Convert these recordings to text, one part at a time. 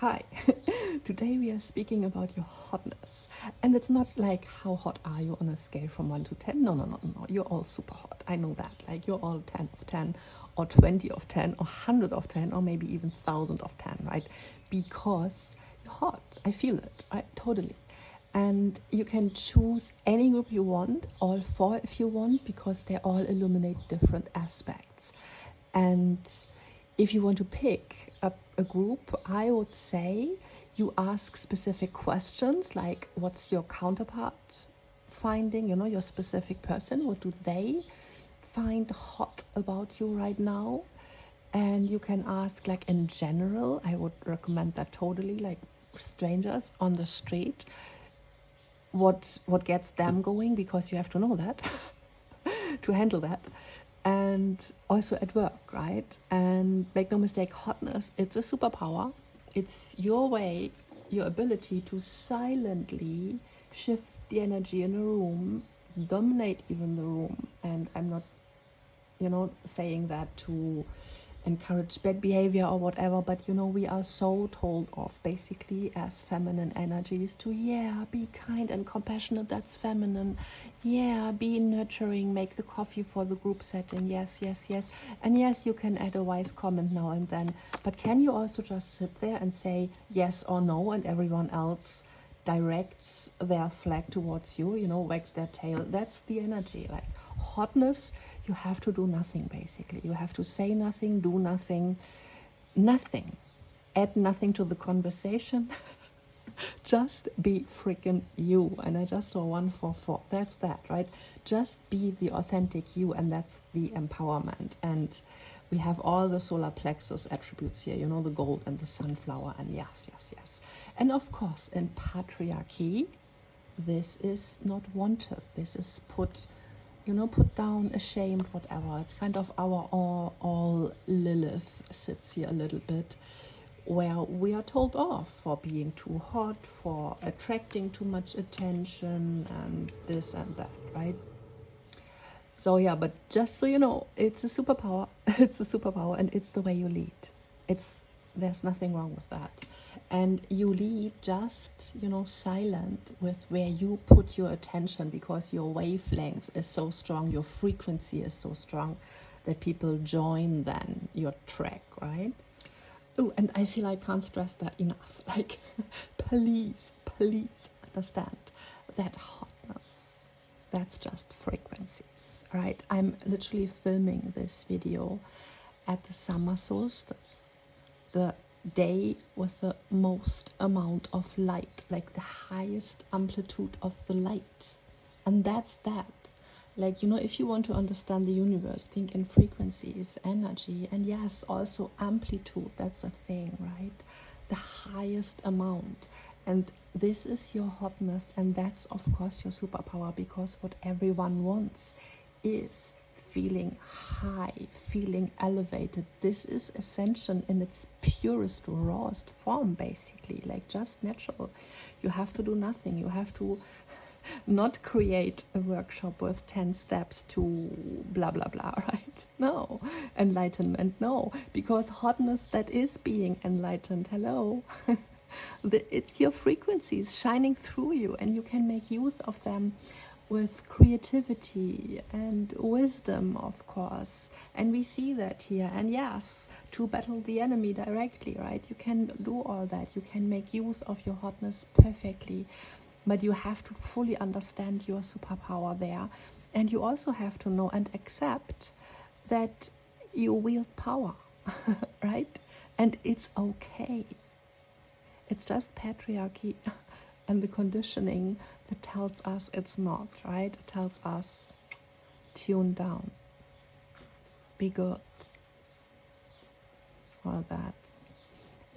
Hi, today we are speaking about your hotness. And it's not like how hot are you on a scale from 1 to 10? No, no, no, no, no. You're all super hot. I know that. Like you're all 10 of 10 or 20 of 10 or 100 of 10 or maybe even 1,000 of 10, right? Because you're hot. I feel it, right? Totally. And you can choose any group you want, all four if you want, because they all illuminate different aspects. And if you want to pick a group, I would say you ask specific questions like what's your counterpart finding, you know, your specific person, what do they find hot about you right now? And you can ask like in general, I would recommend that totally, like strangers on the street, what gets them going, because you have to know that to handle that. And also at work, right? And make no mistake, hotness, it's a superpower. It's your way, your ability to silently shift the energy in a room, dominate even the room. And I'm not, saying that to encourage bad behavior or whatever, but we are so told off basically as feminine energies to be kind and compassionate, that's feminine, be nurturing, make the coffee for the group setting, yes, and yes, you can add a wise comment now and then, but can you also just sit there and say yes or no, and everyone else directs their flag towards you, wags their tail? That's the energy. Like hotness, you have to do nothing basically. You have to say nothing, do nothing, add nothing to the conversation. Just be freaking you. And I just saw 144. That's that, right? Just be the authentic you, and that's the empowerment. And we have all the solar plexus attributes here, the gold and the sunflower, and yes. And of course, in patriarchy, this is not wanted. This is put down, ashamed, whatever. It's kind of our all Lilith sits here a little bit, where we are told off for being too hot, for attracting too much attention, and this and that, right? So yeah, but just so you know, it's a superpower. It's a superpower, and it's the way you lead. There's nothing wrong with that. And you lead just, silent with where you put your attention, because your wavelength is so strong, your frequency is so strong that people join then your track, right? Oh, and I feel I can't stress that enough. Like, please understand that hotness, that's just frequencies, right? I'm literally filming this video at the summer solstice, the day with the most amount of light, like the highest amplitude of the light. And that's that. Like, if you want to understand the universe, think in frequencies, energy, and yes, also amplitude. That's the thing, right? The highest amount. And this is your hotness, and that's of course your superpower, because what everyone wants is feeling high, feeling elevated. This is ascension in its purest, rawest form, basically, like just natural. You have to do nothing. You have to not create a workshop with 10 steps to blah blah blah, right? No. Enlightenment, no. Because hotness, that is being enlightened. Hello. It's your frequencies shining through you, and you can make use of them with creativity and wisdom, of course. And we see that here. And yes, to battle the enemy directly, right? You can do all that. You can make use of your hotness perfectly. But you have to fully understand your superpower there. And you also have to know and accept that you wield power, right? And it's okay. It's just patriarchy and the conditioning that tells us it's not, right? It tells us, tune down, be good, all that.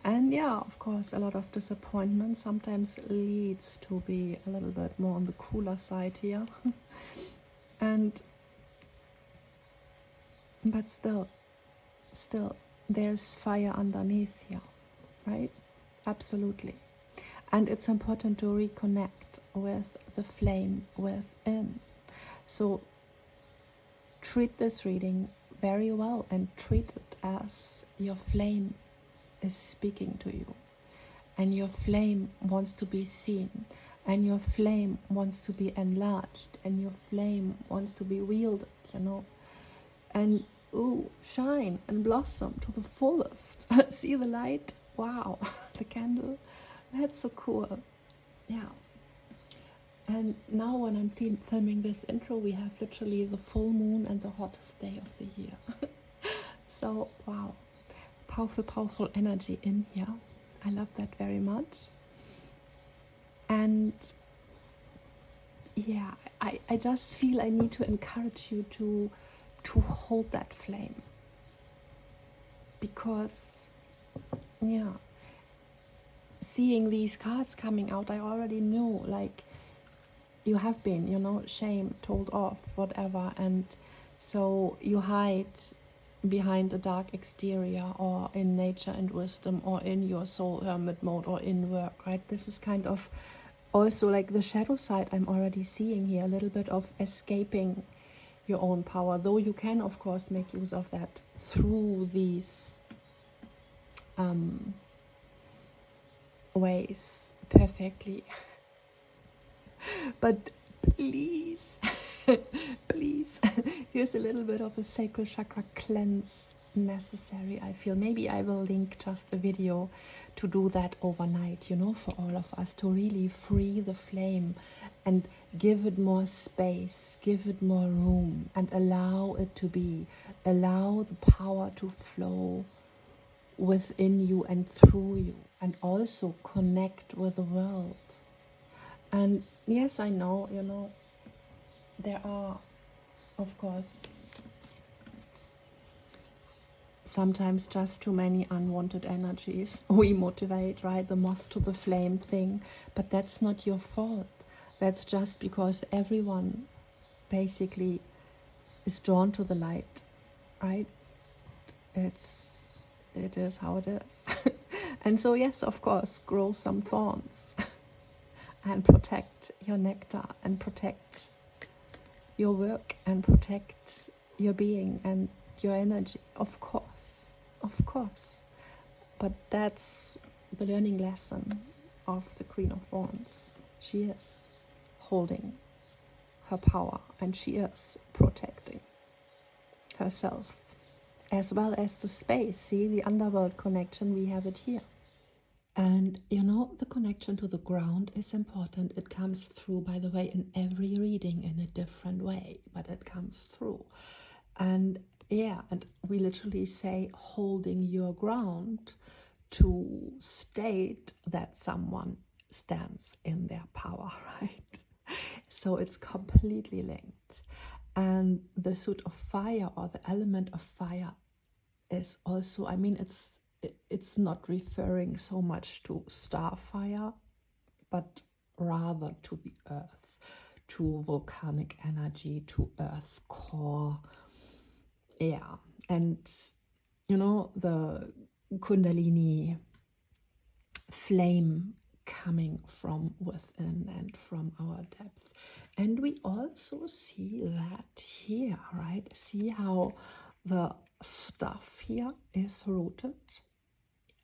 And yeah, of course, a lot of disappointment sometimes leads to be a little bit more on the cooler side here. But still, there's fire underneath here, right? Absolutely. And it's important to reconnect with the flame within. So treat this reading very well and treat it as your flame is speaking to you. and your flame wants to be seen, and your flame wants to be enlarged, and your flame wants to be wielded, you know, and ooh, shine and blossom to the fullest. See the light? Wow, the candle, that's so cool. Yeah. And now when I'm filming this intro, we have literally the full moon and the hottest day of the year. So wow, powerful, powerful energy in here. I love that very much. And yeah, I just feel I need to encourage you to hold that flame, because yeah, seeing these cards coming out, I already knew, like, you have been, you know, shamed, told off, whatever, and so you hide behind a dark exterior, or in nature and wisdom, or in your soul hermit mode, or in work, right? This is kind of also like the shadow side I'm already seeing here, a little bit of escaping your own power, though you can of course make use of that through these ways perfectly. But please, please, here's a little bit of a sacral chakra cleanse necessary, I feel. Maybe I will link just a video to do that overnight, you know, for all of us, to really free the flame and give it more space, give it more room, and allow it to be, allow the power to flow within you and through you, and also connect with the world. And yes, I know, you know, there are, of course, sometimes just too many unwanted energies. We motivate, right, the moth to the flame thing, but that's not your fault. That's just because everyone basically is drawn to the light, right? It is how it is. And so yes, of course, grow some thorns and protect your nectar, and protect your work, and protect your being and your energy, of course, of course. But that's the learning lesson of the Queen of Wands. She is holding her power, and she is protecting herself, as well as the space. See, the underworld connection, we have it here. And you know, the connection to the ground is important. It comes through, by the way, in every reading in a different way, but it comes through. And yeah, and we literally say holding your ground to state that someone stands in their power, right? So it's completely linked. And the suit of fire, or the element of fire, is also, I mean, it's not referring so much to starfire, but rather to the earth, to volcanic energy, to earth core. Yeah, and you know, the Kundalini flame coming from within and from our depth. And we also see that here, right? See how the stuff here is rooted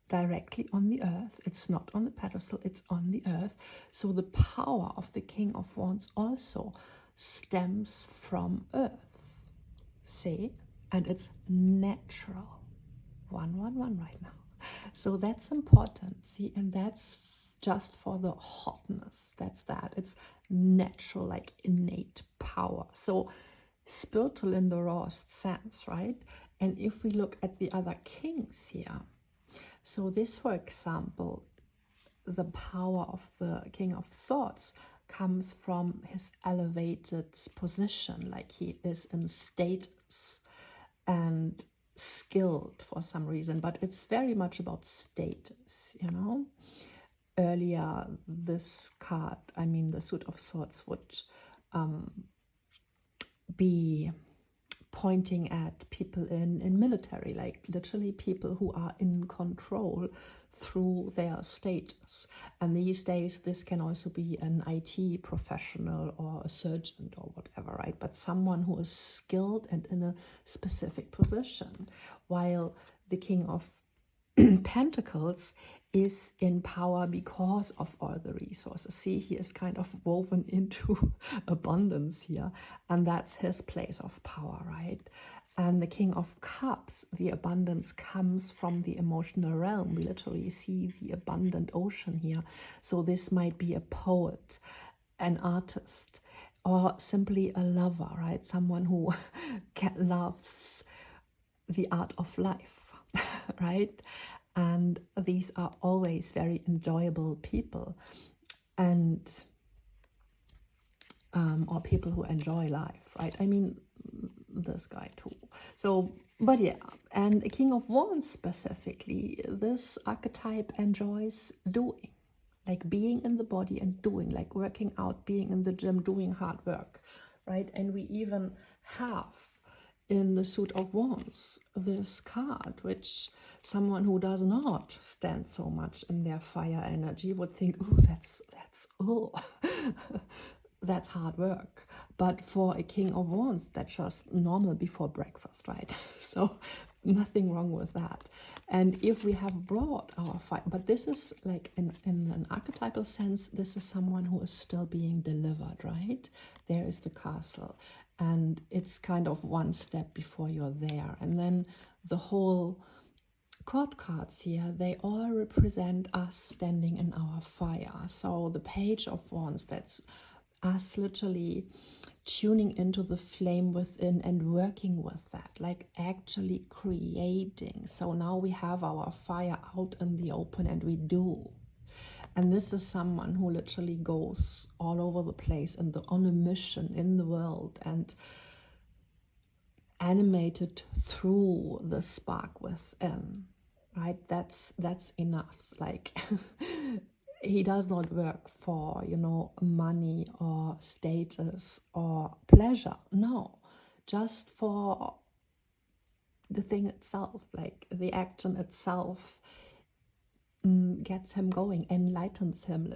directly on the earth. It's not on the pedestal, it's on the earth. So the power of the King of Wands also stems from earth. See? And it's natural. 111 right now. So that's important. See, and that's just for the hotness. That's that. It's natural, like innate power. So spiritual in the rawest sense, right? And if we look at the other kings here, so this, for example, the power of the King of Swords comes from his elevated position, like he is in status and skilled for some reason, but it's very much about status, you know. Earlier, this card, I mean, the Suit of Swords, would be pointing at people in military, like literally people who are in control through their status. And these days, this can also be an IT professional or a surgeon or whatever, right? But someone who is skilled and in a specific position. While the King of Pentacles is in power because of all the resources. See, he is kind of woven into abundance here, and that's his place of power, right? And the King of Cups, the abundance comes from the emotional realm. We literally see the abundant ocean here. So this might be a poet, an artist, or simply a lover, right? Someone who loves the art of life, right? And these are always very enjoyable people, and or people who enjoy life, right? I mean, this guy too. So, but yeah, and a King of Wands specifically, this archetype enjoys doing, like being in the body and doing, like working out, being in the gym, doing hard work, right? And we even have in the Suit of Wands this card, which someone who does not stand so much in their fire energy would think, oh, that's that's hard work. But for a King of Wands, that's just normal before breakfast, right? So nothing wrong with that. And if we have brought our fire, but this is like in an archetypal sense, this is someone who is still being delivered, right? There is the castle, and it's kind of one step before you're there. And then the whole court cards here, they all represent us standing in our fire. So the Page of Wands, that's us literally tuning into the flame within and working with that, like actually creating. So now we have our fire out in the open and we do. And this is someone who literally goes all over the place and on a mission in the world and animated through the spark within, right? That's enough. Like he does not work for, you know, money or status or pleasure. No, just for the thing itself, like the action itself gets him going, enlightens him.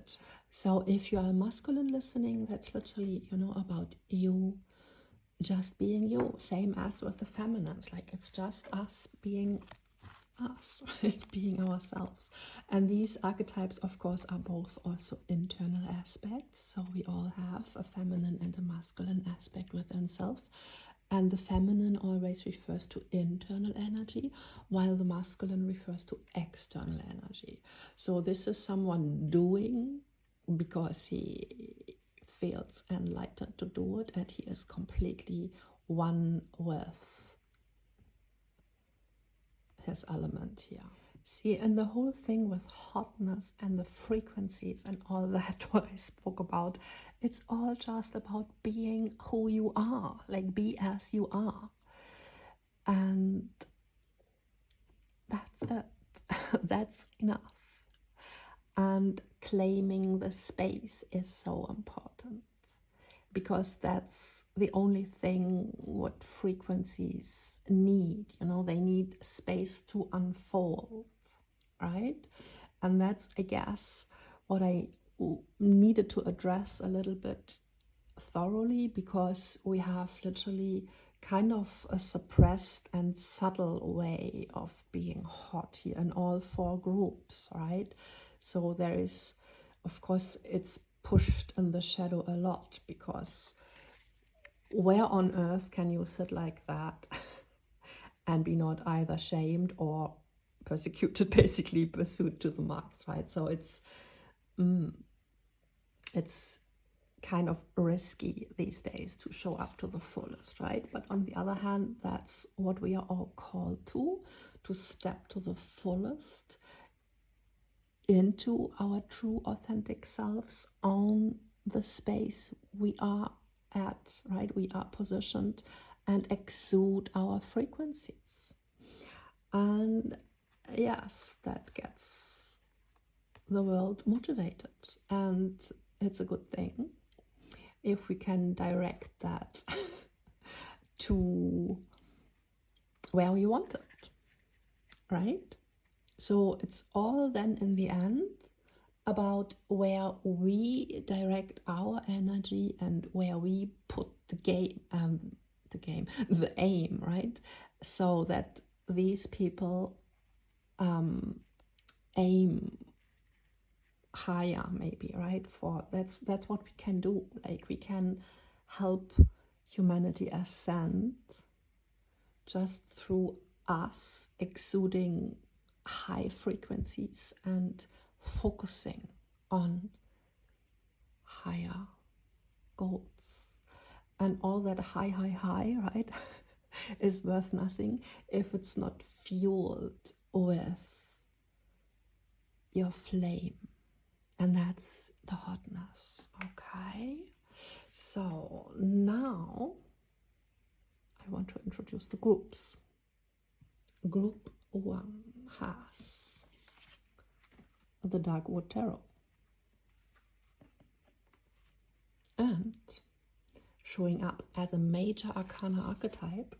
So if you are masculine listening, that's literally, you know, about you just being you. Same as with the feminines, like it's just us being us, right? Being ourselves. And these archetypes, of course, are both also internal aspects. So we all have a feminine and a masculine aspect within self. And the feminine always refers to internal energy, while the masculine refers to external energy. So this is someone doing because he feels enlightened to do it, and he is completely one with his element here. See, and the whole thing with hotness and the frequencies and all that, what I spoke about, it's all just about being who you are, like be as you are. And that's it. That's enough. And claiming the space is so important, because that's the only thing what frequencies need. You know, they need space to unfold, right? And that's, I guess, what I needed to address a little bit thoroughly, because we have literally kind of a suppressed and subtle way of being hot here in all four groups, right? So there is, of course, it's pushed in the shadow a lot, because where on earth can you sit like that and be not either shamed or persecuted, basically pursued to the max, right? So it's kind of risky these days to show up to the fullest, right? But on the other hand, that's what we are all called to step to the fullest into our true authentic selves, on the space we are at, right? We are positioned, and exude our frequencies. And yes, that gets the world motivated, and it's a good thing if we can direct that to where we want it, right? So it's all then in the end about where we direct our energy and where we put the aim, right? So that these people aim higher, maybe, right? For that's what we can do. Like, we can help humanity ascend just through us exuding high frequencies and focusing on higher goals. And all that high, right, is worth nothing if it's not fueled with your flame. And that's the hotness, okay? So now I want to introduce the groups. Group 1 has the Darkwood Tarot. And showing up as a major arcana archetype,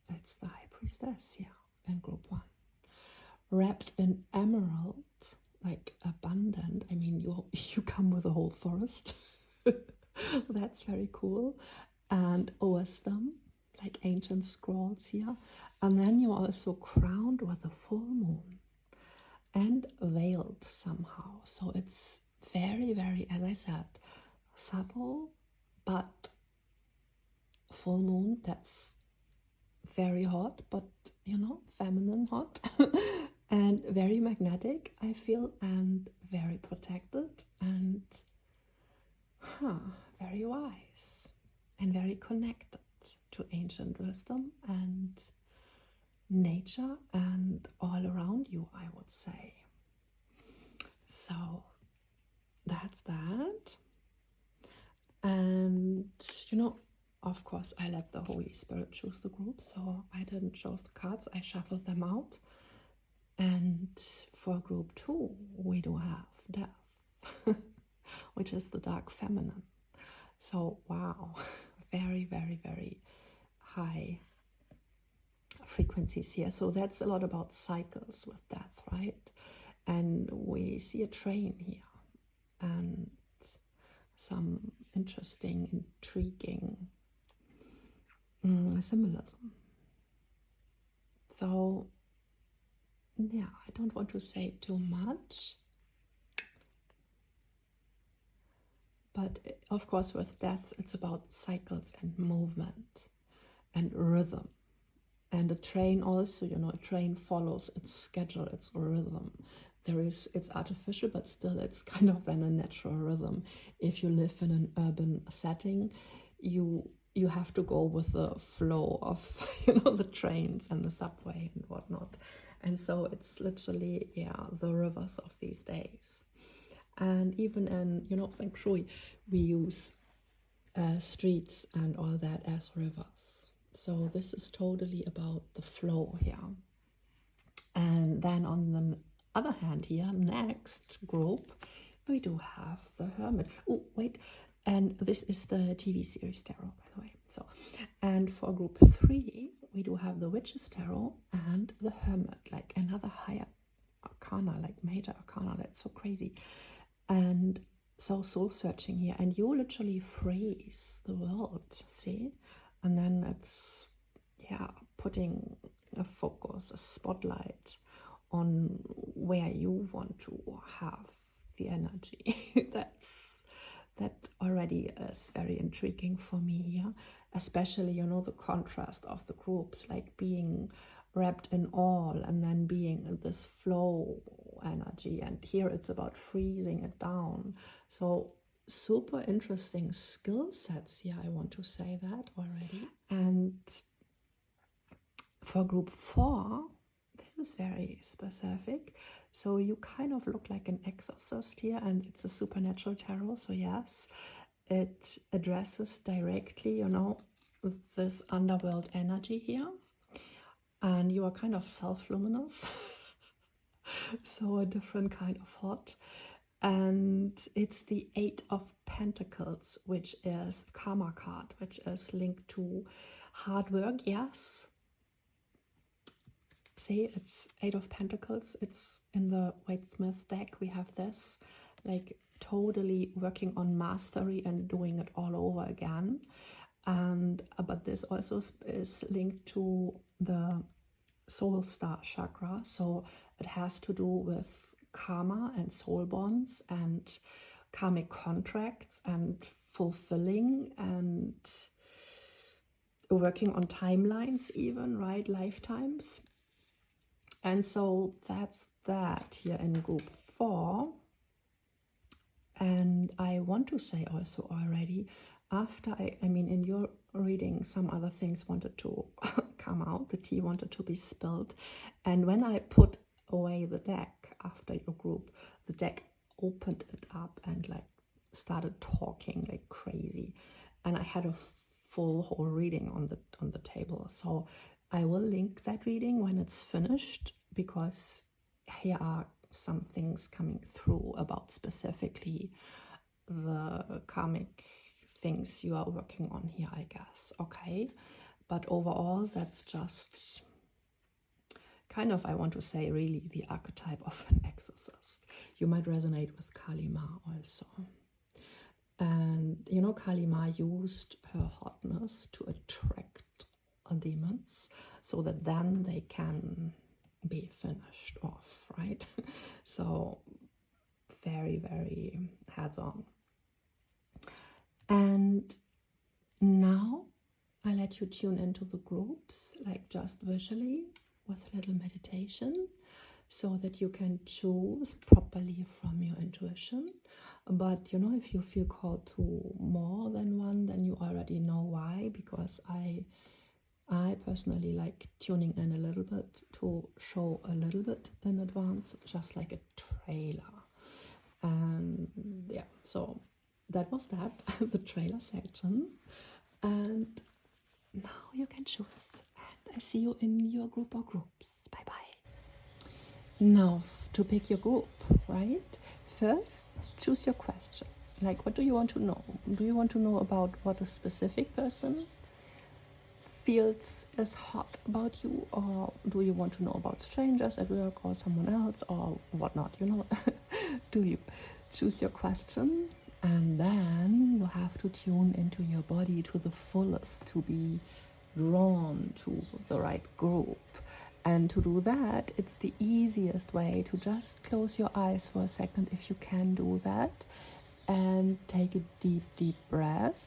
it's the High Priestess here in Group 1. Wrapped in emerald, like abundant. I mean, you come with a whole forest. That's very cool. And wisdom, like ancient scrolls here. And then you're also crowned with a full moon and veiled somehow. So it's very, very, as I said, subtle, but full moon, that's very hot, but you know, feminine hot. And very magnetic, I feel, and very protected, and very wise, and very connected to ancient wisdom and nature and all around you, I would say. So that's that. And you know, of course, I let the Holy Spirit choose the group, so I didn't choose the cards, I shuffled them out. And for Group 2, we do have Death, which is the dark feminine. So, wow, very, very, very high frequencies here. So that's a lot about cycles with Death, right? And we see a train here and some interesting, intriguing symbolism. So, yeah, I don't want to say too much, but of course with Death it's about cycles and movement and rhythm. And a train also, you know, a train follows its schedule, its rhythm. It's artificial, but still it's kind of then a natural rhythm. If you live in an urban setting, you have to go with the flow of, you know, the trains and the subway and whatnot. And so it's literally, yeah, the rivers of these days. And even in, you know, Feng Shui, we use streets and all that as rivers. So this is totally about the flow here. And then on the other hand here, next group, we do have the Hermit. Oh, wait. And this is the TV series tarot, by the way. So, and for Group 3, we do have the Witch's Tarot and the Hermit, like another higher arcana, like major arcana. That's so crazy. And so soul searching here. And you literally freeze the world, see? And then it's, yeah, putting a focus, a spotlight on where you want to have the energy. That already is very intriguing for me here, especially, you know, the contrast of the groups, like being wrapped in all and then being in this flow energy, and here it's about freezing it down. So super interesting skill sets here, I want to say that already. And for Group 4, this is very specific. So you kind of look like an exorcist here, and it's a supernatural tarot. So yes, it addresses directly, you know, this underworld energy here. And you are kind of self-luminous. So a different kind of hot. And it's the 8 of Pentacles, which is a karma card, which is linked to hard work, yes. See, it's 8 of Pentacles. It's in the Wadesmith deck. We have this, like, totally working on mastery and doing it all over again. And but this also is linked to the soul star chakra, so it has to do with karma and soul bonds and karmic contracts and fulfilling and working on timelines even, right? Lifetimes. And so that's that here in group 4. And I want to say also already, after I mean, in your reading, some other things wanted to come out, the tea wanted to be spilled. And when I put away the deck after your group, the deck opened it up and like started talking like crazy. And I had a full whole reading on the table. So I will link that reading when it's finished, because here are some things coming through about specifically the karmic things you are working on here, I guess. Okay, but overall, that's just kind of, I want to say, really the archetype of an exorcist. You might resonate with Kali Ma also. And you know, Kali Ma used her hotness to attract demons so that then they can be finished off, right? So very, very hands-on. And now I let you tune into the groups, like just visually with little meditation, so that you can choose properly from your intuition. But you know, if you feel called to more than one, then you already know why, because I personally like tuning in a little bit to show a little bit in advance, just like a trailer. And yeah, so that was that, the trailer section. And now you can choose. And I see you in your group or groups. Bye-bye. Now, to pick your group, right? First, choose your question. Like, what do you want to know? Do you want to know about what a specific person feels is hot about you, or do you want to know about strangers at work or someone else or whatnot, you know? Do you choose your question, and then you have to tune into your body to the fullest to be drawn to the right group. And to do that, it's the easiest way to just close your eyes for a second, if you can do that, and take a deep, deep breath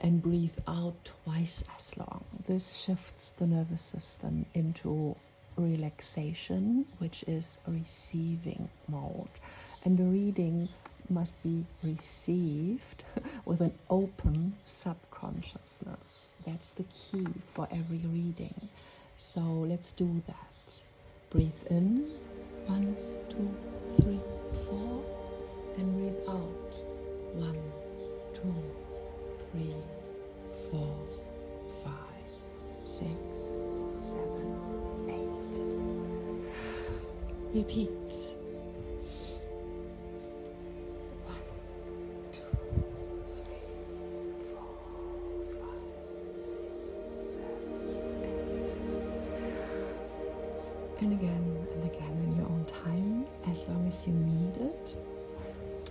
and breathe out twice as long. This shifts the nervous system into relaxation, which is receiving mode. And the reading must be received with an open subconsciousness. That's the key for every reading. So let's do that. Breathe in, 1, 2, 3, 4, and breathe out, 1, 2, 3, 4, 5, 6, 7, 8. Repeat. 1, 2, 3, 4, 5, 6, 7, 8. And again in your own time, as long as you need it.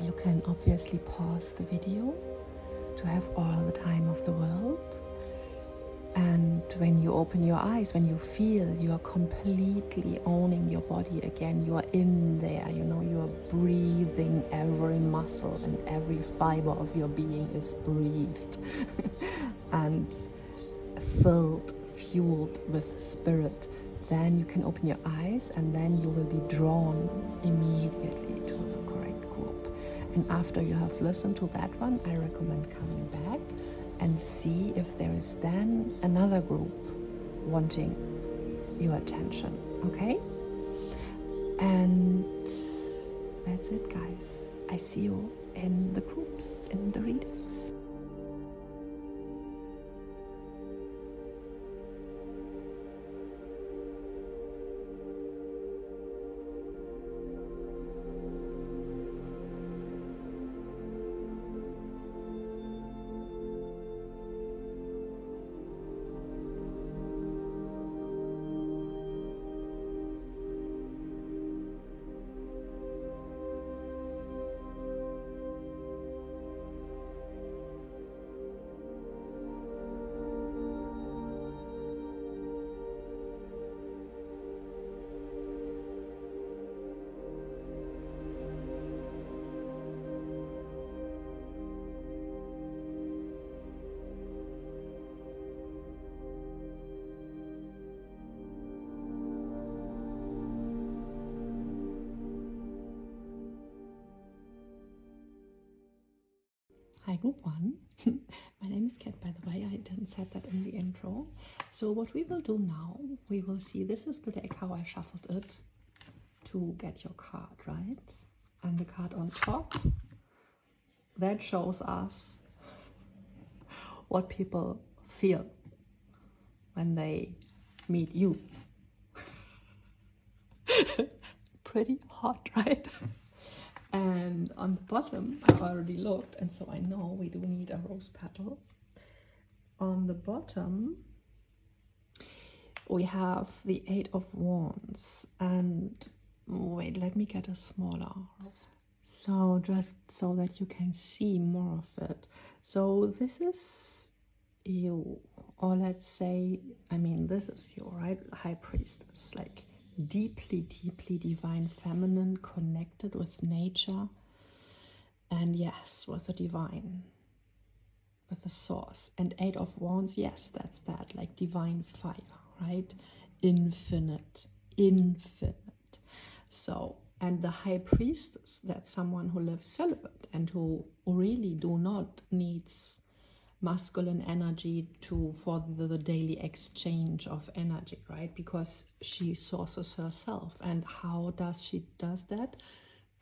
You can obviously pause the video to have all the time of the world. And when you open your eyes, when you feel you are completely owning your body again, you are in there, you know, you are breathing, every muscle and every fiber of your being is breathed and filled, fueled with spirit. Then you can open your eyes, and then you will be drawn immediately to the correct group. And after you have listened to that one, I recommend coming back and see if there is then another group wanting your attention, okay? And that's it, guys. I see you in the groups, in the readings. Hi Group 1. My name is Kat, by the way. I didn't say that in the intro. So what we will do now, we will see, this is the deck how I shuffled it to get your card, right? And the card on top, that shows us what people feel when they meet you. Pretty hot, right? And on the bottom, I already looked, and so I know we do need a rose petal. On the bottom, we have the 8 of Wands, and wait, let me get a smaller rose. So just so that you can see more of it. So this is you, or let's say, I mean, this is you, right? High Priestess, like deeply, deeply divine feminine, connected with nature, and yes, with the divine, with the source. And 8 of Wands, yes, that's that, like divine fire, right? Infinite. So, and the High Priestess, that's someone who lives celibate and who really do not needs masculine energy for the daily exchange of energy, right? Because she sources herself. And how does she does that?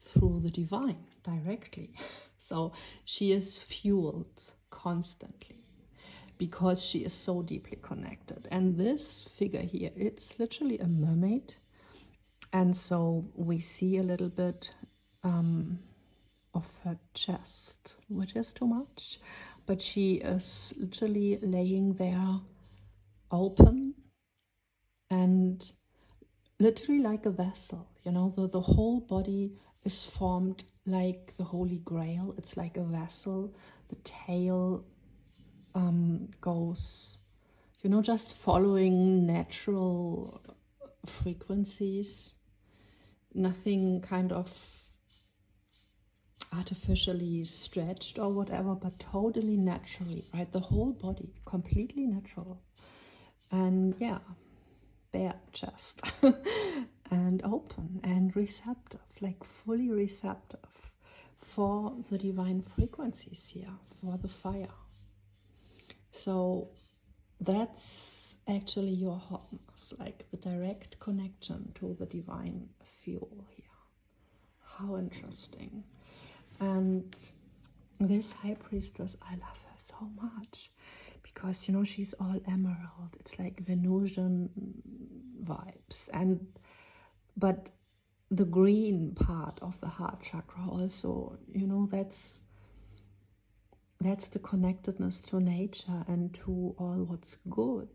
Through the divine, directly. So she is fueled constantly because she is so deeply connected. And this figure here, it's literally a mermaid. And so we see a little bit of her chest, which is too much, but she is literally laying there open and literally like a vessel, you know, the whole body is formed like the Holy Grail. It's like a vessel. The tail goes, you know, just following natural frequencies, nothing kind of artificially stretched or whatever, but totally naturally, right? The whole body, completely natural. And yeah, bare chest and open and receptive, like fully receptive for the divine frequencies here, for the fire. So that's actually your hotness, like the direct connection to the divine fuel here. How interesting. And this High Priestess, I love her so much because, you know, she's all emerald. It's like Venusian vibes. But the green part of the heart chakra also, you know, that's the connectedness to nature and to all what's good.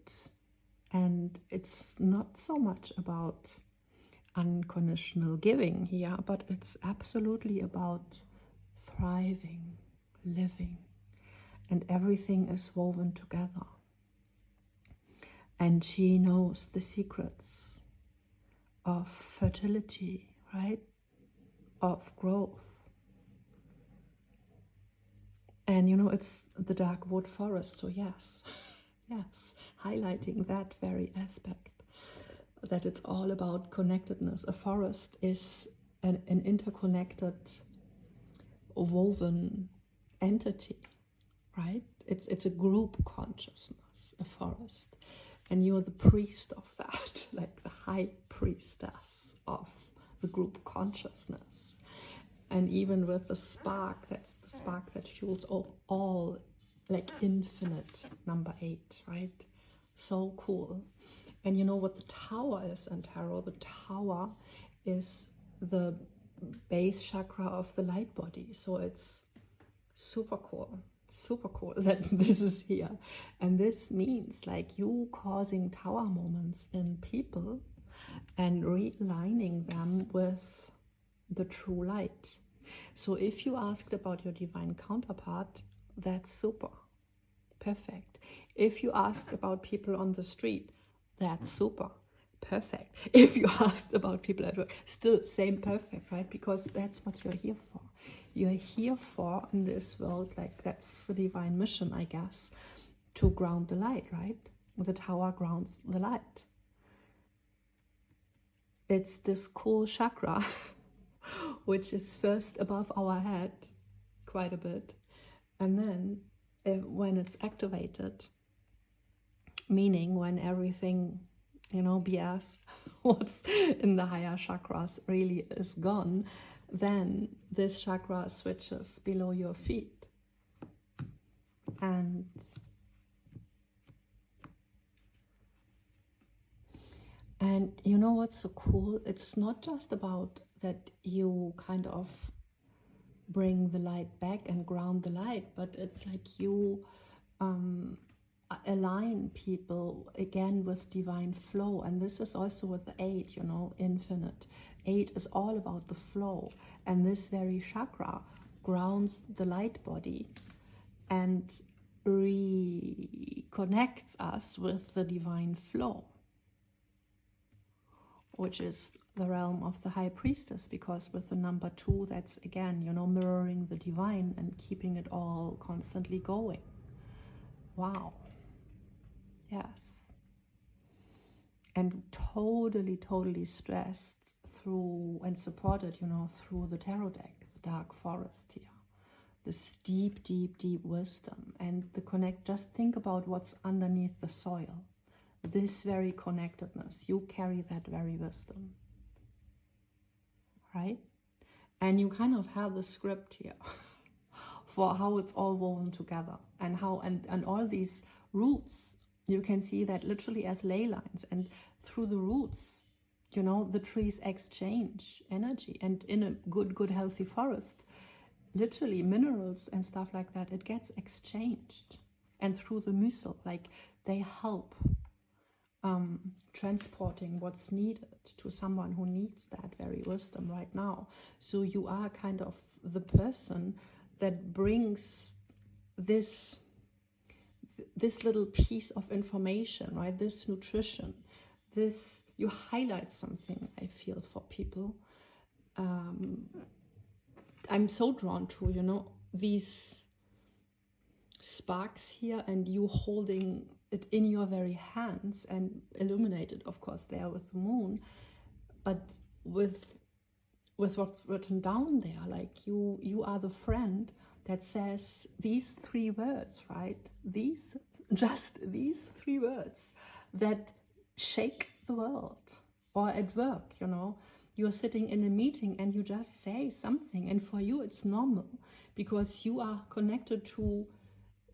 And it's not so much about unconditional giving here, but it's absolutely about thriving, living, and everything is woven together. And she knows the secrets of fertility, right? Of growth. And you know, it's the dark wood forest, so yes, yes, highlighting that very aspect, that it's all about connectedness. A forest is an interconnected, woven entity, right? It's a group consciousness, a forest, and you're the priest of that, like the high priestess of the group consciousness. And even with the spark, that's the spark that fuels all like infinite, number 8, right? So cool. And you know what the tower is in tarot? The tower is the base chakra of the light body. So it's super cool that this is here. And this means like you causing tower moments in people and realigning them with the true light. So if you asked about your divine counterpart, that's super perfect. If you asked about people on the street, that's super perfect. If you asked about people at work, still same perfect, right? Because that's what you're here for. You're here for, in this world, like that's the divine mission, I guess, to ground the light, right? The tower grounds the light. It's this cool chakra which is first above our head quite a bit, And then when it's activated, meaning when everything, you know, BS, what's in the higher chakras really is gone, then this chakra switches below your feet. And you know what's so cool? It's not just about that you kind of bring the light back and ground the light, but it's like you align people again with divine flow. And this is also with the 8, you know, infinite. 8 is all about the flow, and this very chakra grounds the light body and reconnects us with the divine flow, which is the realm of the high priestess, because with the number 2, that's again, you know, mirroring the divine and keeping it all constantly going. Wow. Yes. And totally stressed through and supported, you know, through the tarot deck, the dark forest here. This deep wisdom and the connect. Just think about what's underneath the soil. This very connectedness, you carry that very wisdom, right? And you kind of have the script here for how it's all woven together, and how and all these roots, you can see that literally as ley lines, and through the roots, you know, the trees exchange energy. And in a good healthy forest, literally minerals and stuff like that, it gets exchanged. And through the mucil, like, they help transporting what's needed to someone who needs that very wisdom right now. So you are kind of the person that brings this little piece of information, right? This nutrition, this, you highlight something, I feel, for people. I'm so drawn to, you know, these sparks here, and you holding it in your very hands, and illuminated, of course, there with the moon, but with what's written down there, like you are the friend that says these 3 words, right? Just these 3 words that shake the world. Or at work, you know, you're sitting in a meeting and you just say something, and for you it's normal because you are connected to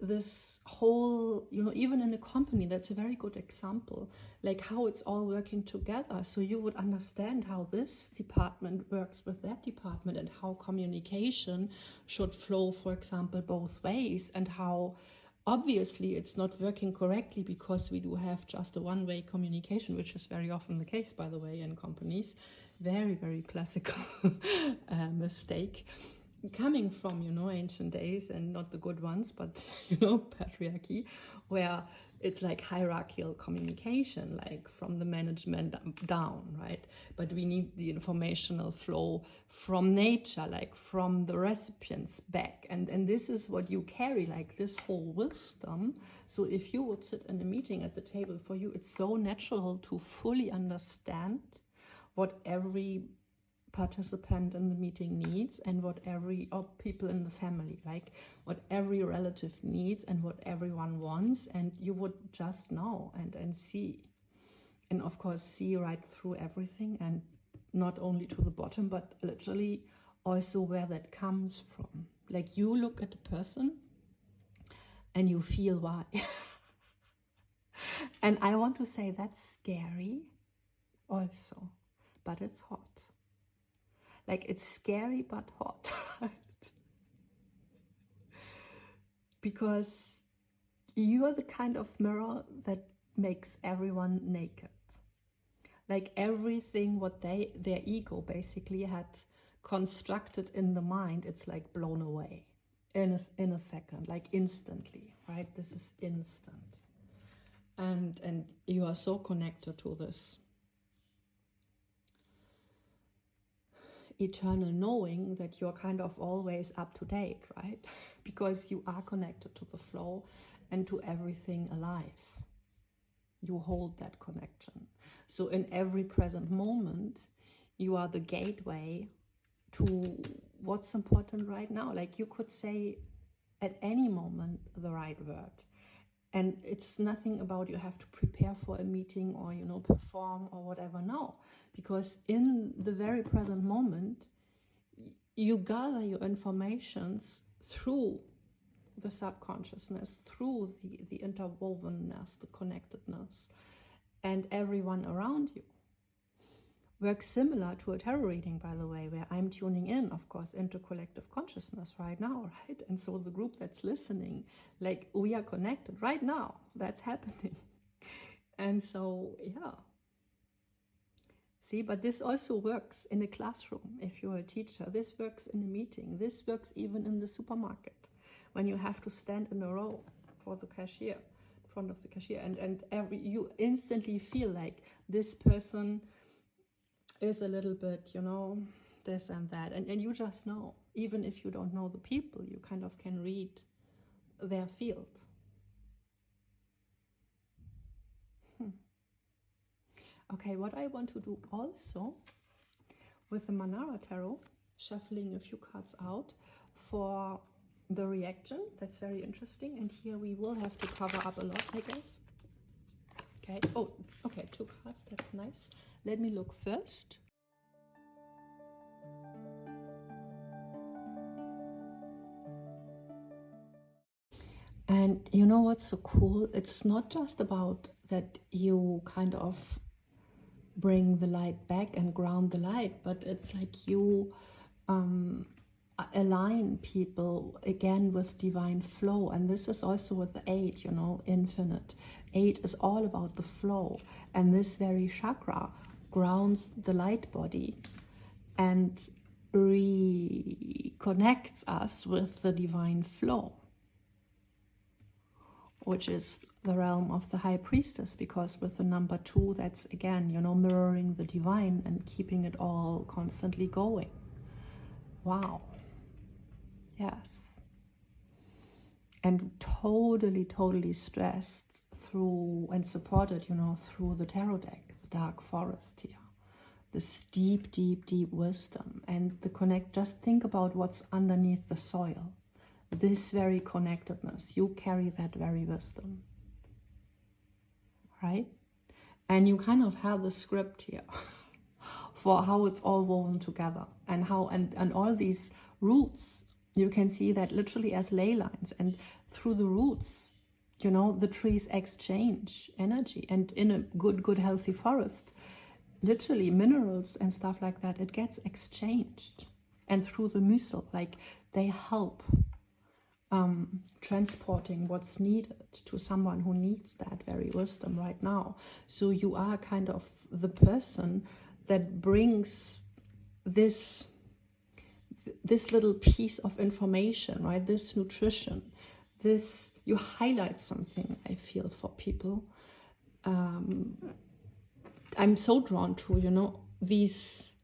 this whole, you know, even in a company, that's a very good example, like how it's all working together. So you would understand how this department works with that department, and how communication should flow, for example, both ways, and how obviously it's not working correctly because we do have just a one-way communication, which is very often the case, by the way, in companies. Very classical mistake, coming from, you know, ancient days, and not the good ones, but, you know, patriarchy, where it's like hierarchical communication, like from the management down, right? But we need the informational flow from nature, like from the recipients back, and this is what you carry, like this whole wisdom. So if you would sit in a meeting at the table, for you it's so natural to fully understand what every participant in the meeting needs, and what people in the family, like what every relative needs and what everyone wants, and you would just know and see, and of course see right through everything, and not only to the bottom, but literally also where that comes from. Like, you look at a person and you feel why. And I want to say that's scary also, but it's hot. Like, it's scary but hot, right? Because you're the kind of mirror that makes everyone naked. Like, everything what their ego basically had constructed in the mind, it's like blown away in a second, like instantly, right? This is instant. And you are so connected to this eternal knowing that you're kind of always up to date, right? Because you are connected to the flow and to everything alive. You hold that connection. So in every present moment, you are the gateway to what's important right now. Like, you could say at any moment the right word. And it's nothing about you have to prepare for a meeting or, you know, perform or whatever. No, because in the very present moment, you gather your informations through the subconsciousness, through the interwovenness, the connectedness, and everyone around you. Works similar to a tarot reading, by the way, where I'm tuning in, of course, into collective consciousness right now, right? And so the group that's listening, like, we are connected right now. That's happening. And so, yeah. See, but this also works in a classroom if you're a teacher. This works in a meeting. This works even in the supermarket when you have to stand in a row for the cashier, in front of the cashier, and you instantly feel like this person is a little bit, you know, this and that. And you just know, even if you don't know the people, you kind of can read their field. Okay, what I want to do also with the Manara Tarot, shuffling a few cards out for the reaction, that's very interesting. And here we will have to cover up a lot, I guess. Okay, oh, okay, 2 cards, that's nice. Let me look first. And you know what's so cool? It's not just about that you kind of bring the light back and ground the light, but it's like you align people again with divine flow. And this is also with the 8, you know, infinite. 8 is all about the flow, and this very chakra grounds the light body and reconnects us with the divine flow, which is the realm of the high priestess, because with the number 2, that's again, you know, mirroring the divine and keeping it all constantly going. Wow. Yes. And totally stressed through and supported, you know, through the tarot deck, the dark forest here. This deep wisdom and the connect. Just think about what's underneath the soil. This very connectedness, you carry that very wisdom, right? And you kind of have the script here for how it's all woven together, and how and all these roots, you can see that literally as ley lines, and through the roots, you know, the trees exchange energy. And in a good healthy forest, literally minerals and stuff like that, it gets exchanged. And through the mussel, like, they help transporting what's needed to someone who needs that very wisdom right now. So you are kind of the person that brings this little piece of information, right? This nutrition, this, you highlight something, I feel, for people. I'm so drawn to, you know, these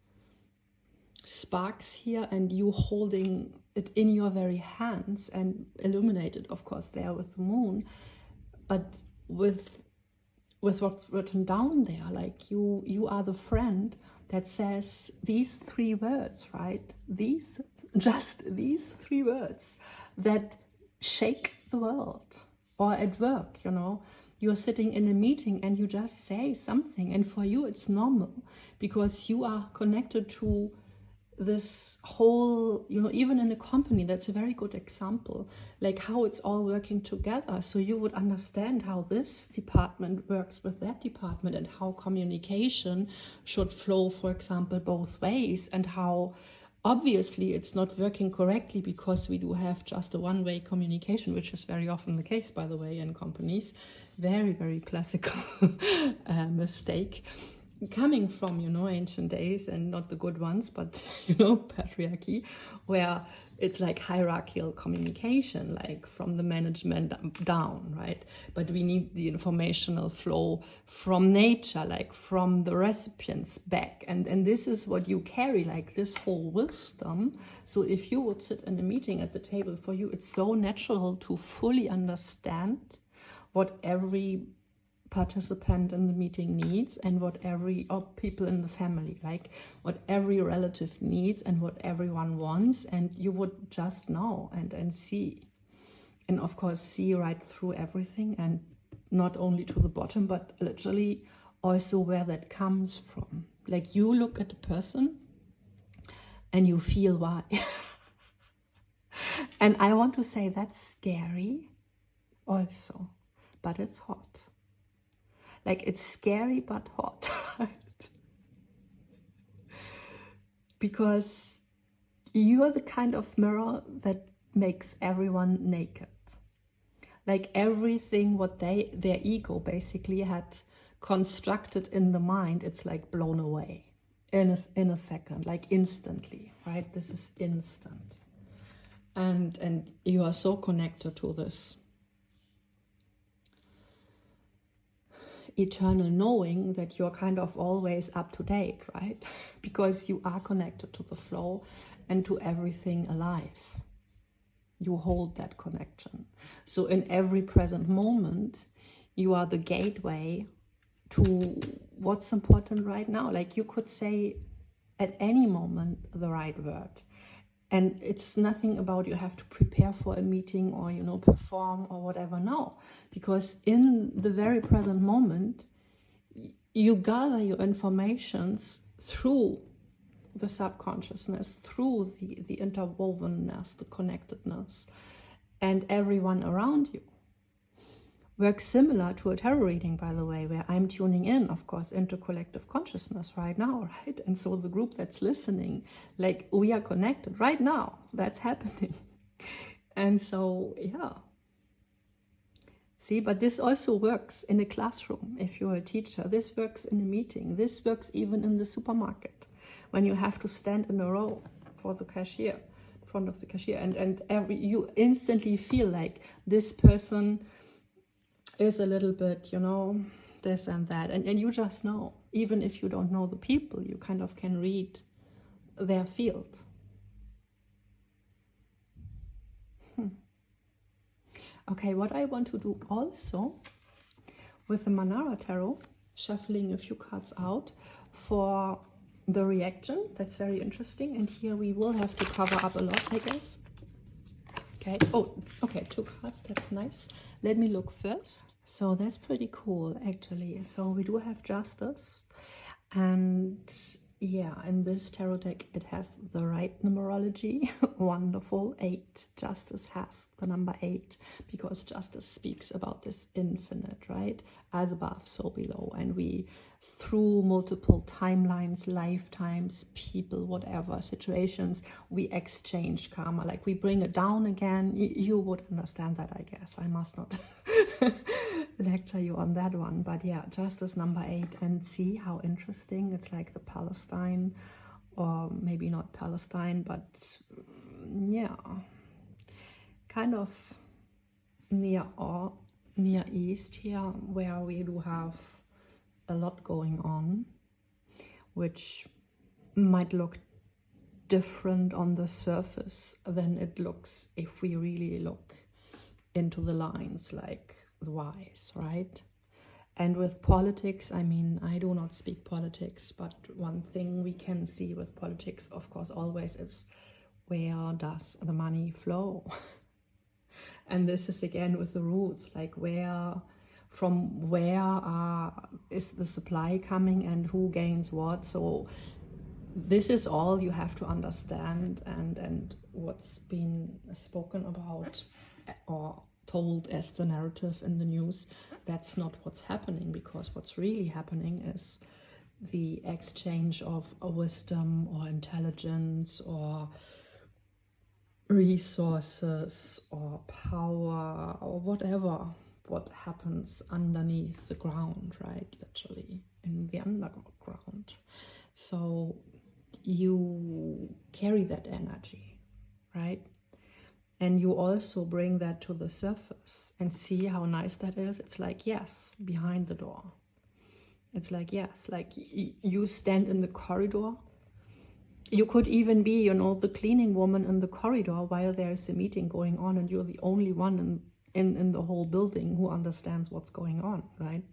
sparks here, and you holding it in your very hands and illuminated, of course, there with the moon, but with what's written down there, like you are the friend that says these 3 words, right? Just these 3 words that shake the world. Or at work, you know, you're sitting in a meeting and you just say something, and for you it's normal because you are connected to this whole, you know, even in a company, that's a very good example, like how it's all working together. So you would understand how this department works with that department, and how communication should flow, for example, both ways, and how obviously it's not working correctly because we do have just a one-way communication, which is very often the case, by the way, in companies. Very classical mistake, coming from, you know, ancient days, and not the good ones, but, you know, patriarchy, where it's like hierarchical communication, like from the management down, right? But we need the informational flow from nature, like from the recipients back. And this is what you carry, like this whole wisdom. So if you would sit in a meeting at the table, for you, it's so natural to fully understand what every participant in the meeting needs, and what people in the family, like what every relative needs and what everyone wants, and you would just know and see. and of course see right through everything, and not only to the bottom, but literally also where that comes from. Like you look at a person and you feel why. And I want to say that's scary also, but it's hot. Like it's scary but hot, right? Because you are the kind of mirror that makes everyone naked. Like everything what their ego basically had constructed in the mind, it's like blown away in a second, like instantly, right? This is instant. And you are so connected to this eternal knowing that you're kind of always up to date, right? Because you are connected to the flow and to everything alive. You hold that connection. So in every present moment, you are the gateway to what's important right now. Like you could say at any moment the right word. And it's nothing about you have to prepare for a meeting or, you know, perform or whatever. No, because in the very present moment, you gather your informations through the subconsciousness, through the interwovenness, the connectedness, and everyone around you. Works similar to a tarot reading, by the way, where I'm tuning in, of course, into collective consciousness right now, right? And so the group that's listening, like we are connected right now, that's happening. And so, yeah. See, but this also works in a classroom if you're a teacher. This works in a meeting. This works even in the supermarket when you have to stand in a row for the cashier, in front of the cashier, and you instantly feel like this person is a little bit, you know, this and that. And you just know, even if you don't know the people, you kind of can read their field. Okay, what I want to do also with the Manara Tarot, shuffling a few cards out for the reaction. That's very interesting. And here we will have to cover up a lot, I guess. Okay. Oh, okay, 2 cards. That's nice. Let me look first. So that's pretty cool, actually. So we do have Justice. And yeah, in this tarot deck, it has the right numerology. Wonderful. 8. Justice has the number 8 because Justice speaks about this infinite, right? As above, so below. And we, through multiple timelines, lifetimes, people, whatever, situations, we exchange karma. Like we bring it down again. You would understand that, I guess. I must not lecture you on that one. But yeah, Justice number 8. And see how interesting. It's like the Palestine, or maybe not Palestine, but yeah, kind of near East here, where we do have a lot going on, which might look different on the surface than it looks if we really look into the lines, like the whys, right? And with politics, I mean, I do not speak politics, but one thing we can see with politics, of course, always is where does the money flow? And this is again with the roots, like from where is the supply coming and who gains what? So this is all you have to understand, and what's been spoken about or told as the narrative in the news, that's not what's happening, because what's really happening is the exchange of wisdom or intelligence or resources or power or whatever, what happens underneath the ground, right? Literally in the underground. So you carry that energy, right? And you also bring that to the surface and see how nice that is. It's like, yes, behind the door. It's like, yes, like you stand in the corridor. You could even be, you know, the cleaning woman in the corridor while there's a meeting going on, and you're the only one in the whole building who understands what's going on, right?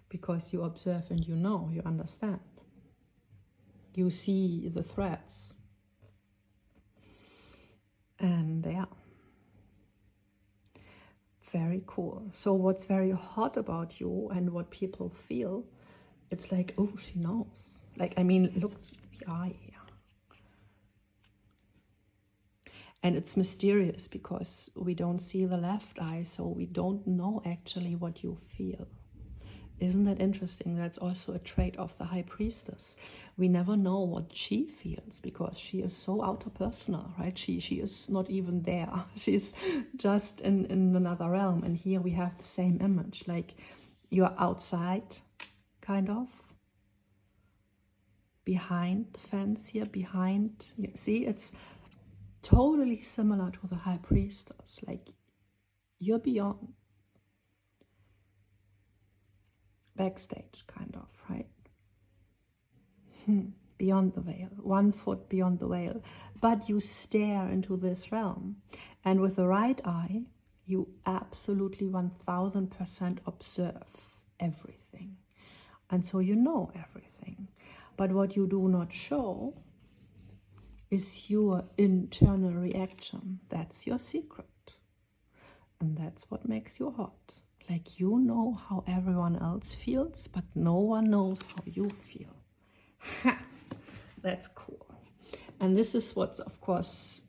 Because you observe and you know, you understand. You see the threats. And yeah. Very cool. So what's very hot about you and what people feel, it's like, oh, she knows. Like, I mean, look at the eye here. And it's mysterious because we don't see the left eye, so we don't know actually what you feel. Isn't that interesting? That's also a trait of the High Priestess. We never know what she feels because she is so interpersonal, right? She is not even there. She's just in another realm. And here we have the same image, like you're outside, kind of, behind the fence here, behind. You see, it's totally similar to the High Priestess. Like you're beyond. Backstage, kind of, right? Beyond the veil, 1 foot beyond the veil. But you stare into this realm. And with the right eye, you absolutely 1000% observe everything. And so you know everything. But what you do not show is your internal reaction. That's your secret. And that's what makes you hot. Like you know how everyone else feels, but no one knows how you feel. Ha! That's cool. And this is what's, of course,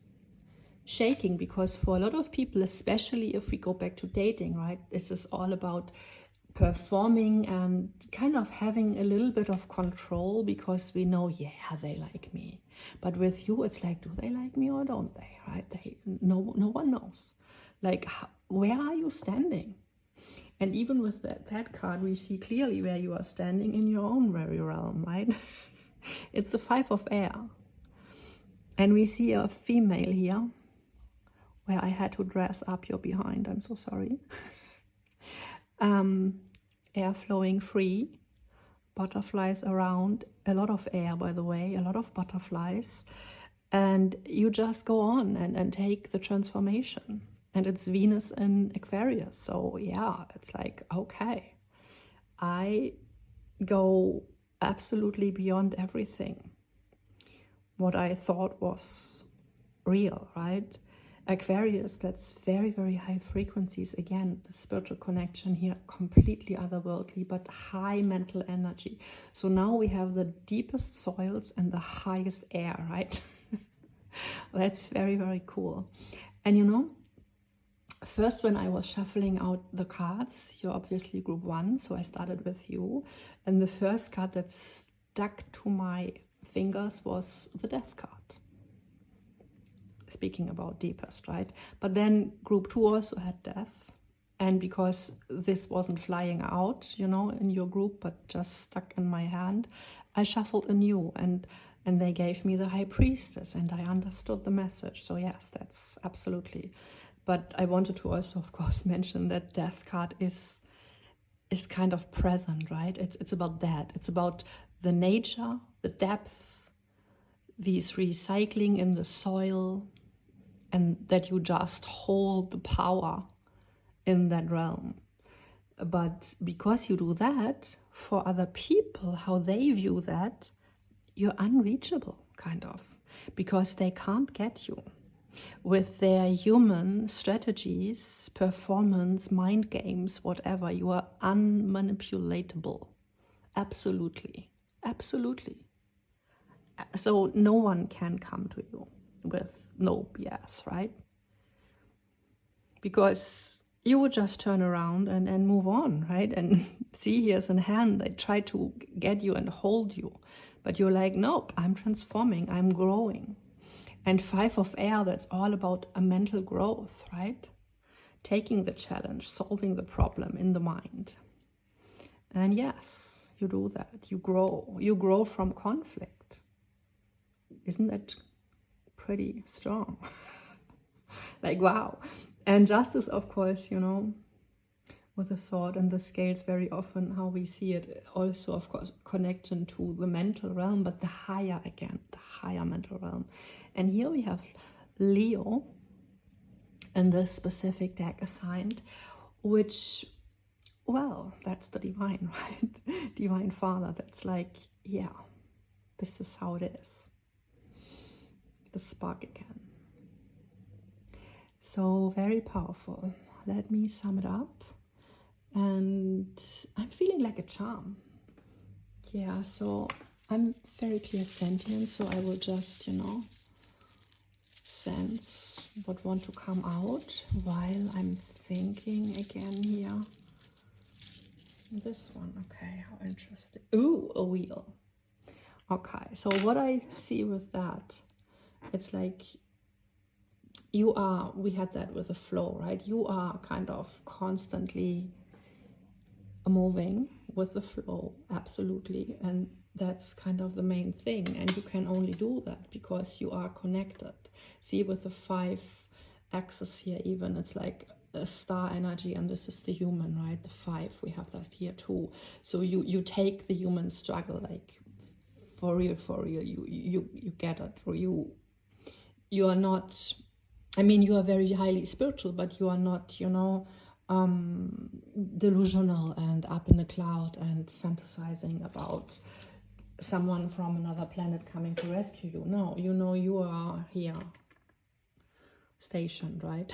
shaking, because for a lot of people, especially if we go back to dating, right, this is all about performing and kind of having a little bit of control, because we know, yeah, they like me. But with you, it's like, do they like me or don't they, right? No one knows. Like, where are you standing? And even with that card, we see clearly where you are standing in your own very realm, right? It's the 5 of air. And we see a female here, where I had to dress up your behind. I'm so sorry. Air flowing free, butterflies around, a lot of air, by the way, a lot of butterflies. And you just go on and take the transformation. And it's Venus in Aquarius. So yeah, it's like, okay, I go absolutely beyond everything what I thought was real, right? Aquarius, that's very, very high frequencies. Again, the spiritual connection here, completely otherworldly, but high mental energy. So now we have the deepest soils and the highest air, right? That's very, very cool. And you know, first, when I was shuffling out the cards, you're obviously group 1, so I started with you. And the first card that stuck to my fingers was the Death card. Speaking about deepest, right? But then group 2 also had Death. And because this wasn't flying out, you know, in your group, but just stuck in my hand, I shuffled anew. And they gave me the High Priestess, and I understood the message. So yes, that's absolutely. But I wanted to also, of course, mention that Death card is kind of present, right? It's about that. It's about the nature, the depth, these recycling in the soil, and that you just hold the power in that realm. But because you do that, for other people, how they view that, you're unreachable, kind of, because they can't get you. With their human strategies, performance, mind games, whatever, you are unmanipulatable. Absolutely. Absolutely. So no one can come to you with no BS, right? Because you would just turn around and move on, right? And see, here's a hand, they try to get you and hold you. But you're like, nope, I'm transforming, I'm growing. And 5 of air, that's all about a mental growth, right? Taking the challenge, solving the problem in the mind. And yes, you do that. You grow from conflict. Isn't that pretty strong? Like, wow. And justice, of course, you know, with the sword and the scales, very often how we see it also, of course, connection to the mental realm, but the higher, again, the higher mental realm. And here we have Leo in this specific deck assigned, which, well, that's the divine, right? Divine Father. That's like, yeah, this is how it is. The spark again. So very powerful. let me sum it up. And I'm feeling like a charm. Yeah, so I'm very clear sentient, so I will just, you know, sense what want to come out while I'm thinking again here. This one, okay, how interesting. Ooh, a wheel. Okay, so what I see with that, it's like you are, we had that with the flow, right? You are kind of constantly moving with the flow, absolutely. And that's kind of the main thing. And you can only do that because you are connected. See, with the 5 axis here, even, it's like a star energy, and this is the human, right? The 5, we have that here too. So you take the human struggle, like for real, you get it. Or you are not, I mean, you are very highly spiritual, but you are not, you know, delusional and up in the cloud and fantasizing about someone from another planet coming to rescue you. No, you know, you are here stationed, right?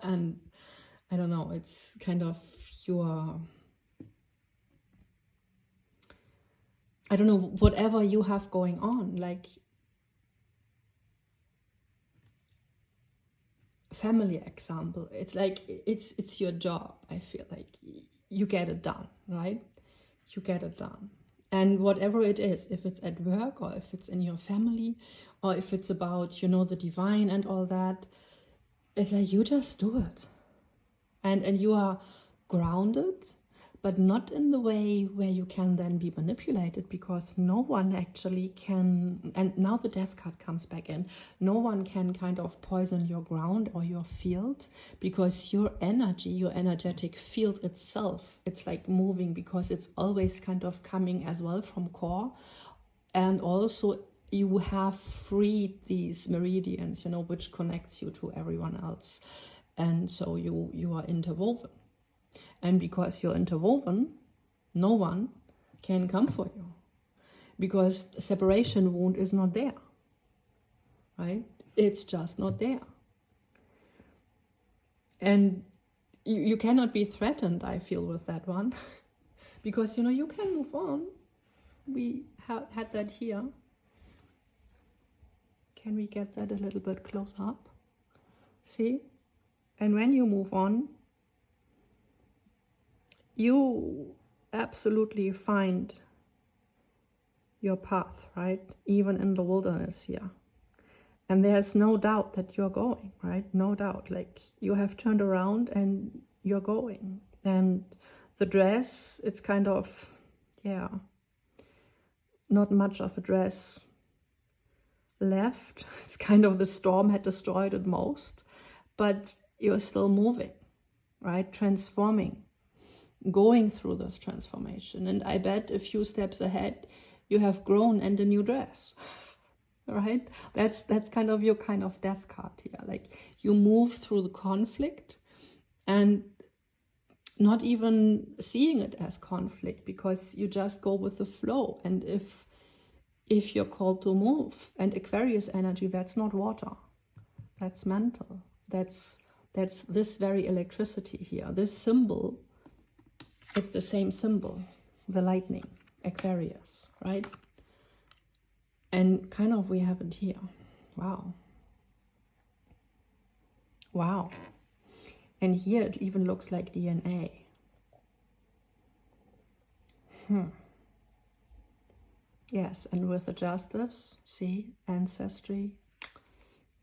And I don't know, it's kind of your, I don't know, whatever you have going on, like family example, it's like it's your job. I feel like you get it done, right? You get it done. And whatever it is, if it's at work or if it's in your family or if it's about, you know, the divine and all that, it's like you just do it. And you are grounded, but not in the way where you can then be manipulated, because no one actually can, and now the death card comes back in, no one can kind of poison your ground or your field, because your energy, your energetic field itself, it's like moving, because it's always kind of coming as well from core. And also you have freed these meridians, you know, which connects you to everyone else. And so you are interwoven. And because you're interwoven, no one can come for you, because the separation wound is not there, right? It's just not there. And you cannot be threatened, I feel, with that one, because, you know, you can move on. We had that here. Can we get that a little bit close up? See? And when you move on, you absolutely find your path, right? Even in the wilderness here. And there's no doubt that you're going, right? No doubt. Like, you have turned around and you're going. And the dress, it's kind of, yeah, not much of a dress left. It's kind of, the storm had destroyed it most. But you're still moving, right? Transforming. Going through this transformation. And I bet a few steps ahead you have grown and a new dress, right? That's kind of your kind of death card here. Like, you move through the conflict and not even seeing it as conflict, because you just go with the flow. And if you're called to move, and Aquarius energy, that's not water, that's mental, that's this very electricity here, this symbol. It's the same symbol, the lightning, Aquarius, right? And kind of we have it here. Wow. Wow. And here it even looks like DNA. Yes, and with the justice, see, ancestry.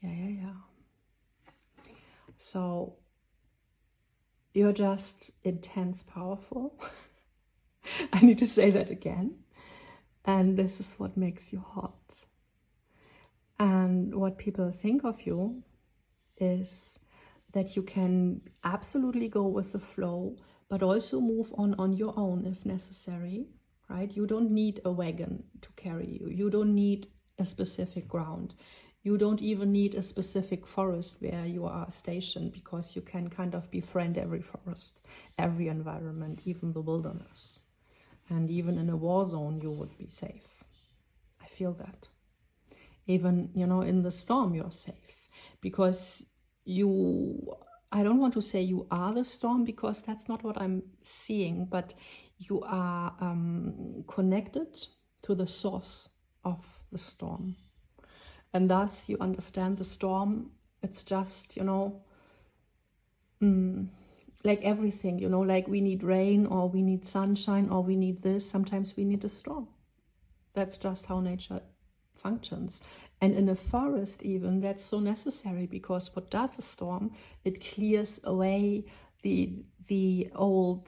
Yeah. So you're just intense, powerful. I need to say that again. And this is what makes you hot. And what people think of you is that you can absolutely go with the flow, but also move on your own if necessary, right? You don't need a wagon to carry you. You don't need a specific ground. You don't even need a specific forest where you are stationed, because you can kind of befriend every forest, every environment, even the wilderness. And even in a war zone, you would be safe. I feel that. Even, you know, in the storm, you're safe, because you I don't want to say you are the storm, because that's not what I'm seeing, but you are connected to the source of the storm. And thus you understand the storm. It's just, you know, like everything, you know, like we need rain, or we need sunshine, or we need this. Sometimes we need a storm. That's just how nature functions. And in a forest even, that's so necessary, because what does a storm? It clears away the old,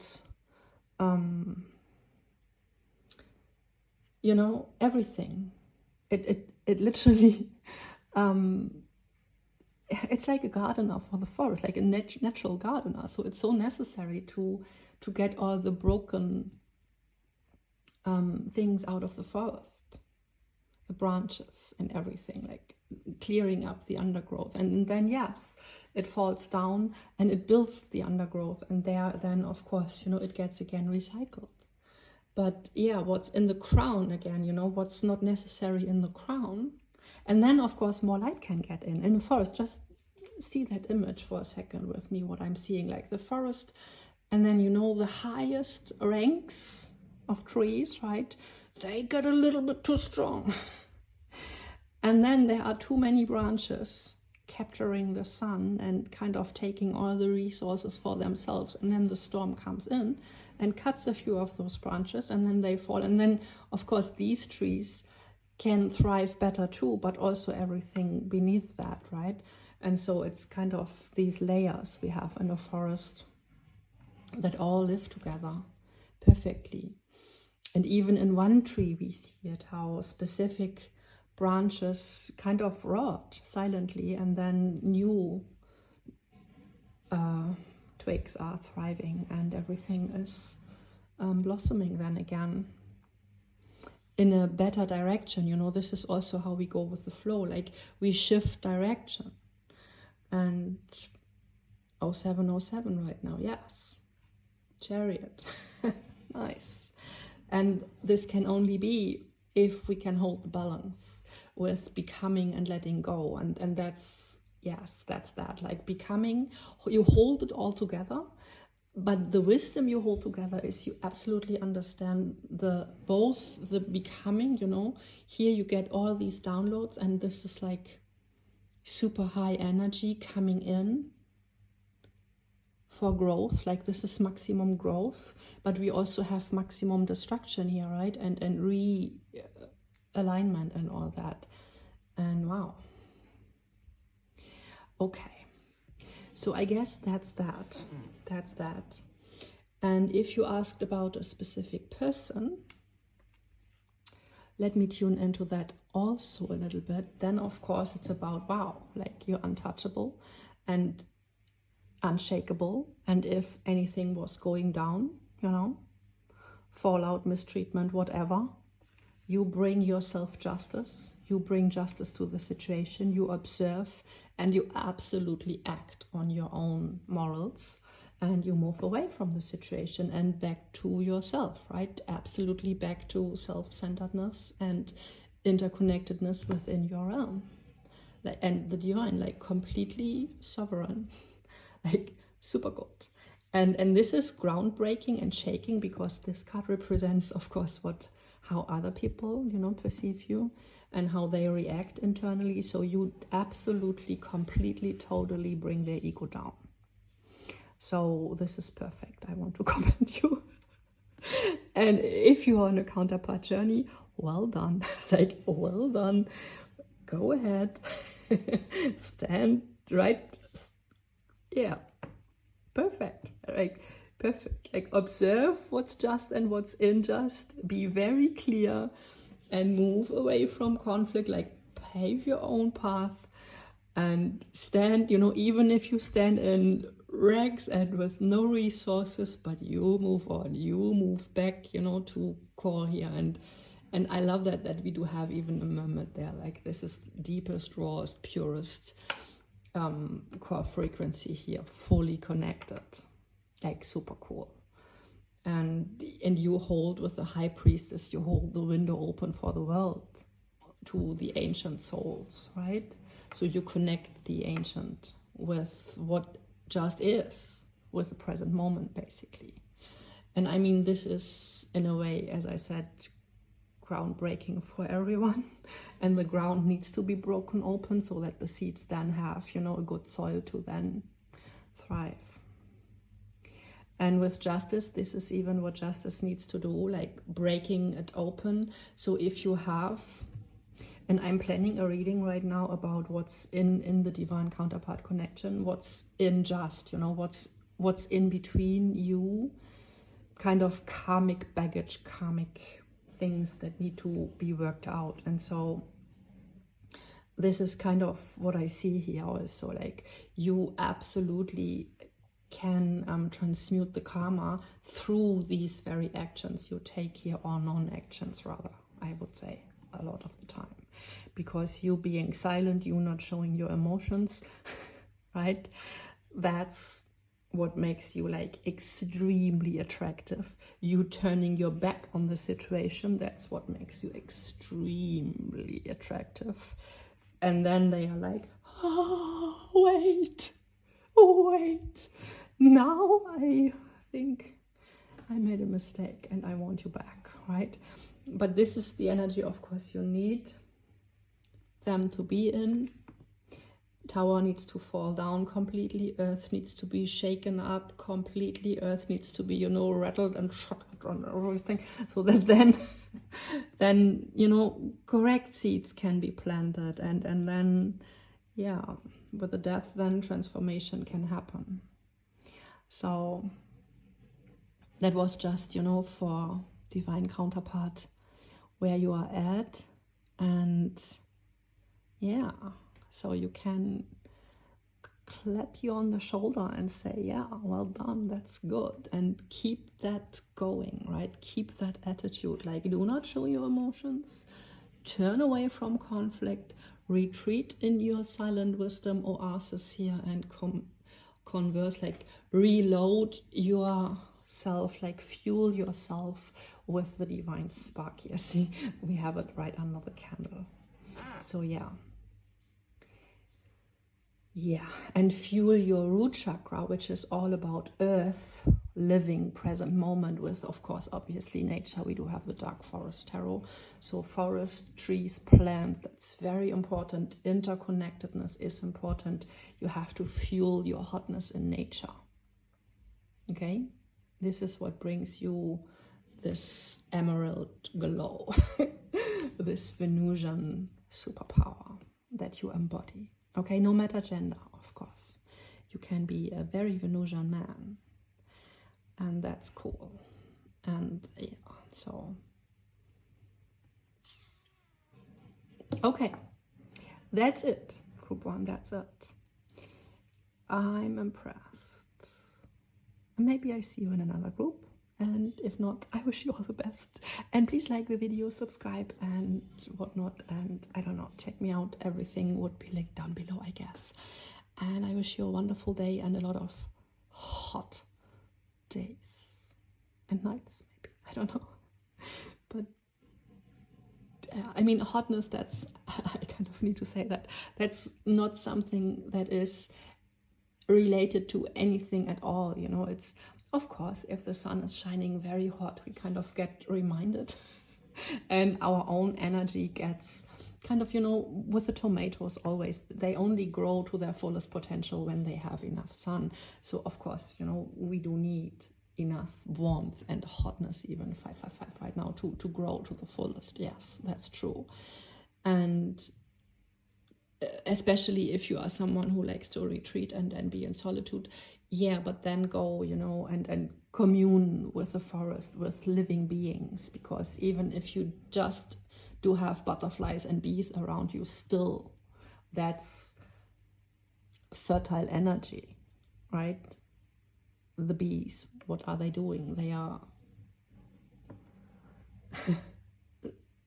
you know, everything. It literally, it's like a gardener for the forest, like a natural gardener. So it's so necessary to get all the broken things out of the forest, the branches and everything, like clearing up the undergrowth. And then, yes, it falls down and it builds the undergrowth, and then of course, you know, it gets again recycled. But yeah, what's in the crown again, you know, what's not necessary in the crown. And then of course more light can get in the forest. Just see that image for a second with me, what I'm seeing, like the forest, and then, you know, the highest ranks of trees, right, they get a little bit too strong. And then there are too many branches capturing the sun and kind of taking all the resources for themselves. And then the storm comes in and cuts a few of those branches, and then they fall. And then, of course, these trees can thrive better too, but also everything beneath that, right? And so it's kind of these layers we have in a forest that all live together perfectly. And even in one tree we see it, how specific branches kind of rot silently, and then new twigs are thriving, and everything is blossoming then again in a better direction. You know, this is also how we go with the flow, like we shift direction. And 0707 right now, yes, Chariot. Nice. And this can only be if we can hold the balance with becoming and letting go. And that's, yes, that's that. Like becoming, you hold it all together, but the wisdom you hold together is you absolutely understand both the becoming, you know, here you get all these downloads, and this is like super high energy coming in for growth, like this is maximum growth, but we also have maximum destruction here, right? And realignment and all that. And wow. Okay, so I guess that's that. And if you asked about a specific person, let me tune into that also a little bit. Then of course it's about, wow, like you're untouchable and unshakable, and if anything was going down, you know, fallout, mistreatment, whatever, you bring your self-justice, you bring justice to the situation, you observe, and you absolutely act on your own morals, and you move away from the situation and back to yourself, right? Absolutely back to self-centeredness and interconnectedness within your realm, and the divine, like completely sovereign. Like super good. And this is groundbreaking and shaking, because this card represents, of course, how other people, you know, perceive you and how they react internally. So you absolutely, completely, totally bring their ego down. So this is perfect. I want to commend you. And if you are on a counterpart journey, well done. Like, well done. Go ahead. Stand right. Yeah, perfect. Like perfect. Like observe what's just and what's unjust. Be very clear and move away from conflict. Like pave your own path and stand, you know, even if you stand in rags and with no resources, but you move on, you move back, you know, to core here. And I love that we do have even a moment there. Like this is deepest, rawest, purest core frequency here, fully connected, like super cool. And you hold with the high priestess, you hold the window open for the world to the ancient souls, right? So you connect the ancient with what just is with the present moment, basically. And I mean, this is in a way, as I said, groundbreaking for everyone, and the ground needs to be broken open so that the seeds then have, you know, a good soil to then thrive. And with justice, this is even what justice needs to do, like breaking it open. So if you have, and I'm planning a reading right now about what's in the divine counterpart connection, what's in just, you know, what's in between you, kind of karmic baggage, karmic things that need to be worked out. And so this is kind of what I see here also, like you absolutely can transmute the karma through these very actions you take here, or non-actions rather, I would say, a lot of the time. Because you being silent, you not showing your emotions, right? That's what makes you like extremely attractive. You turning your back on the situation, that's what makes you extremely attractive. And then they are like, oh, wait, now I think I made a mistake and I want you back, right? But this is the energy, of course, you need them to be in. Tower needs to fall down completely. Earth needs to be shaken up completely. Earth needs to be, you know, rattled and shocked on everything, so that then, you know, correct seeds can be planted, and then, yeah, with the death, then transformation can happen. So that was just, you know, for divine counterpart, where you are at. And yeah, so you can clap you on the shoulder and say, yeah, well done, that's good. And keep that going, right? Keep that attitude, like do not show your emotions, turn away from conflict, retreat in your silent wisdom, oasis here, and converse, like reload yourself, like fuel yourself with the divine spark here. See, we have it right under the candle. So yeah, and fuel your root chakra, which is all about earth, living, present moment, with, of course, obviously nature. We do have the dark forest tarot, so forest, trees, plants, that's very important. Interconnectedness is important. You have to fuel your hotness in nature. Okay, this is what brings you this emerald glow, this Venusian superpower that you embody. Okay, no matter gender, of course. You can be a very Venusian man, and that's cool. And yeah, so okay, that's it, group 1, that's it. I'm impressed. Maybe I see you in another group, and if not, I wish you all the best. And please like the video, subscribe and whatnot, and I don't know, check me out. Everything would be linked down below, I guess. And I wish you a wonderful day and a lot of hot days and nights, maybe, I don't know. But I mean, hotness, that's, I kind of need to say that, that's not something that is related to anything at all, you know. It's, of course, if the sun is shining very hot, we kind of get reminded and our own energy gets kind of, you know, with the tomatoes always, they only grow to their fullest potential when they have enough sun. So of course, you know, we do need enough warmth and hotness, even 555 right now, to grow to the fullest. Yes, that's true. And especially if you are someone who likes to retreat and be in solitude, yeah, but then go, you know, and commune with the forest, with living beings, because even if you just do have butterflies and bees around you, still that's fertile energy, right? The bees, what are they doing? They are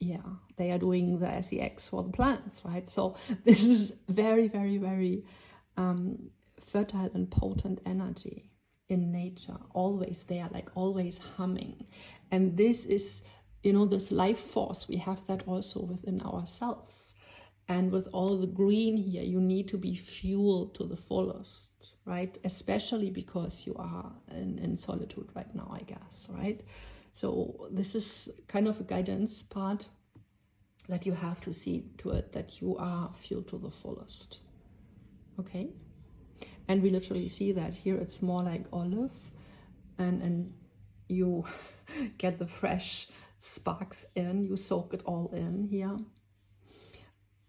yeah, they are doing the SEX for the plants, right? So this is very, very, very fertile and potent energy in nature, always there, like always humming. And this is, you know, this life force, we have that also within ourselves. And with all the green here, you need to be fueled to the fullest. right? Especially because you are in solitude right now, I guess, right? So this is kind of a guidance part that you have to see to it that you are fueled to the fullest, okay? And we literally see that here. It's more like olive, and you get the fresh sparks in, you soak it all in here,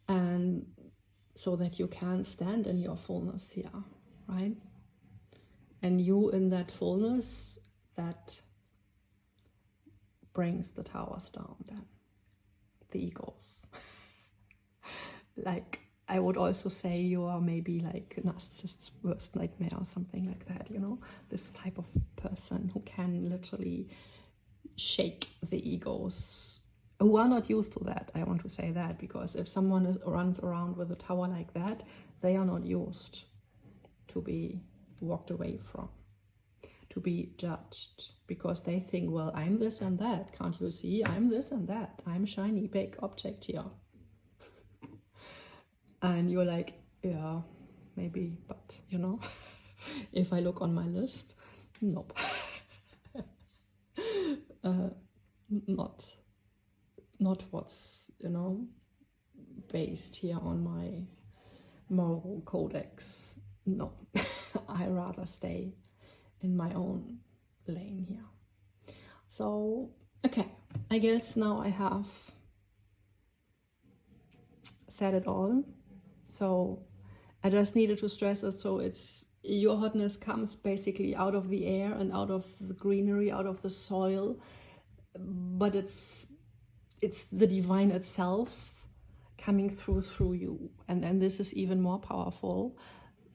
and so that you can stand in your fullness here, right? And you in that fullness, that brings the towers down then, the egos. Like, I would also say you are maybe like a narcissist's worst nightmare or something like that, you know, this type of person who can literally shake the egos, who are not used to that. I want to say that, because if someone runs around with a tower like that, they are not used to be walked away from, to be judged, because they think, well, I'm this and that, can't you see? I'm this and that, I'm shiny big object here. And you're like, yeah, maybe, but you know, if I look on my list, nope. Not what's, you know, based here on my moral codex. No, I rather stay in my own lane here. So, okay, I guess now I have said it all. So I just needed to stress it. So it's, your hotness comes basically out of the air and out of the greenery, out of the soil, but it's the divine itself coming through you. And then this is even more powerful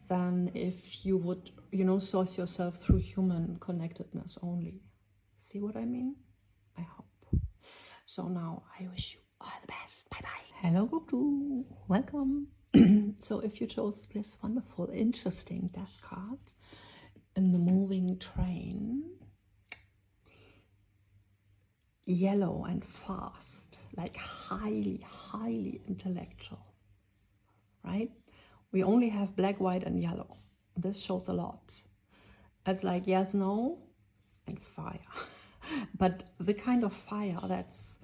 than if you would, you know, source yourself through human connectedness only. See what I mean? I hope. So now I wish you all the best. Bye bye. Hello group 2, welcome. So if you chose this wonderful, interesting death card in the moving train, yellow and fast, like highly intellectual, right? We only have black, white and yellow. This shows a lot. It's like yes, no, and fire. But the kind of fire that's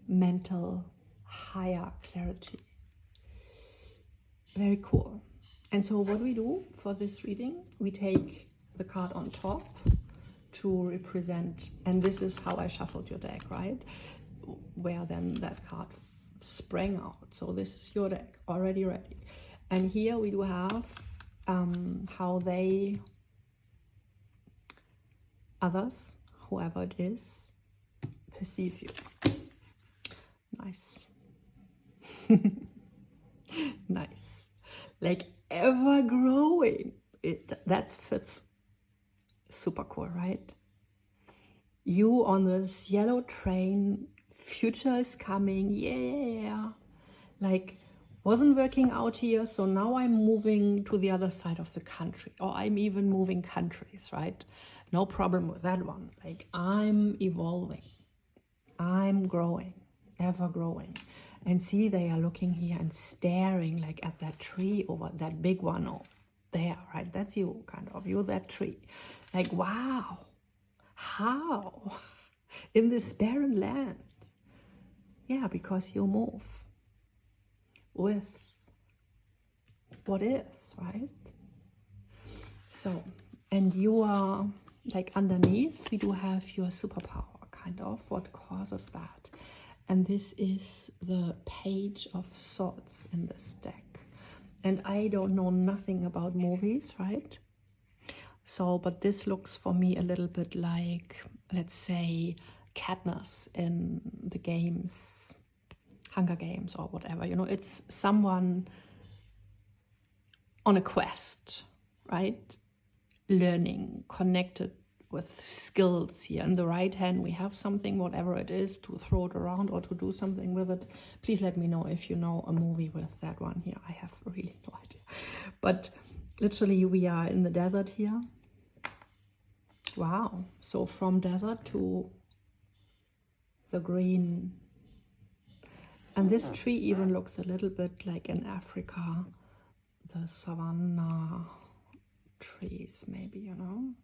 mental, higher clarity. Very cool. And so what we do for this reading, we take the card on top to represent, and this is how I shuffled your deck, right? Where then that card sprang out. So this is your deck already ready. And here we do have how they, others, whoever it is, perceive you. Nice. Nice. Like ever growing. That fits. Super cool, right? You on this yellow train, future is coming, yeah. Like, wasn't working out here, so now I'm moving to the other side of the country, or I'm even moving countries, right? No problem with that one. Like, I'm evolving, I'm growing, ever growing. And see, they are looking here and staring like at that tree over that big one over there, right? That's you, kind of, you're that tree. Like, wow, how? In this barren land. Yeah, because you move with what is, right? So, and you are like underneath, we do have your superpower, kind of, what causes that. And this is the Page of Swords in this deck. And I don't know nothing about movies, right? So, but this looks for me a little bit like, let's say, Katniss in the games, Hunger Games or whatever. You know, it's someone on a quest, right? Learning, connected with skills here. In the right hand, we have something, whatever it is, to throw it around or to do something with it. Please let me know if you know a movie with that one here. I have really no idea. But literally, we are in the desert here. Wow. So from desert to the green. And this tree even looks a little bit like in Africa, the savanna trees, maybe, you know.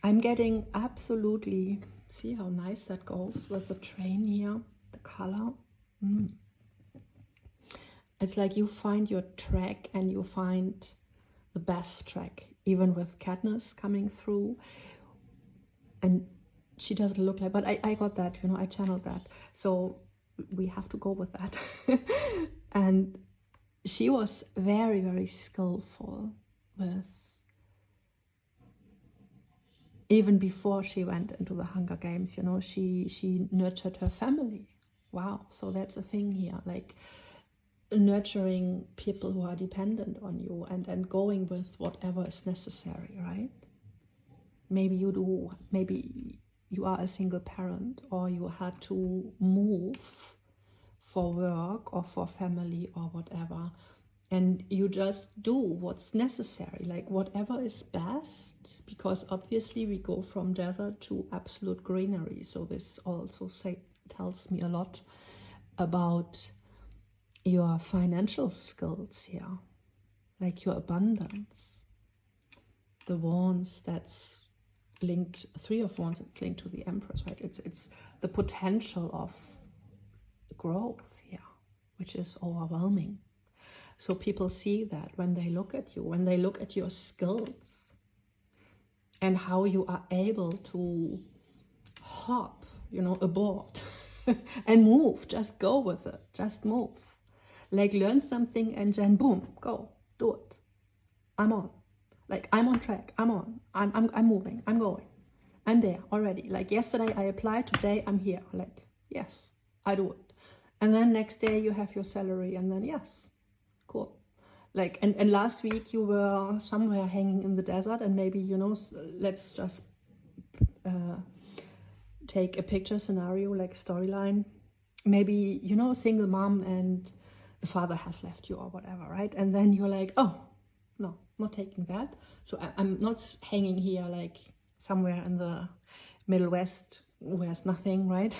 I'm getting absolutely, see how nice that goes with the train here, the color. It's like you find your track and you find the best track, even with Katniss coming through. And she doesn't look like, but I got that, you know, I channeled that. So we have to go with that. And she was very, very skillful with, even before she went into the Hunger Games, you know, she nurtured her family. Wow, so that's a thing here, like nurturing people who are dependent on you and going with whatever is necessary, right? Maybe you do, maybe you are a single parent, or you had to move for work or for family or whatever, and you just do what's necessary, like whatever is best, because obviously we go from desert to absolute greenery. So this also tells me a lot about your financial skills here, like your abundance. The wands, that's linked, 3 of Wands, it's linked to the Empress, right? It's the potential of growth here, which is overwhelming. So people see that when they look at you, when they look at your skills and how you are able to hop, you know, aboard and move, just go with it, just move. Like learn something and then boom, go, do it. I'm on. Like I'm on track, I'm on, I'm moving, I'm going. I'm there already. Like yesterday I applied, today I'm here. Like, yes, I do it. And then next day you have your salary, and then yes, cool. Like, and last week you were somewhere hanging in the desert, and maybe, you know, let's just take a picture scenario, like storyline. Maybe, you know, single mom and the father has left you or whatever, right? And then you're like, oh, no, not taking that. So I'm not hanging here like somewhere in the Middle West where there's nothing, right?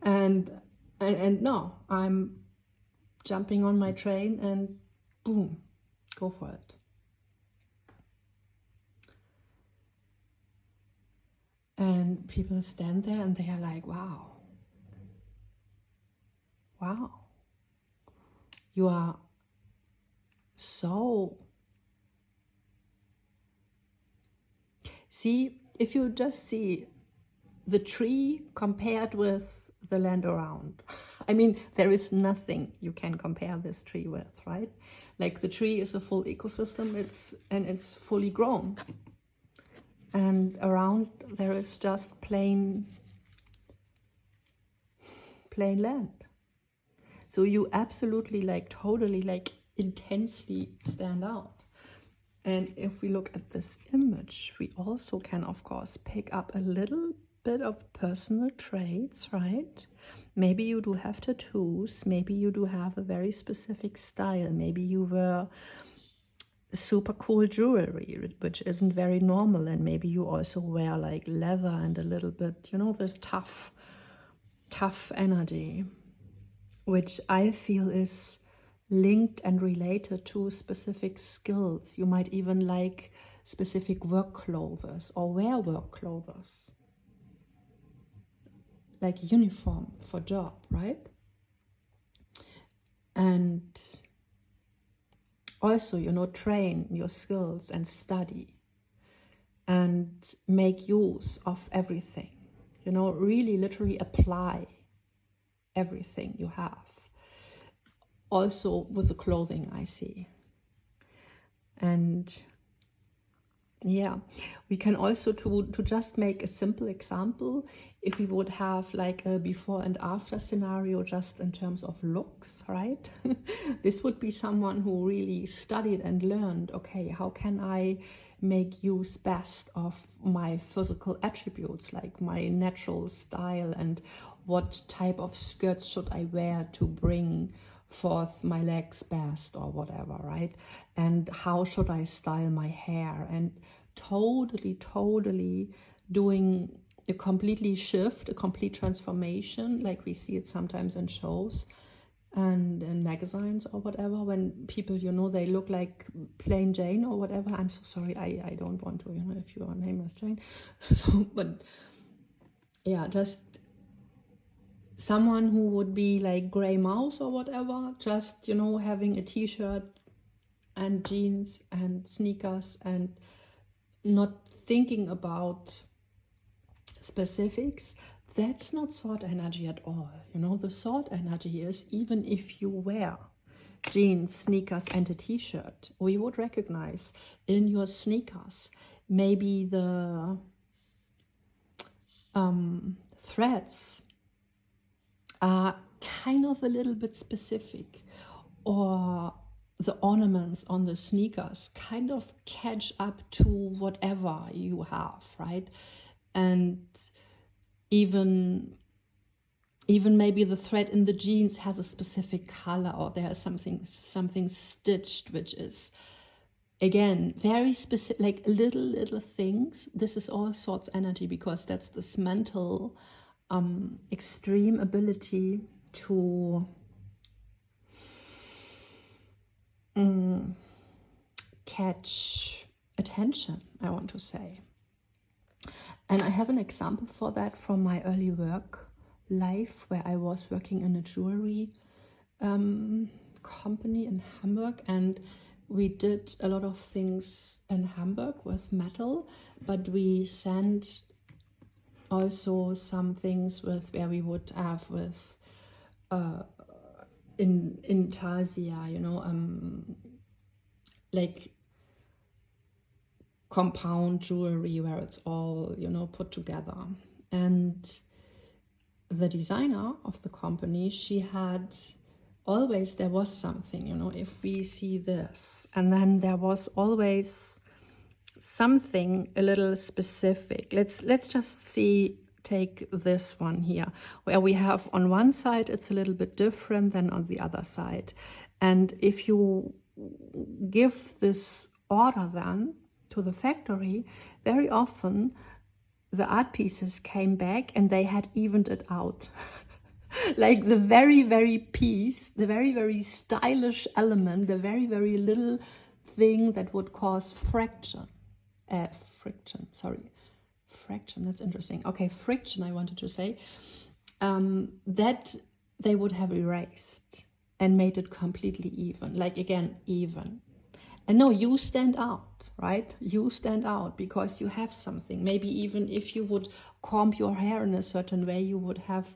and no, I'm jumping on my train and boom, go for it. And people stand there and they are like, wow, wow, you are so... See, if you just see the tree compared with the land around, I mean, there is nothing you can compare this tree with, right? Like the tree is a full ecosystem, it's fully grown. And around there is just plain land. So you absolutely, like, totally, like, intensely stand out. And if we look at this image, we also can, of course, pick up a little bit of personal traits, right? Maybe you do have tattoos, maybe you do have a very specific style, maybe you wear super cool jewelry, which isn't very normal, and maybe you also wear like leather and a little bit, you know, this tough energy, which I feel is linked and related to specific skills. You might even like specific work clothes or wear work clothes, like uniform for job, right? And also, you know, train your skills and study and make use of everything, you know, really literally apply everything you have. Also with the clothing I see. And yeah, we can also, to just make a simple example, if we would have like a before and after scenario just in terms of looks, right? This would be someone who really studied and learned, okay, how can I make use best of my physical attributes, like my natural style, and what type of skirts should I wear to bring forth my legs best or whatever, right? And how should I style my hair, and totally doing a completely shift, a complete transformation, like we see it sometimes in shows, and in magazines or whatever, when people, you know, they look like plain Jane or whatever. I'm so sorry, I don't want to, you know, if your name is Jane. So, but yeah, just someone who would be like gray mouse or whatever, just, you know, having a t-shirt and jeans and sneakers and not thinking about specifics. That's not sword energy at all. You know, the sword energy is, even if you wear jeans, sneakers and a t-shirt, we would recognize in your sneakers maybe the threads are kind of a little bit specific, or the ornaments on the sneakers kind of catch up to whatever you have, right? And even maybe the thread in the jeans has a specific color, or there is something stitched, which is again very specific, like little things. This is all swords energy, because that's this mental extreme ability to catch attention, I want to say. And I have an example for that from my early work life, where I was working in a jewelry company in Hamburg, and we did a lot of things in Hamburg with metal, but we sent also some things with where we would have with in Intarsia, you know, like compound jewelry where it's all, you know, put together. And the designer of the company, she had always, there was something, you know, if we see this, and then there was always something a little specific. Let's just take this one here, where we have on one side it's a little bit different than on the other side. And if you give this order then to the factory, very often the art pieces came back and they had evened it out. Like the very piece, the very stylish element, the very little thing that would cause friction, that's interesting. Okay, friction, I wanted to say, that they would have erased and made it completely even. Like, again, even. And no, you stand out, right? You stand out because you have something. Maybe even if you would comb your hair in a certain way, you would have,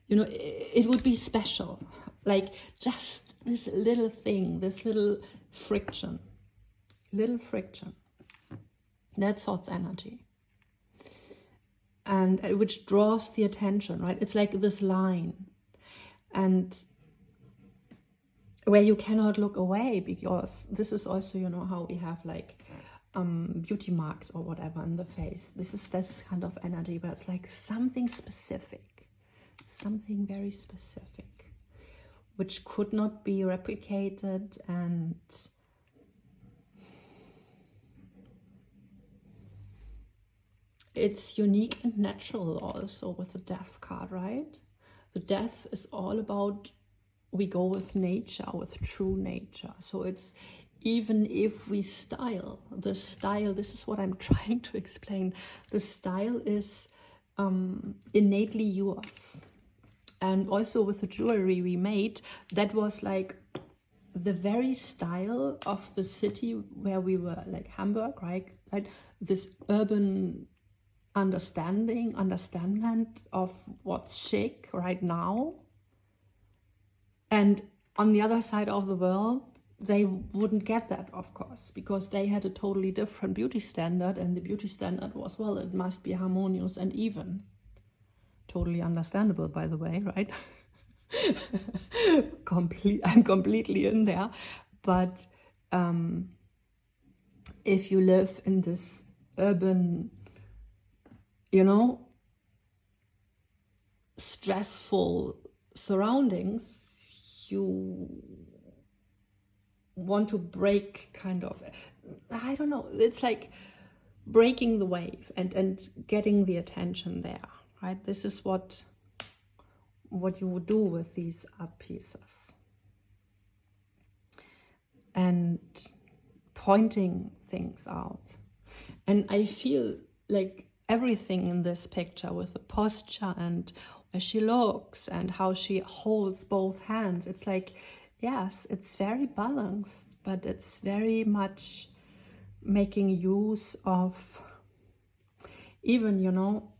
you know, it would be special. Like just this little thing, this little friction. That's swords energy. And which draws the attention, right? It's like this line, and where you cannot look away, because this is also, you know, how we have like beauty marks or whatever in the face. This is this kind of energy where it's like something specific, something very specific, which could not be replicated, and it's unique and natural also with the death card, right? The death is all about, we go with nature, with true nature. So it's, even if we style, the style, this is what I'm trying to explain. The style is innately yours. And also with the jewelry we made, that was like the very style of the city where we were, like Hamburg, right? Like this urban understanding of what's chic right now. And on the other side of the world, they wouldn't get that, of course, because they had a totally different beauty standard, and the beauty standard was, well, it must be harmonious and even. Totally understandable, by the way, right? I'm completely in there. But if you live in this urban, you know, stressful surroundings, you want to break, kind of, I don't know, it's like breaking the wave and getting the attention there, right? This is what you would do with these art pieces. pointing things out. And I feel like everything in this picture, with the posture and where she looks and how she holds both hands, it's like, yes, it's very balanced, but it's very much making use of, even, you know,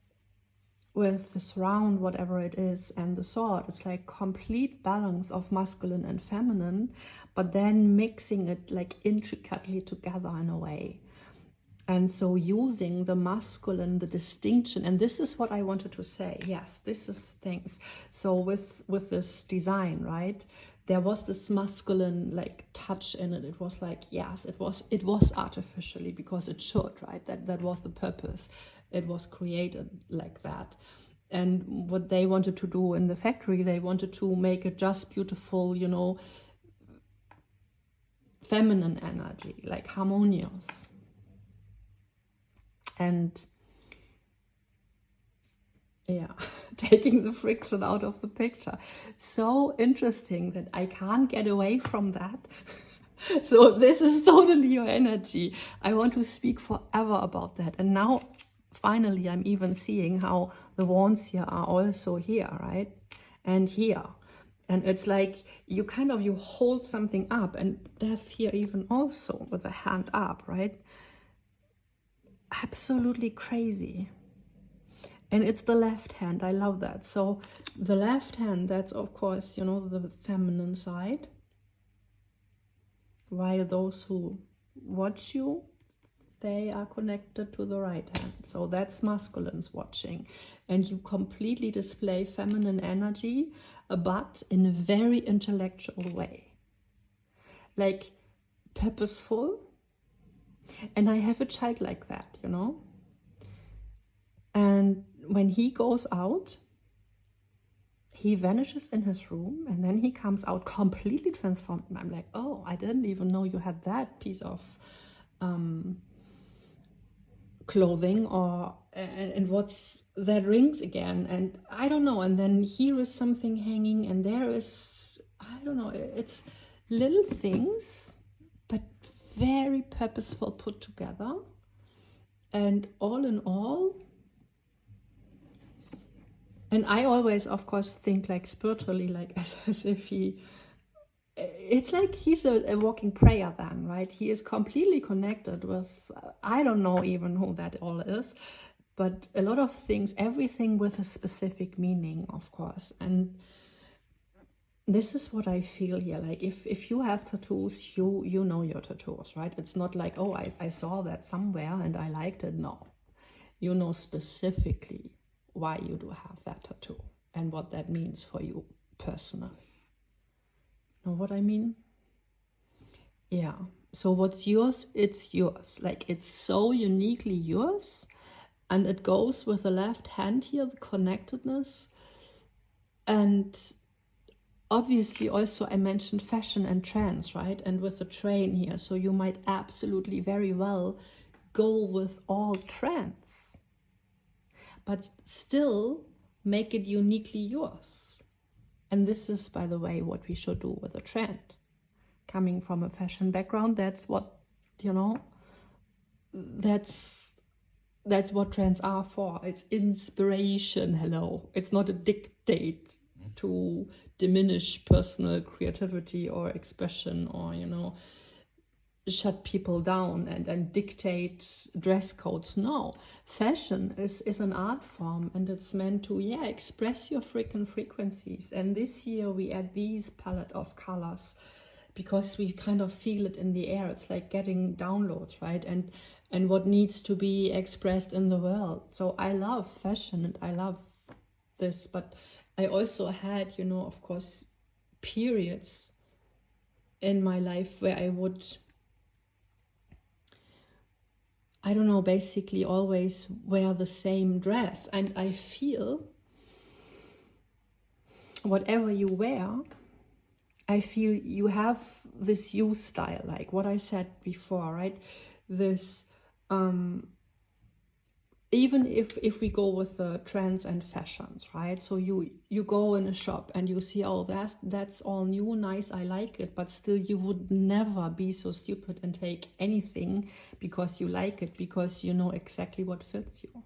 with this round, whatever it is, and the sword, it's like complete balance of masculine and feminine, but then mixing it like intricately together in a way. And so using the masculine, the distinction, and this is what I wanted to say. Yes, this is things. So with this design, right, there was this masculine like touch in it. It was like, yes, it was artificially, because it should, right? That was the purpose. It was created like that. And what they wanted to do in the factory, they wanted to make it just beautiful, you know, feminine energy, like harmonious. And yeah, taking the friction out of the picture. So interesting that I can't get away from that. So this is totally your energy. I want to speak forever about that. And now, finally, I'm even seeing how the wands here are also here, right? And here. And it's like you hold something up, and death here even also with a hand up, right? Absolutely crazy. And it's the left hand. I love that. So the left hand, that's of course, you know, the feminine side, while those who watch you, they are connected to the right hand. So that's masculine's watching, and you completely display feminine energy, but in a very intellectual way, like purposeful. And I have a child like that, you know. And when he goes out, he vanishes in his room, and then he comes out completely transformed. And I'm like, oh, I didn't even know you had that piece of clothing, or and what's that rings again, and I don't know. And then here is something hanging, and there is, I don't know, it's little things, but very purposeful, put together. And all in all, and I always, of course, think like spiritually, like as if it's like he's a walking prayer then, right? He is completely connected with, I don't know even who that all is, but a lot of things, everything with a specific meaning, of course. And this is what I feel here. Like if you have tattoos, you know your tattoos, right? It's not like, oh, I saw that somewhere and I liked it. No, you know specifically why you do have that tattoo and what that means for you personally. Know what I mean? Yeah. So what's yours, it's yours. Like it's so uniquely yours, and it goes with the left hand here, the connectedness. And obviously also I mentioned fashion and trends, right? And with the train here, so you might absolutely very well go with all trends, but still make it uniquely yours. And this is, by the way, what we should do with a trend. Coming from a fashion background, that's what, you know, that's what trends are for. It's inspiration, hello. It's not a dictate to diminish personal creativity or expression, or, you know, shut people down and dictate dress codes. No, fashion is an art form, and it's meant to, yeah, express your freaking frequencies. And this year we add these palette of colors because we kind of feel it in the air. It's like getting downloads, right? And what needs to be expressed in the world. So I love fashion and I love this, but I also had, you know, of course, periods in my life where I would, I don't know, basically always wear the same dress. And I feel whatever you wear, I feel you have this you style, like what I said before, right? This even if we go with the trends and fashions, right? So you go in a shop and you see, oh, that's all new, nice, I like it, but still you would never be so stupid and take anything because you like it, because you know exactly what fits you,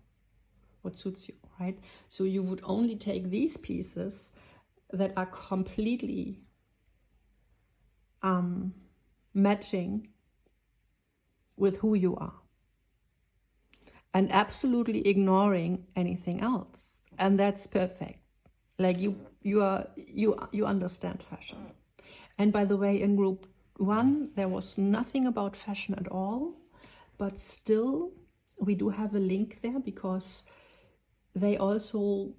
what suits you, right? So you would only take these pieces that are completely matching with who you are, and absolutely ignoring anything else. And that's perfect. Like you understand fashion. And by the way, in group 1 there was nothing about fashion at all, but still we do have a link there, because they also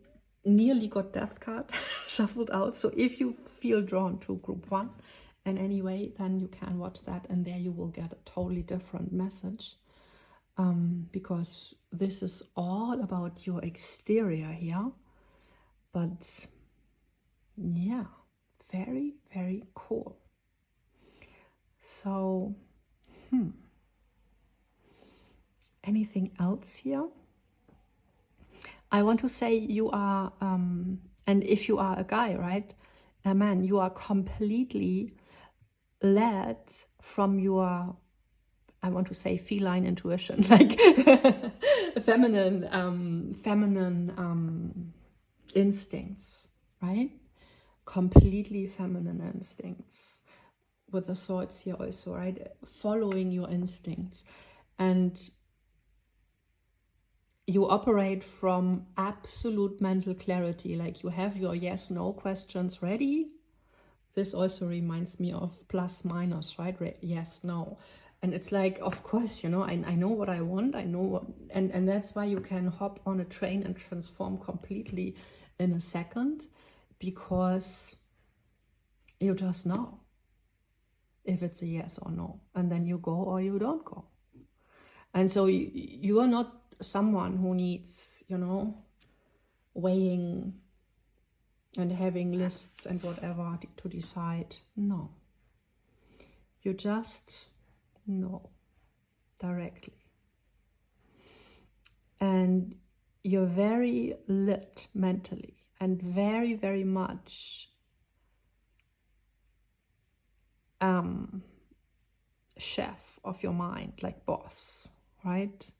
nearly got death card shuffled out. So if you feel drawn to group 1 in any way, then you can watch that, and there you will get a totally different message. Because this is all about your exterior here. But yeah, very, very cool. So, anything else here? I want to say you are, and if you are a guy, right, a man, you are completely led from your, I want to say feline intuition, like feminine instincts, right? Completely feminine instincts, with the swords here also, right? Following your instincts. And you operate from absolute mental clarity, like you have your yes, no questions ready. This also reminds me of plus minus, right? Yes, no. And it's like, of course, you know, I know what I want, I know what, and that's why you can hop on a train and transform completely in a second, because you just know if it's a yes or no, and then you go or you don't go. And so you are not someone who needs, you know, weighing and having lists and whatever to decide. No, you just know directly. And you're very lit mentally, and very, very much chef of your mind, like boss, right?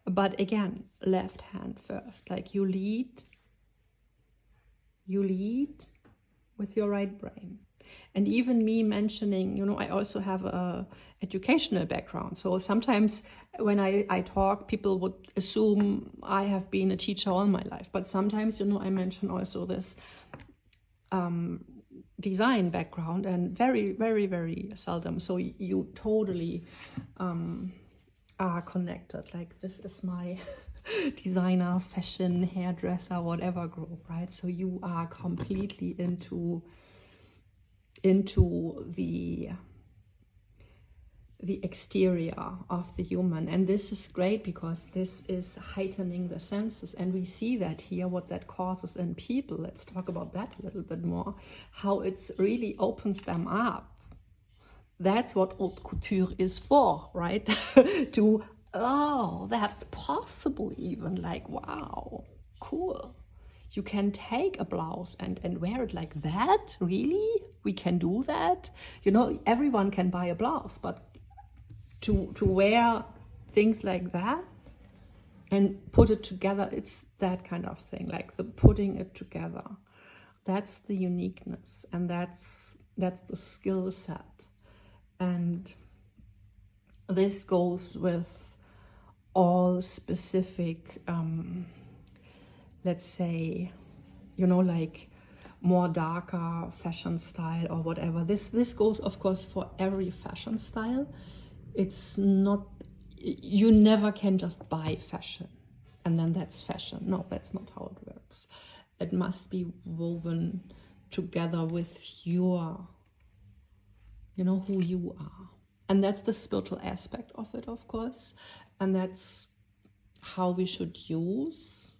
But again, left hand first, like you lead with your right brain. And even me mentioning, you know, I also have a educational background. So sometimes when I talk, people would assume I have been a teacher all my life. But sometimes, you know, I mention also this design background, and very, very, very seldom. So you totally are connected. Like, this is my designer, fashion, hairdresser, whatever group, right? So you are completely into the exterior of the human. And this is great, because this is heightening the senses, and we see that here, what that causes in people. Let's talk about that a little bit more, how it's really opens them up. That's what haute couture is for, right? To, oh, that's possible, even, like, wow, cool. You can take a blouse and wear it like that? Really? We can do that? You know, everyone can buy a blouse, but to wear things like that and put it together, it's that kind of thing, like the putting it together. That's the uniqueness, and that's the skill set. And this goes with all specific, let's say, you know, like more darker fashion style or whatever. This goes, of course, for every fashion style. It's not, you never can just buy fashion and then that's fashion. No, that's not how it works. It must be woven together with your, you know, who you are. And that's the spiritual aspect of it, of course. And that's how we should use,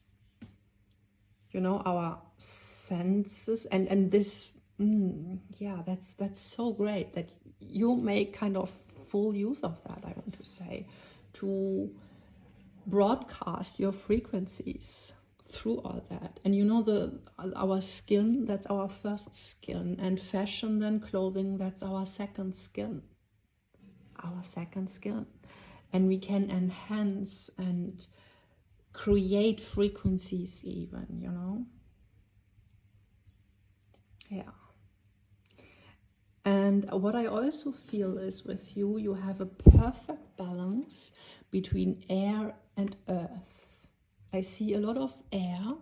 you know, our senses. And this, yeah, that's so great that you make kind of full use of that, I want to say, to broadcast your frequencies through all that. And you know, our skin, that's our first skin, and fashion, then clothing, that's our second skin. Our second skin. And we can enhance and create frequencies even, you know. Yeah. And what I also feel is with you, you have a perfect balance between air and earth. I see a lot of air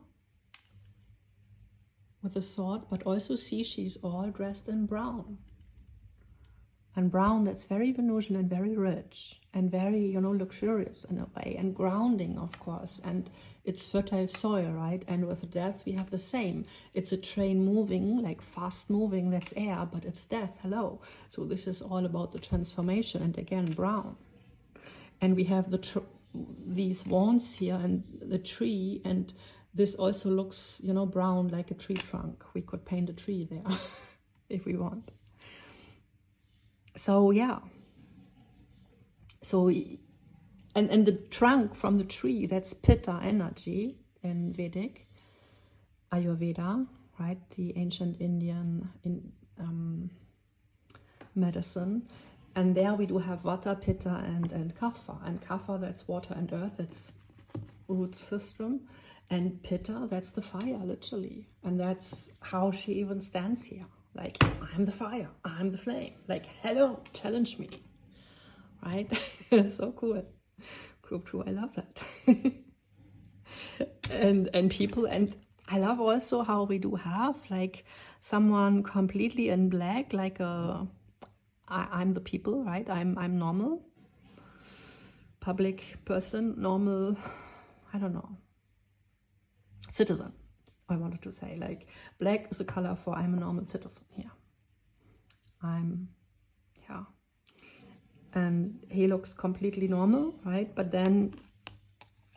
with the sword, but also see she's all dressed in brown. And brown, that's very Venusian and very rich and very, you know, luxurious in a way, and grounding, of course. And it's fertile soil, right? And with death, we have the same. It's a train moving, like fast moving, that's air, but it's death, hello. So this is all about the transformation, and again, brown. And we have these wands here and the tree, and this also looks, you know, brown, like a tree trunk. We could paint a tree there if we want. So yeah, so and the trunk from the tree, that's Pitta energy in Vedic Ayurveda, right? The ancient Indian medicine. And there we do have Vata, Pitta, and Kapha. And Kapha, that's water and earth, that's root system. And Pitta, that's the fire, literally. And that's how she even stands here. Like, I'm the fire, I'm the flame. Like, hello, challenge me, right? So cool. Cool, I love that. and people, and I love also how we do have like someone completely in black, like I'm the people, right? I'm normal, public person, normal, I don't know, citizen. I wanted to say, like, black is a color for I'm a normal citizen here. Yeah. And he looks completely normal, right? But then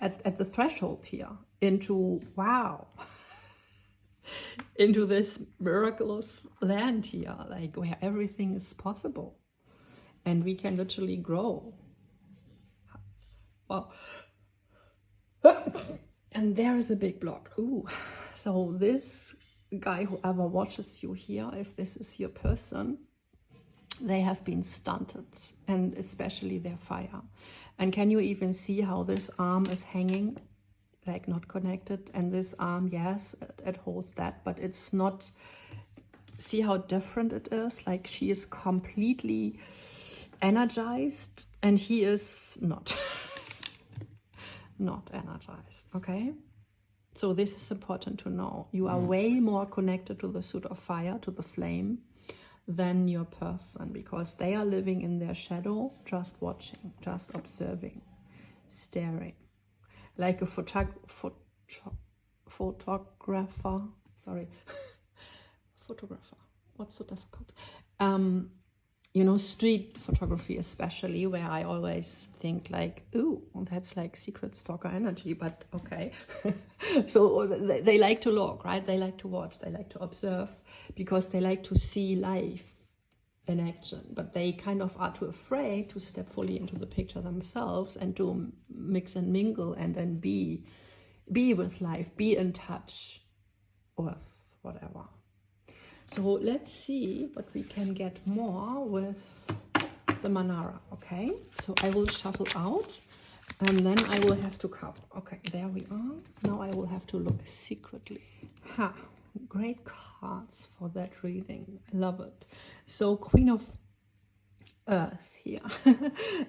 at the threshold here, into, wow, into this miraculous land here, like where everything is possible. And we can literally grow. Wow. And there is a big block. Ooh. So this guy, whoever watches you here, if this is your person, they have been stunted, and especially their fire. And can you even see how this arm is hanging, like not connected? And this arm, yes, it holds that, but it's not. See how different it is? Like she is completely energized and he is not. Not energized, okay? So this is important to know. You are way more connected to the suit of fire, to the flame, than your person, because they are living in their shadow, just watching, just observing, staring. Like a photographer, sorry, photographer, what's so difficult? You know, street photography especially, where I always think like, ooh, that's like secret stalker energy, but okay. So they like to look, right? They like to watch, they like to observe, because they like to see life in action, but they kind of are too afraid to step fully into the picture themselves and to mix and mingle and then be with life, be in touch with whatever. So let's see what we can get more with the Manara, okay? So I will shuffle out and then I will have to cover. Okay, there we are. Now I will have to look secretly. Ha, great cards for that reading. I love it. So Queen of Earth here.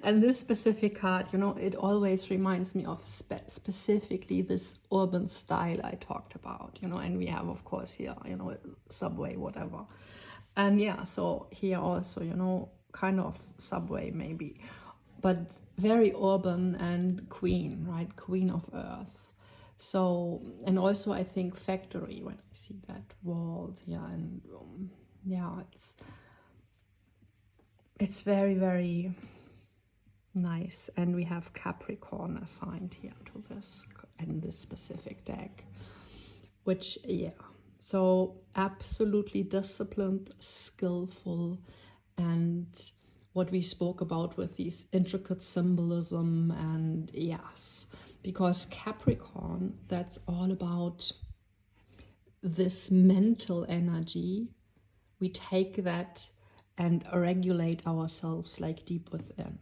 And this specific card, you know, it always reminds me of specifically this urban style I talked about, you know, and we have, of course, here, you know, subway, whatever. And yeah, so here also, you know, kind of subway maybe, but very urban and queen, right? Queen of Earth. So, and also I think factory, when I see that wall here, and yeah, it's very, very nice. And we have Capricorn assigned here to this, in this specific deck, which, yeah, so absolutely disciplined, skillful, and what we spoke about with these intricate symbolism, and yes, because Capricorn, that's all about this mental energy. We take that and regulate ourselves like deep within.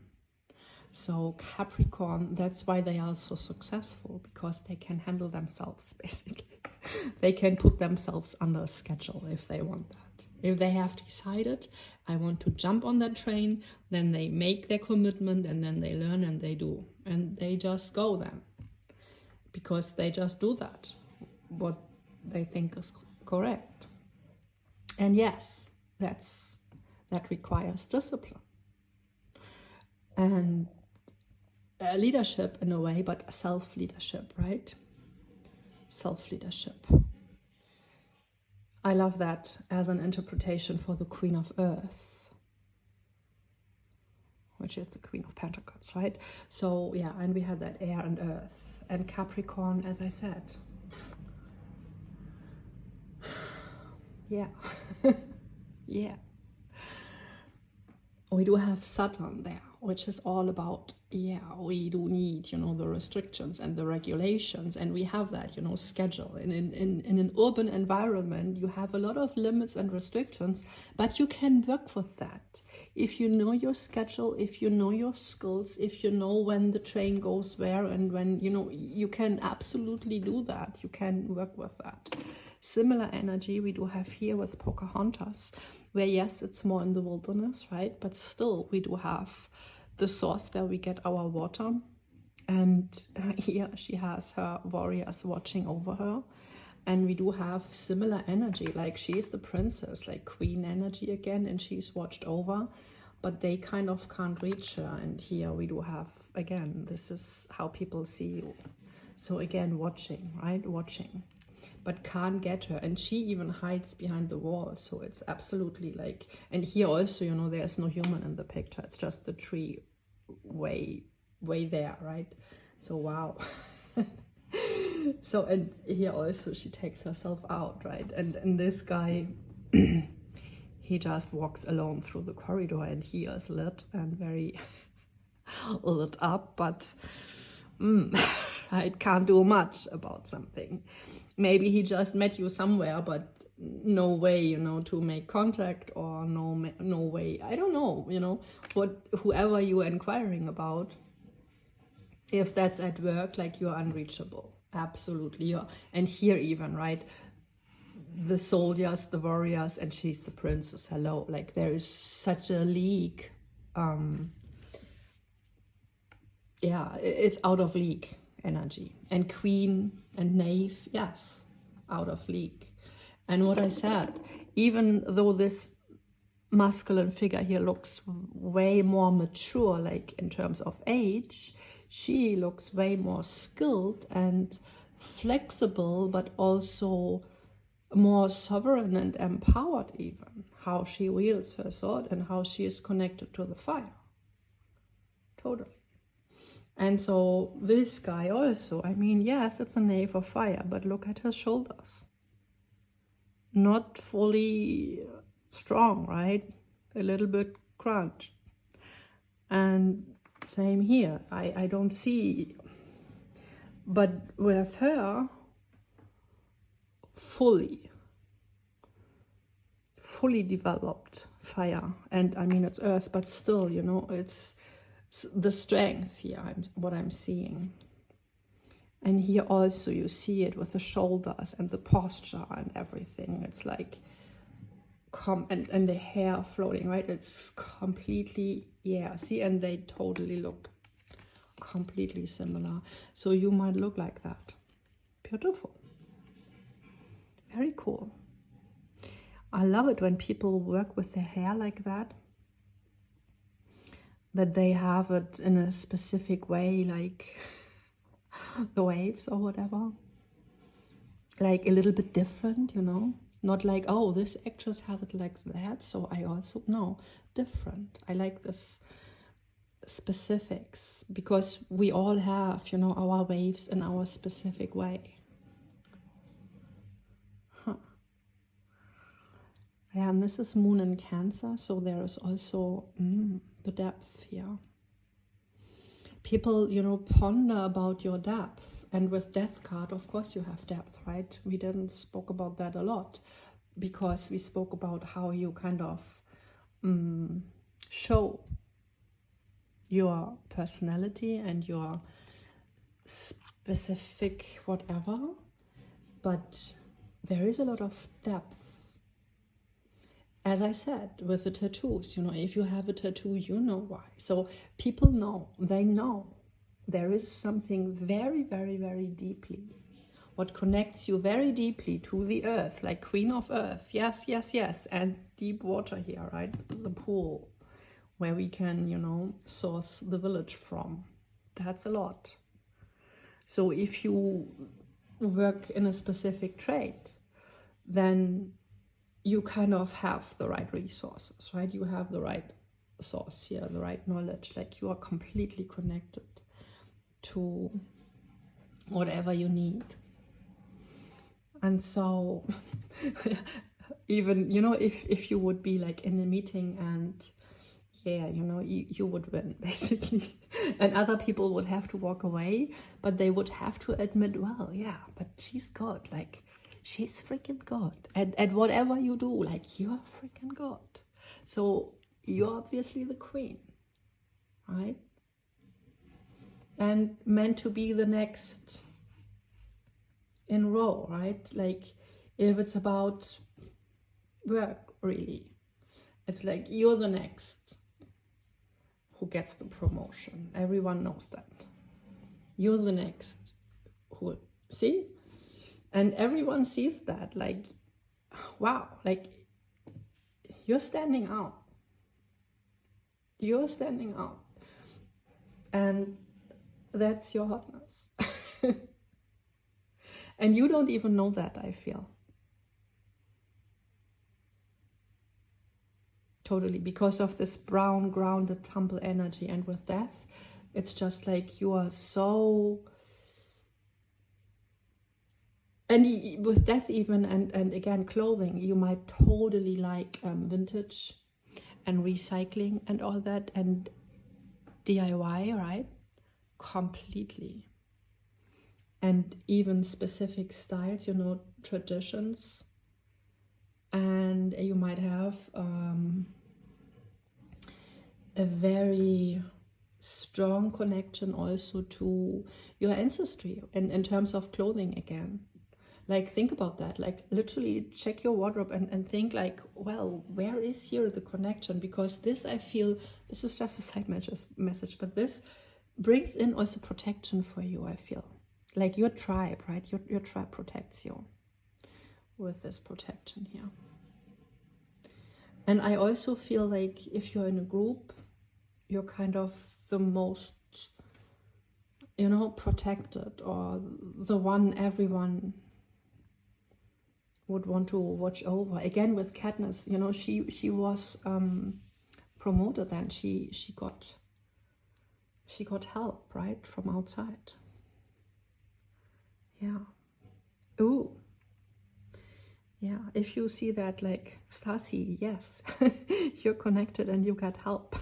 So Capricorn, that's why they are so successful, because they can handle themselves, basically. They can put themselves under a schedule if they want that. If they have decided, I want to jump on that train, then they make their commitment, and then they learn and they do. And they just go then, because they just do that, what they think is correct. And yes, that requires discipline. And leadership in a way, but self-leadership, right? Self-leadership. I love that as an interpretation for the Queen of Earth, which is the Queen of Pentacles, right? So yeah, and we had that air and earth. And Capricorn, as I said, yeah, yeah. We do have Saturn there, which is all about, yeah, we do need, you know, the restrictions and the regulations, and we have that, you know, schedule. In an urban environment, you have a lot of limits and restrictions, but you can work with that. If you know your schedule, if you know your skills, if you know when the train goes where, and when, you know, you can absolutely do that. You can work with that. Similar energy we do have here with Pocahontas, where yes, it's more in the wilderness, right? But still, we do have the source where we get our water. And here she has her warriors watching over her. And we do have similar energy, like she's the princess, like queen energy again, and she's watched over, but they kind of can't reach her. And here we do have, again, this is how people see you. So again, watching, right? Watching. But can't get her, and she even hides behind the wall. So it's absolutely like, and here also, you know, there's no human in the picture, it's just the tree way there, right? So wow. So, and here also she takes herself out, right? And this guy, he just walks alone through the corridor, and he is lit and very lit up, but I can't do much about something. Maybe he just met you somewhere, but no way, you know, to make contact, or no way, I don't know, you know, whoever you are inquiring about, if that's at work, like, you're unreachable, absolutely. You're, and here even, right, the soldiers, the warriors, and she's the princess, hello, like, there is such a league, yeah, it's out of league energy. And queen and knave, yes, out of league. And what I said, even though this masculine figure here looks way more mature, like in terms of age, she looks way more skilled and flexible, but also more sovereign and empowered, even how she wields her sword and how she is connected to the fire. Totally. And so this guy also, I mean, yes, it's a knave of fire, but look at his shoulders. Not fully strong, right? A little bit crunched. And same here, I don't see, but with her, fully developed fire. And I mean, it's earth, but still, you know, it's the strength here, what I'm seeing. And here also you see it with the shoulders and the posture and everything. It's like, and the hair floating, right? It's completely, yeah, see, and they totally look completely similar. So you might look like that. Beautiful. Very cool. I love it when people work with their hair like that. That they have it in a specific way, like the waves or whatever. Like a little bit different, you know? Not like, oh, this actress has it like that, so I also, no, different. I like this specifics, because we all have, you know, our waves in our specific way. Yeah, and this is Moon in Cancer, so there is also the depth here. people, you know, ponder about your depth. And with death card, of course you have depth, right? We didn't spoke about that a lot, because we spoke about how you kind of show your personality and your specific whatever, but there is a lot of depth. As I said, with the tattoos, you know, if you have a tattoo, you know why. So people know, they know there is something very, very, very deeply, what connects you very deeply to the earth, like Queen of Earth. Yes, yes, yes. And deep water here, right? The pool where we can, you know, source the village from. That's a lot. So if you work in a specific trade, then you kind of have the right resources, right? You have the right source here, the right knowledge, like you are completely connected to whatever you need. And so even, you know, if you would be like in a meeting and yeah, you know, you would win basically, and other people would have to walk away, but they would have to admit, well, yeah, but she's God, like she's freaking God, and whatever you do, like you're freaking God, so you're obviously the queen, right? And meant to be the next in row, right? Like if it's about work, really, it's like you're the next who gets the promotion. Everyone knows that. You're the next who, see? And everyone sees that, like, wow, like you're standing out. You're standing out. And that's your hotness. And you don't even know that, I feel. Totally, because of this brown, grounded temple energy. And with death, it's just like you are so... And with death even, and again, clothing, you might totally like vintage and recycling and all that, and DIY, right? Completely. And even specific styles, you know, traditions. And you might have a very strong connection also to your ancestry in terms of clothing again. Like, think about that. Like, literally check your wardrobe and think like, well, where is here the connection? Because this, I feel, this is just a side message, but this brings in also protection for you, I feel. Like your tribe, right? Your tribe protects you with this protection here. And I also feel like if you're in a group, you're kind of the most, you know, protected, or the one everyone would want to watch over. Again, with Katniss, you know, she was promoted, and she got help, right, from outside. Yeah. Ooh. Yeah, if you see that, like, Stacy, yes, you're connected and you get help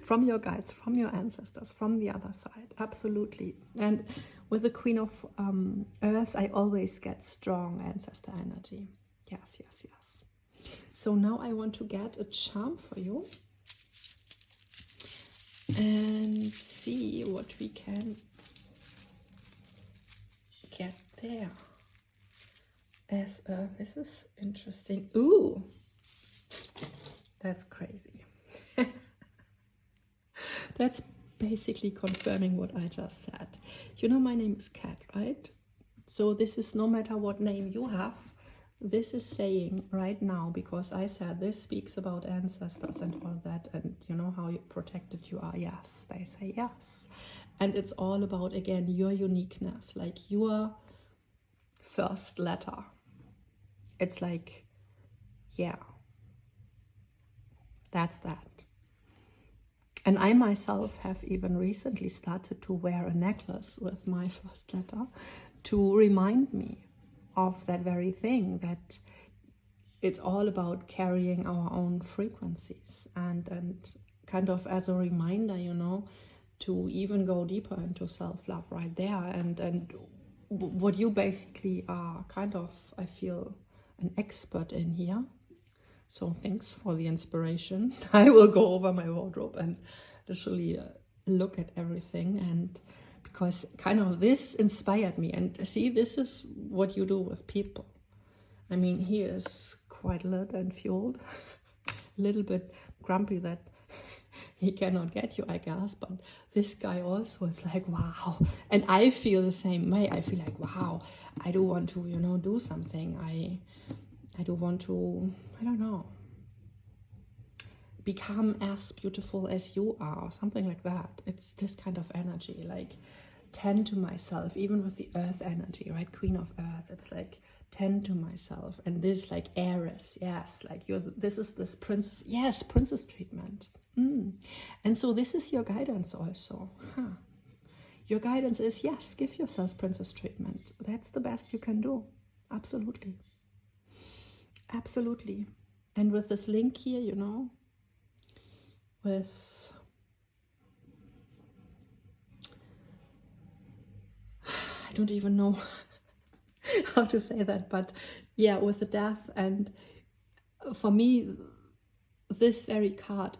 from your guides, from your ancestors, from the other side. Absolutely. And with the Queen of Earth, I always get strong ancestor energy. Yes, yes, yes. So now I want to get a charm for you and see what we can get there. This is interesting. Ooh, that's crazy. That's basically confirming what I just said. You know, my name is Kat, right? So this is, no matter what name you have, this is saying right now, because I said this speaks about ancestors and all that, and you know how protected you are. Yes, they say yes. And it's all about, again, your uniqueness, like your first letter. It's like, yeah, that's that. And I myself have even recently started to wear a necklace with my first letter to remind me of that very thing, that it's all about carrying our own frequencies, and kind of as a reminder, you know, to even go deeper into self-love right there. And what you basically are kind of, I feel, an expert in here. So thanks for the inspiration. I will go over my wardrobe and literally look at everything, and because kind of this inspired me. And see, this is what you do with people. I mean, he is quite lit and fueled, a little bit grumpy that he cannot get you, I guess, but this guy also is like, wow. And I feel the same way. I feel like, wow, I do want to, you know, do something. I do want to, I don't know, become as beautiful as you are, something like that. It's this kind of energy, like tend to myself, even with the earth energy, right? Queen of earth, it's like tend to myself. And this like heiress, yes, like this is this princess, yes, princess treatment. And so this is your guidance also. Your guidance is, yes, give yourself princess treatment. That's the best you can do. Absolutely. Absolutely. And with this link here, you know, with I don't even know how to say that, but yeah, with the death. And for me, this very card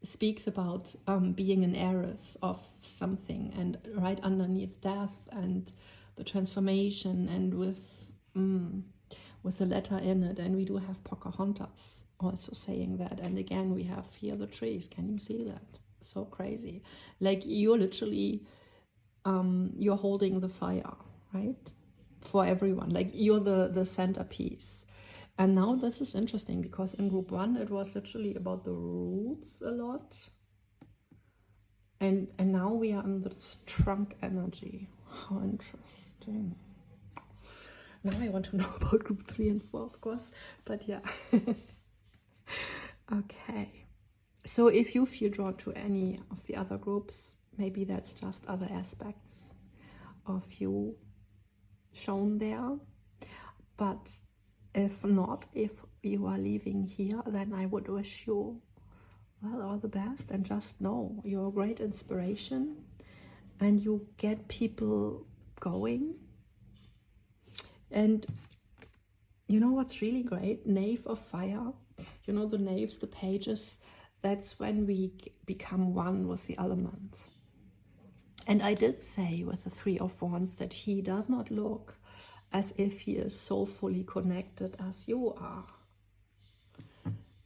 speaks about being an heiress of something, and right underneath death and the transformation, and with the letter in it. And we do have Pocahontas also saying that. And again, we have here the trees. Can you see that? So crazy. Like you're literally you're holding the fire, right, for everyone. Like you're the centerpiece. And now this is interesting, because in group 1 it was literally about the roots a lot, and now we are in this trunk energy. How interesting. Now I want to know about group 3 and 4, of course, but yeah. Okay, so if you feel drawn to any of the other groups, maybe that's just other aspects of you shown there. But if not, if you are leaving here, then I would wish you, well, all the best, and just know you're a great inspiration and you get people going. And you know what's really great? Knave of fire. You know, the knaves, the pages, that's when we become one with the element. And I did say with the 3 of Wands that he does not look as if he is so fully connected as you are.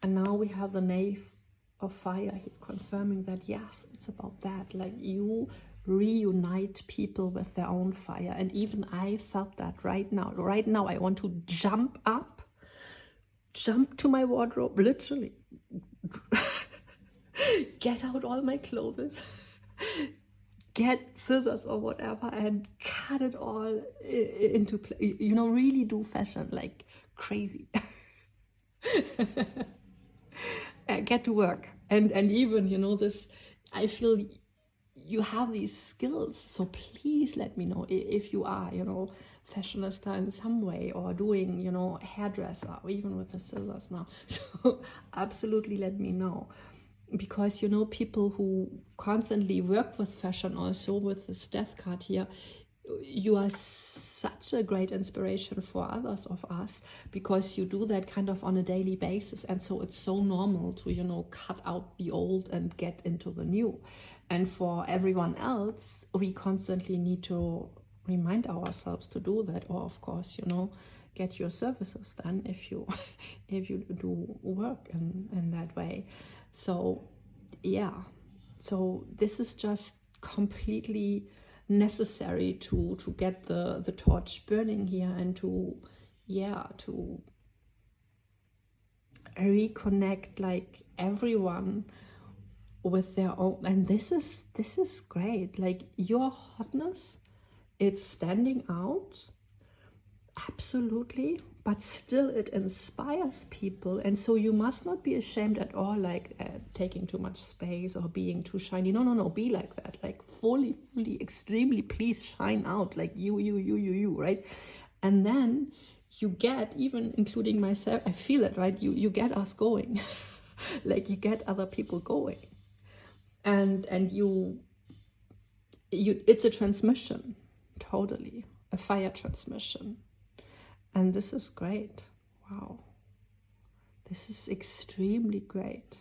And now we have the Knave of Fire confirming that, yes, it's about that. Like you reunite people with their own fire. And even I felt that right now. Right now I want to jump up, jump to my wardrobe, literally. Get out all my clothes. Get scissors or whatever and cut it all into place. You know, really do fashion like crazy. Get to work. And even, you know, this, I feel you have these skills. So please let me know if you are, you know, fashionista in some way, or doing, you know, hairdresser, or even with the scissors now. So absolutely let me know. Because, you know, people who constantly work with fashion, also with this death card here, you are such a great inspiration for others of us, because you do that kind of on a daily basis. And so it's so normal to, you know, cut out the old and get into the new. And for everyone else, we constantly need to remind ourselves to do that. Or of course, you know, get your services done if you do work in that way. So yeah, so this is just completely necessary to get the torch burning here, and to reconnect like everyone with their own. And this is great. Like your hotness, it's standing out, absolutely, but still it inspires people. And so you must not be ashamed at all, like taking too much space or being too shiny. No, be like that, like fully extremely, please shine out, like you, right? And then you get, even including myself, I feel it, right? You get us going. Like you get other people going, and you it's a transmission, totally, a fire transmission. And this is great. Wow. This is extremely great.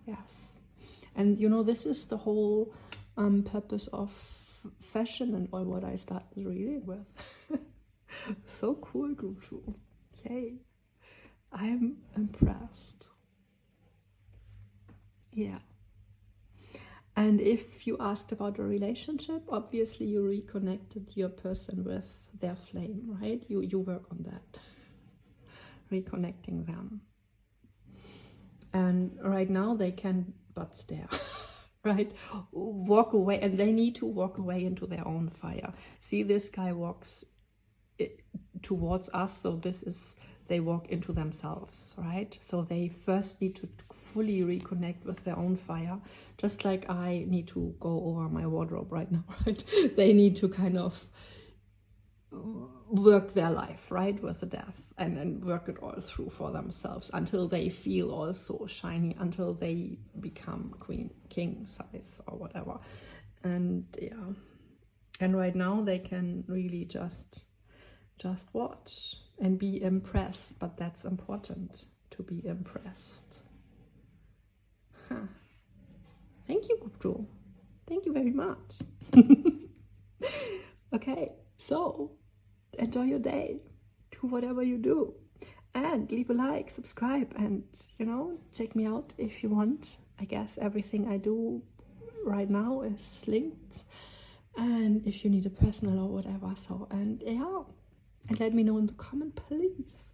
Yes. And you know, this is the whole purpose of fashion and all what I started reading with. So cool, Guru. Yay. I'm impressed. Yeah. And if you asked about a relationship, obviously you reconnected your person with their flame, right? You work on that, reconnecting them. And right now they can but stare, right? Walk away, and they need to walk away into their own fire. See, this guy walks towards us, so this is, they walk into themselves, right? So they first need to fully reconnect with their own fire, just like I need to go over my wardrobe right now, right? They need to kind of work their life, right, with the death, and work it all through for themselves until they feel also shiny, until they become king size or whatever. And yeah, and right now they can really just watch and be impressed, but that's important, to be impressed. Huh. Thank you, Gupto. Thank you very much. Okay, so enjoy your day. Do whatever you do. And leave a like, subscribe, and, you know, check me out if you want. I guess everything I do right now is linked. And if you need a personal or whatever, so, and yeah. And let me know in the comment, please,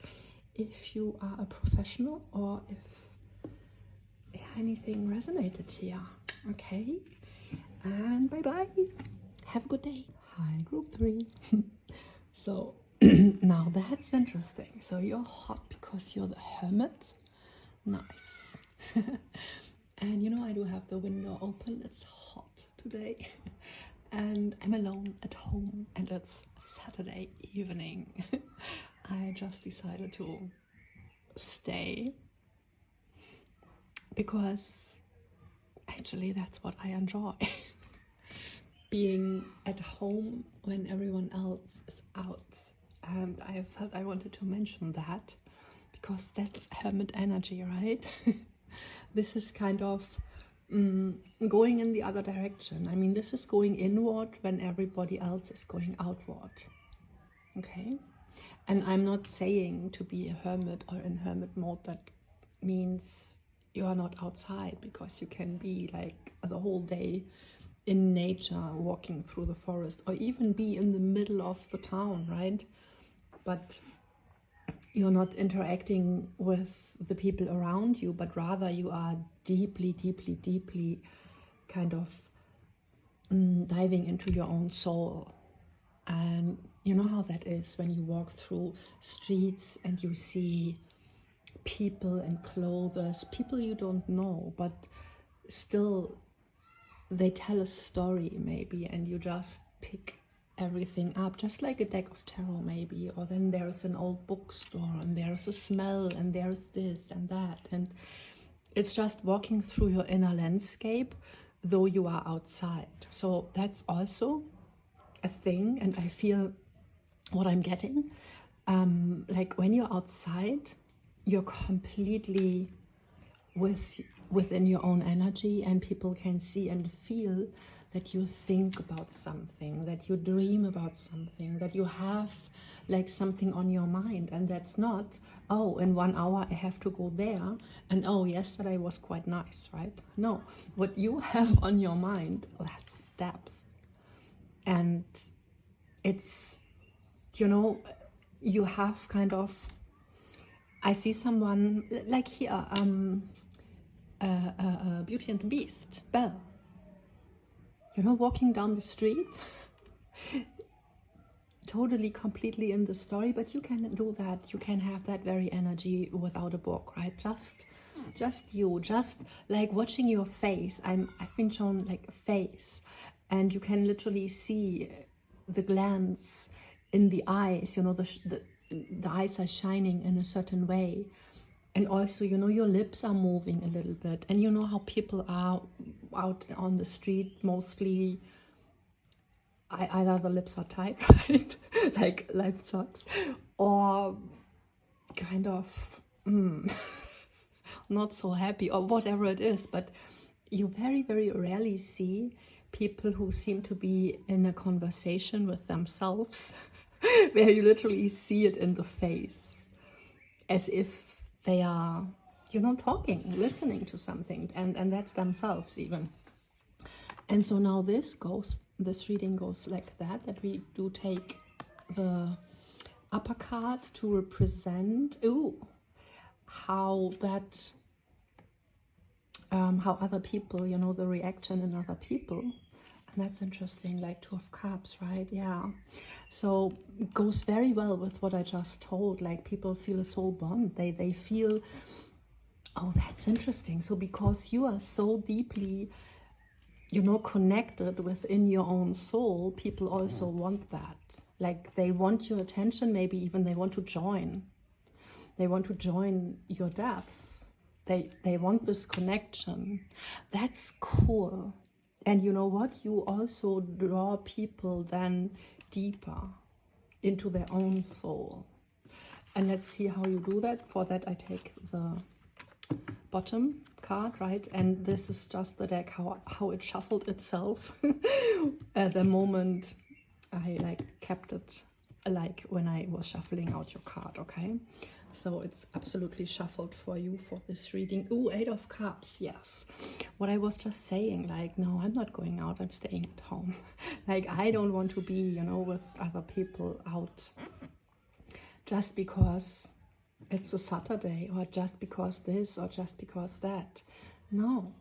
if you are a professional or if anything resonated here. Okay? And bye-bye. Have a good day. Hi, group 3. So, now that's interesting. So you're hot because you're the hermit? Nice. And you know, I do have the window open. It's hot today. And I'm alone at home, and it's Saturday evening. I just decided to stay because actually that's what I enjoy. Being at home when everyone else is out. And I felt I wanted to mention that because that's hermit energy, right? This is kind of going in the other direction. I mean, this is going inward when everybody else is going outward. Okay? And I'm not saying to be a hermit or in hermit mode that means you are not outside, because you can be like the whole day in nature, walking through the forest, or even be in the middle of the town, right? But you're not interacting with the people around you, but rather you are deeply, deeply, deeply kind of diving into your own soul. And you know how that is when you walk through streets and you see people and clothes, people you don't know, but still they tell a story maybe, and you just pick everything up, just like a deck of tarot maybe. Or then there's an old bookstore and there's a smell and there's this and that, and it's just walking through your inner landscape though you are outside. So that's also a thing, and I feel what I'm getting, like when you're outside, you're completely within your own energy, and people can see and feel that you think about something, that you dream about something, that you have like something on your mind. And that's not, oh, in 1 hour I have to go there, and oh, yesterday was quite nice, right? No, what you have on your mind, that's depth. And it's, you know, you have kind of, I see someone like here, Beauty and the Beast, Belle, you know, walking down the street, totally, completely in the story. But you can do that, you can have that very energy without a book, right? Just you, just like watching your face. I've been shown like a face, and you can literally see the glance in the eyes, you know, the eyes are shining in a certain way. And also, you know, your lips are moving a little bit. And you know how people are out on the street mostly either the lips are tight, right? Like life sucks, or kind of not so happy, or whatever it is. But you very, very rarely see people who seem to be in a conversation with themselves where you literally see it in the face, as if they are, you know, talking, listening to something, and that's themselves even. And so now this reading goes like that we do take the upper card to represent how that how other people, you know, the reaction in other people. And that's interesting, like Two of Cups, right? Yeah. So it goes very well with what I just told. Like people feel a soul bond. They feel, oh, that's interesting. So because you are so deeply, you know, connected within your own soul, people also want that. Like they want your attention, maybe even they want to join. They want to join your depth. They want this connection. That's cool. And you know what? You also draw people then deeper into their own soul. And let's see how you do that. For that, I take the bottom card, right? And this is just the deck, how it shuffled itself at the moment I like kept it like when I was shuffling out your card, okay? So it's absolutely shuffled for you for this reading. Ooh, 8 of Cups, yes. What I was just saying, like, no, I'm not going out, I'm staying at home. Like, I don't want to be, you know, with other people out just because it's a Saturday, or just because this, or just because that. No.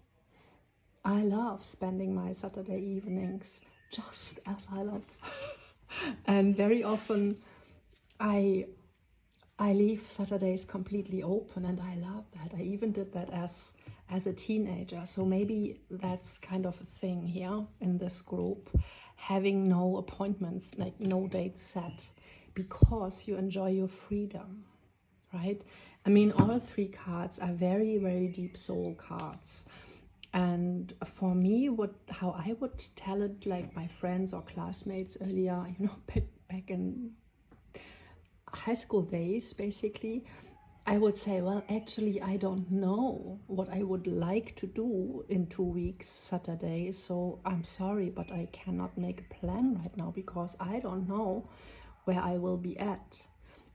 I love spending my Saturday evenings just as I love. And very often I leave Saturdays completely open, and I love that. I even did that as a teenager. So maybe that's kind of a thing here in this group, having no appointments, like no dates set, because you enjoy your freedom, right? I mean, all 3 cards are very, very deep soul cards. And for me, how I would tell it, like my friends or classmates earlier, you know, back in high school days, basically, I would say, well, actually, I don't know what I would like to do in 2 weeks, Saturday. So I'm sorry, but I cannot make a plan right now because I don't know where I will be at.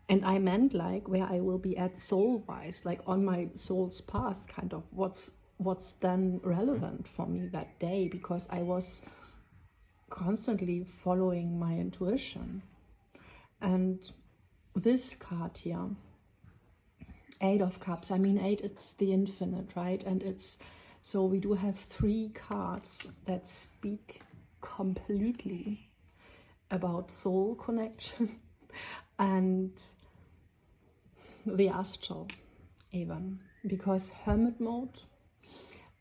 And I meant like where I will be at soul-wise, like on my soul's path, kind of what's then relevant for me that day, because I was constantly following my intuition. And this card here, 8 of Cups, I mean 8, it's the infinite, right? And it's, so we do have 3 cards that speak completely about soul connection and the astral even, because hermit mode,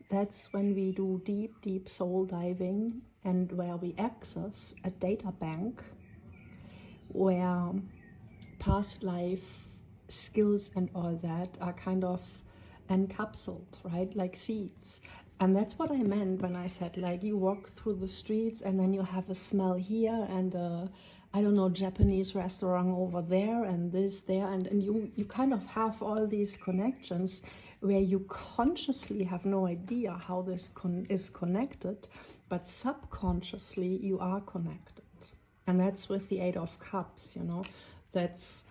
that's when we do deep soul diving, and where we access a data bank where past life skills and all that are kind of encapsulated, right, like seeds. And that's what I meant when I said, like, you walk through the streets and then you have a smell here and I don't know, Japanese restaurant over there and this there, and you kind of have all these connections where you consciously have no idea how this is connected, but subconsciously you are connected. And that's with the 8 of Cups, you know, that's,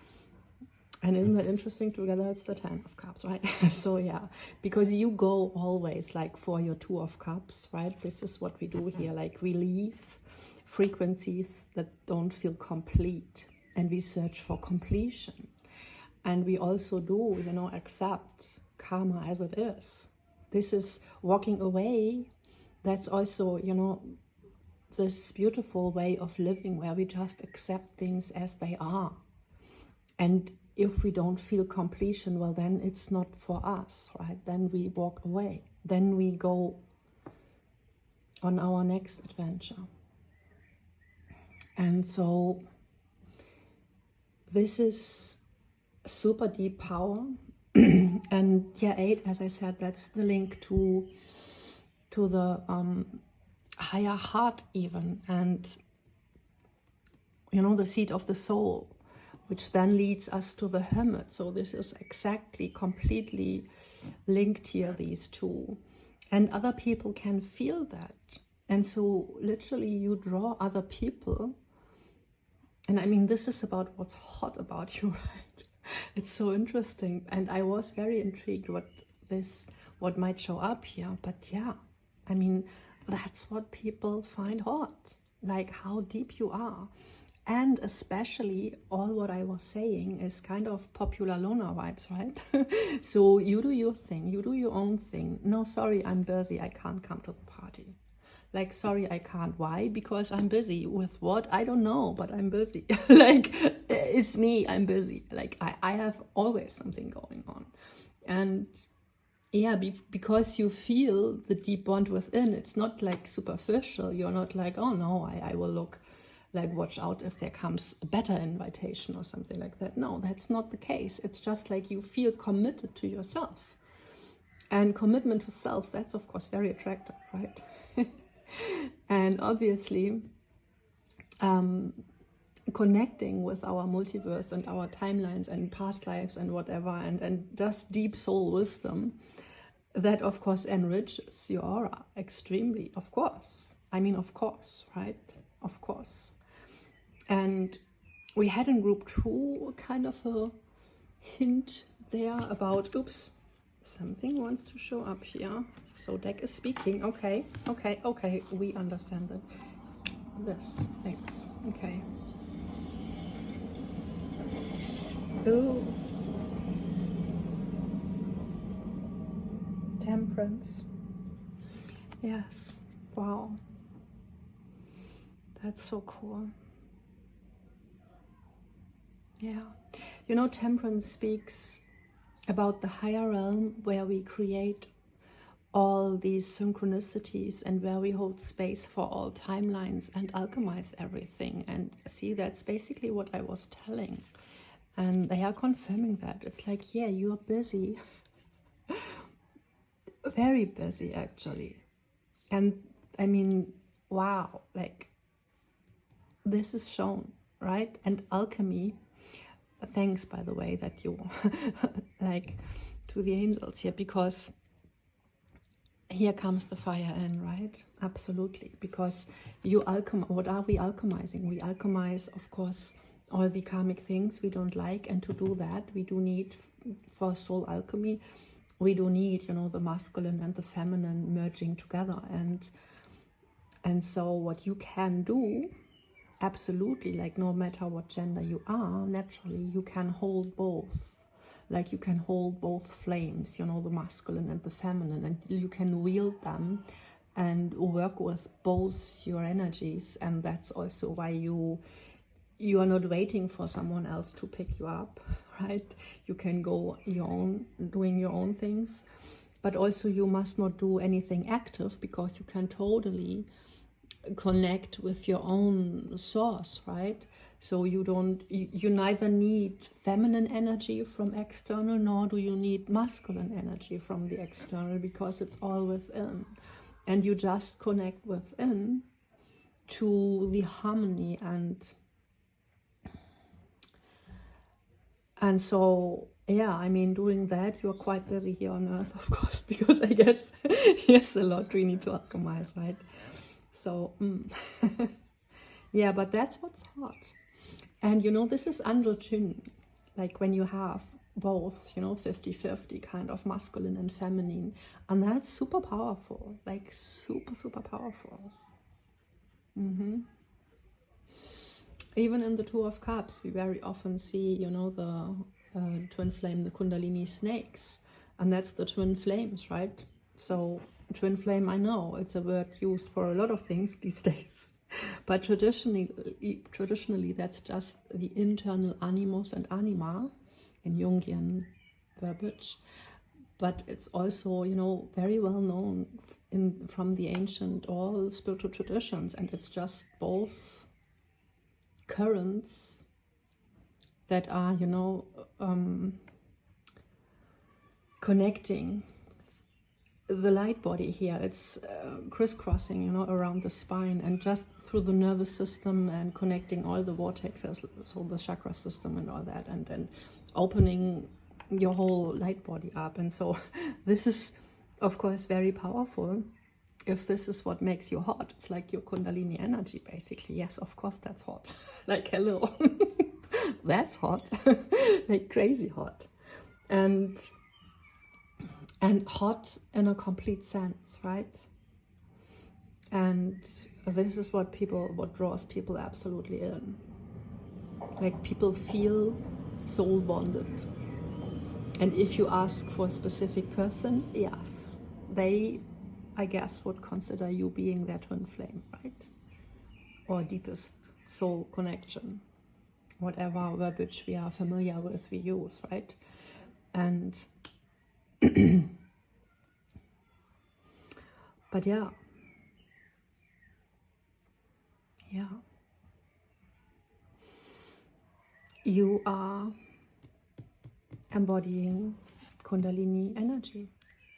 and isn't that interesting? Together it's the 10 of Cups, right? So yeah, because you go always like for your 2 of Cups, right? This is what we do here, like we leave frequencies that don't feel complete and we search for completion. And we also do, you know, accept karma as it is. This is walking away. That's also, you know, this beautiful way of living where we just accept things as they are. And if we don't feel completion, well, then it's not for us, right? Then we walk away. Then we go on our next adventure. And so this is super deep power. And yeah, 8, as I said, that's the link to the higher heart even. And you know, the seat of the soul, which then leads us to the hermit. So this is exactly, completely linked here, these two. And other people can feel that. And so literally you draw other people. And I mean, this is about what's hot about you, right? It's so interesting. And I was very intrigued what might show up here. But yeah, I mean, that's what people find hot, like how deep you are. And especially all what I was saying is kind of popular loner vibes, right? So you do your thing, you do your own thing. No, sorry, I'm busy, I can't come to the party. Like, sorry, I can't. Why? Because I'm busy. With what? I don't know, but I'm busy. Like, it's me, I'm busy. Like, I have always something going on. And yeah, because you feel the deep bond within, it's not like superficial. You're not like, oh no, I will look, like, watch out if there comes a better invitation or something like that. No, that's not the case. It's just like you feel committed to yourself. And commitment to self, that's of course very attractive, right? And obviously, connecting with our multiverse and our timelines and past lives and whatever, and just deep soul wisdom, that of course enriches your aura extremely, of course. I mean, of course, right? Of course. And we had in group 2 kind of a hint there about, oops, something wants to show up here. So deck is speaking. Okay, okay, okay. We understand that. This, thanks. Okay. Oh. Temperance. Yes. Wow. That's so cool. Yeah. You know, temperance speaks about the higher realm where we create all these synchronicities and where we hold space for all timelines and alchemize everything. And see, that's basically what I was telling. And they are confirming that. It's like, yeah, you're busy. Very busy, actually. And I mean, wow, like, this is shown, right? And alchemy, thanks, by the way, that you like to the angels here, because here comes the fire in, right? Absolutely. Because you what are we alchemizing? We alchemize, of course, all the karmic things we don't like, and to do that we do need, for soul alchemy, we do need, you know, the masculine and the feminine merging together. And so what you can do, absolutely, like, no matter what gender you are, naturally you can hold both. Like, you can hold both flames, you know, the masculine and the feminine, and you can wield them and work with both your energies. And that's also why you are not waiting for someone else to pick you up, right? You can go doing your own things, but also you must not do anything active, because you can totally connect with your own source, right? So you neither need feminine energy from external, nor do you need masculine energy from the external, because it's all within. And you just connect within to the harmony. And so, yeah, I mean, doing that, you're quite busy here on Earth, of course, because I guess here's a lot we need to alchemize, right? So, yeah, but that's what's hot. And, you know, this is androgyny, like when you have both, you know, 50-50 kind of masculine and feminine. And that's super powerful, like super, super powerful. Even in the Two of Cups, we very often see, you know, the twin flame, the Kundalini snakes. And that's the twin flames, right? So twin flame, I know it's a word used for a lot of things these days. But traditionally, that's just the internal animus and anima in Jungian verbiage. But it's also, you know, very well known from the ancient all spiritual traditions, and it's just both currents that are, you know, connecting the light body here, it's crisscrossing, you know, around the spine and just through the nervous system and connecting all the vortexes, so the chakra system and all that, and then opening your whole light body up. And so this is, of course, very powerful. If this is what makes you hot, it's like your Kundalini energy, basically. Yes, of course, that's hot. Like, hello. That's hot. Like crazy hot. And hot in a complete sense, right? And this is what draws people absolutely in. Like, people feel soul bonded. And if you ask for a specific person, yes, they, I guess, would consider you being their twin flame, right? Or deepest soul connection. Whatever verbiage we are familiar with, we use, right? And but yeah, you are embodying Kundalini energy,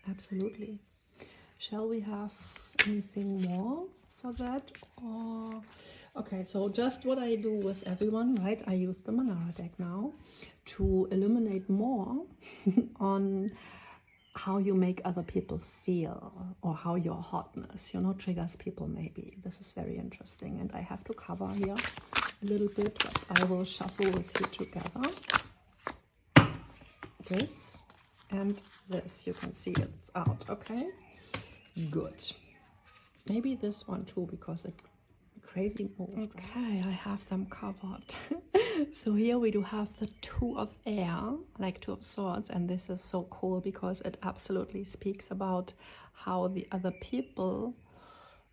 absolutely. Shall we have anything more for that? Or okay, so just what I do with everyone, right? I use the Manara deck now to illuminate more on how you make other people feel, or how your hotness, you know, triggers people maybe. This is very interesting, and I have to cover here a little bit, but I will shuffle with you together. This and this, you can see it's out, okay? Good. Maybe this one too, because it crazy move. Okay, I have them covered. So here we do have the Two of Air, like Two of Swords, and this is so cool because it absolutely speaks about how the other people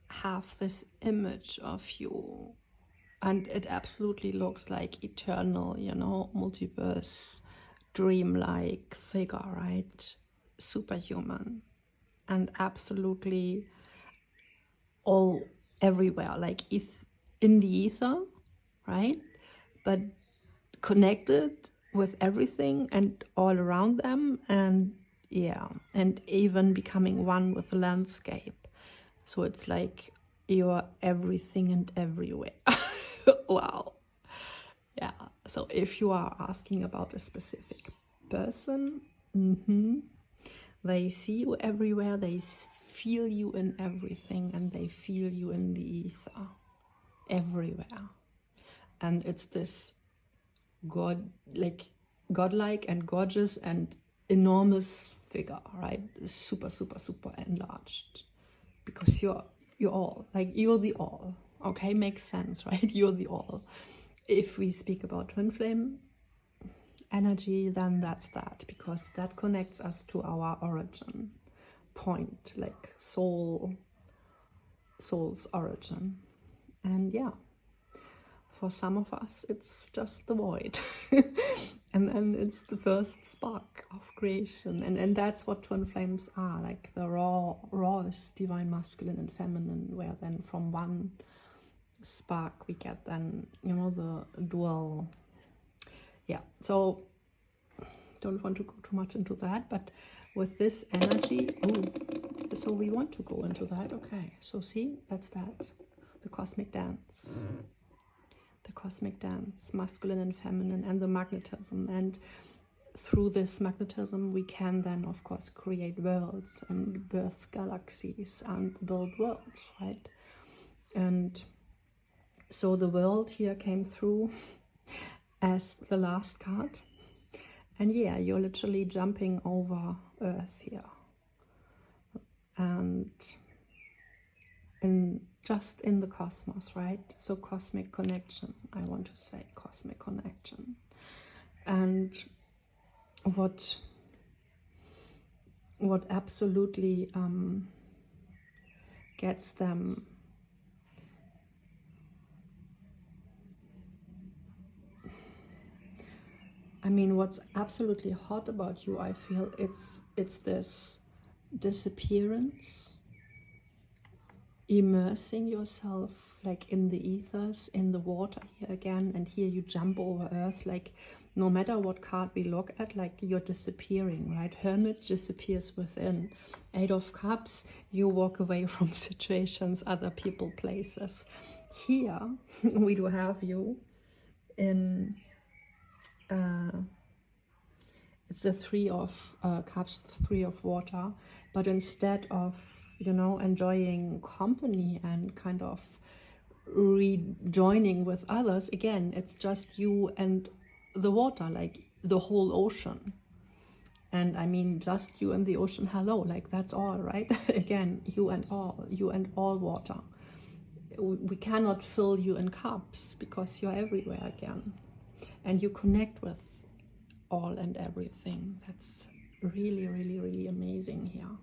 have this image of you, and it absolutely looks like eternal, you know, multiverse, dreamlike figure, right? Superhuman, and absolutely all everywhere, like in the ether, right? But connected with everything and all around them, and yeah, and even becoming one with the landscape. So it's like you're everything and everywhere. Wow. Yeah, so if you are asking about a specific person, they see you everywhere, they feel you in everything, and they feel you in the ether, everywhere. And it's this godlike and gorgeous and enormous figure, right? Super, super, super enlarged, because you're all, like, you're the all. Okay, makes sense, right? You're the all. If we speak about twin flame energy, then that's that, because that connects us to our origin point, like soul's origin. And yeah, for some of us it's just the void. And then it's the first spark of creation, and that's what twin flames are, like the rawest divine masculine and feminine, where then from one spark we get then, you know, the dual. Yeah, so don't want to go too much into that, but with this energy, so we want to go into that. Okay, so see, that's that, the cosmic dance. The cosmic dance, masculine and feminine, and the magnetism. And through this magnetism we can then, of course, create worlds and birth galaxies and build worlds, right? And so the world here came through as the last card. And yeah, you're literally jumping over Earth here. And just in the cosmos, right? So cosmic connection, I want to say, cosmic connection. And what absolutely gets them I mean, what's absolutely hot about you, I feel, it's this disappearance, immersing yourself like in the ethers, in the water here again, and here you jump over Earth, like no matter what card we look at, like you're disappearing, right? Hermit disappears within. 8 of Cups, you walk away from situations, other people, places. Here we do have you in it's the 3 of Cups, 3 of Water, but instead of, you know, enjoying company and kind of rejoining with others, again, it's just you and the water, like the whole ocean. And I mean, just you and the ocean, hello, like that's all, right? Again, you and all water. We cannot fill you in cups because you're everywhere again. And you connect with all and everything. That's really, really, really amazing here.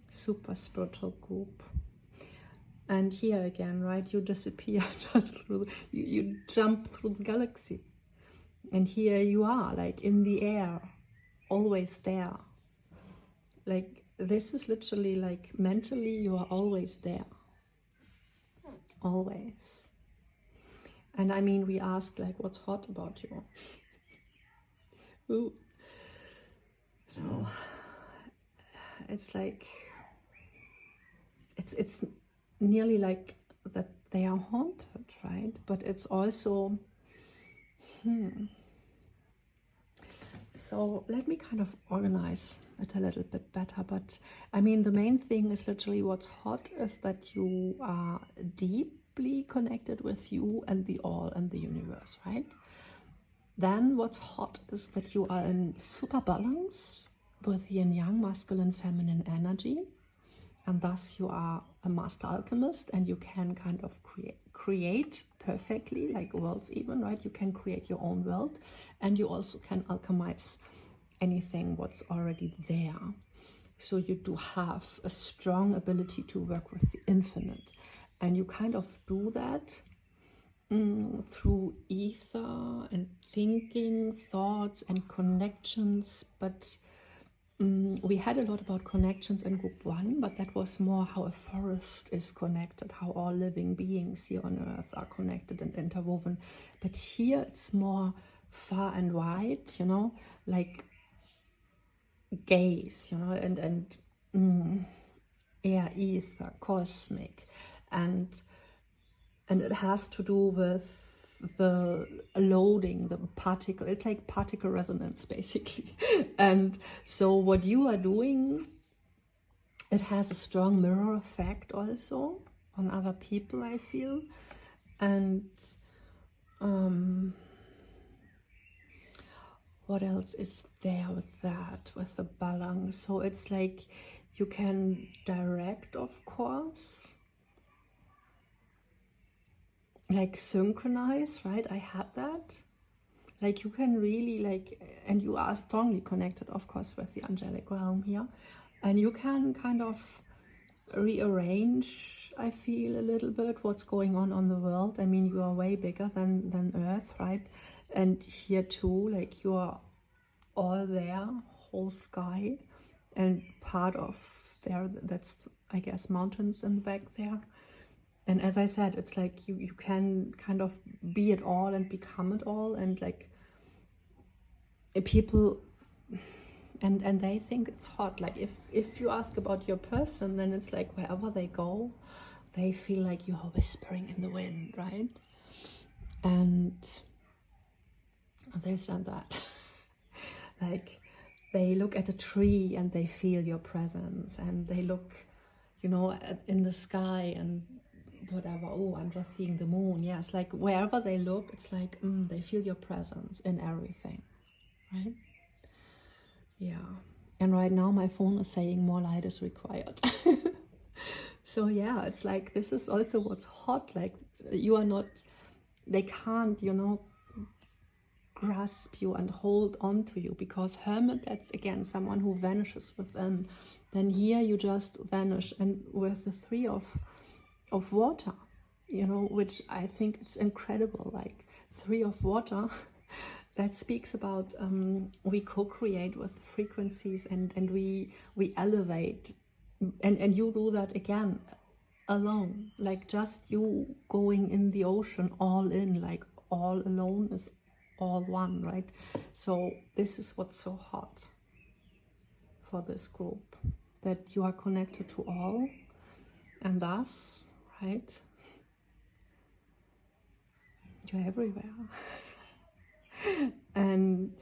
Super spiritual group. And here again, right, you disappear just through, you jump through the galaxy. And here you are, like in the air, always there. Like this is literally like mentally you are always there. Always. And I mean, we asked like, what's hot about you? Ooh. So it's like, it's nearly like that they are haunted, right? But it's also, So let me kind of organize it a little bit better. But I mean, the main thing is literally what's hot is that you are deeply connected with you and the all and the universe, right? Then what's hot is that you are in super balance with yin yang, masculine, feminine energy. And thus you are a master alchemist and you can kind of create perfectly, like worlds even, right? You can create your own world and you also can alchemize anything what's already there. So you do have a strong ability to work with the infinite. And you kind of do that through ether and thinking, thoughts and connections. But we had a lot about connections in group 1, but that was more how a forest is connected, how all living beings here on earth are connected and interwoven. But here it's more far and wide, you know, like gaze, you know, and air, ether, cosmic, and it has to do with the loading, the particle, it's like particle resonance basically. And so what you are doing, it has a strong mirror effect also on other people, I feel. And what else is there with that, with the balance? So it's like you can direct, of course, like synchronize, right? I had that. Like you can really like, and you are strongly connected, of course, with the angelic realm here. And you can kind of rearrange, I feel, a little bit what's going on the world. I mean, you are way bigger than Earth, right? And here too, like you are all there, whole sky, and part of there, that's, I guess, mountains in the back there. And as I said, it's like you can kind of be it all and become it all. And like people, and they think it's hot. Like if you ask about your person, then it's like wherever they go, they feel like you are whispering in the wind, right? And this and that. Like they look at a tree and they feel your presence, and they look, you know, in the sky and whatever, oh, I'm just seeing the moon. Yeah, it's like wherever they look, it's like they feel your presence in everything, right? Yeah. And right now my phone is saying more light is required. So yeah, it's like this is also what's hot. Like you are not, they can't, you know, grasp you and hold on to you, because hermit, that's again someone who vanishes within. Then here you just vanish. And with the 3 of water, you know, which I think it's incredible, like 3 of water, that speaks about we co-create with frequencies and we elevate, and you do that again alone, like just you going in the ocean all in, like all alone is all one, right? So this is what's so hot for this group, that you are connected to all, and thus, right, you're everywhere. And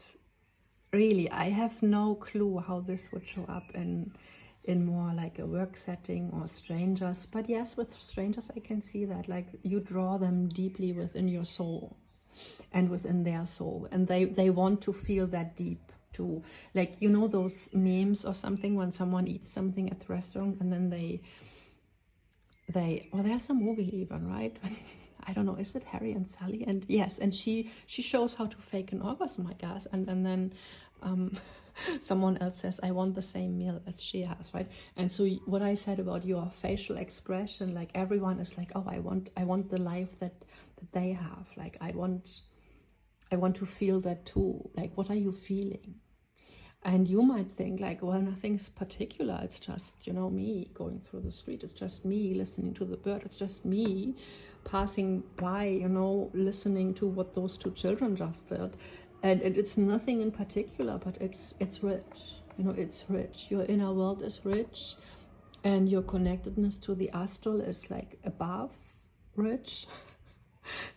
really, I have no clue how this would show up in more like a work setting or strangers. But yes, with strangers I can see that, like, you draw them deeply within your soul and within their soul, and they want to feel that deep too. Like, you know those memes or something when someone eats something at the restaurant and then they or there's a movie even, right? I don't know, is it Harry and Sally? And yes, and she shows how to fake an orgasm, I guess, and then someone else says, I want the same meal as she has, right? And so what I said about your facial expression, like, everyone is like, oh, I want the life that they have. Like, I want to feel that too. Like, what are you feeling? And you might think like, well, nothing's particular. It's just, you know, me going through the street. It's just me listening to the bird. It's just me passing by, you know, listening to what those two children just did. And it's nothing in particular, but it's rich. You know, it's rich. Your inner world is rich, and your connectedness to the astral is like above rich.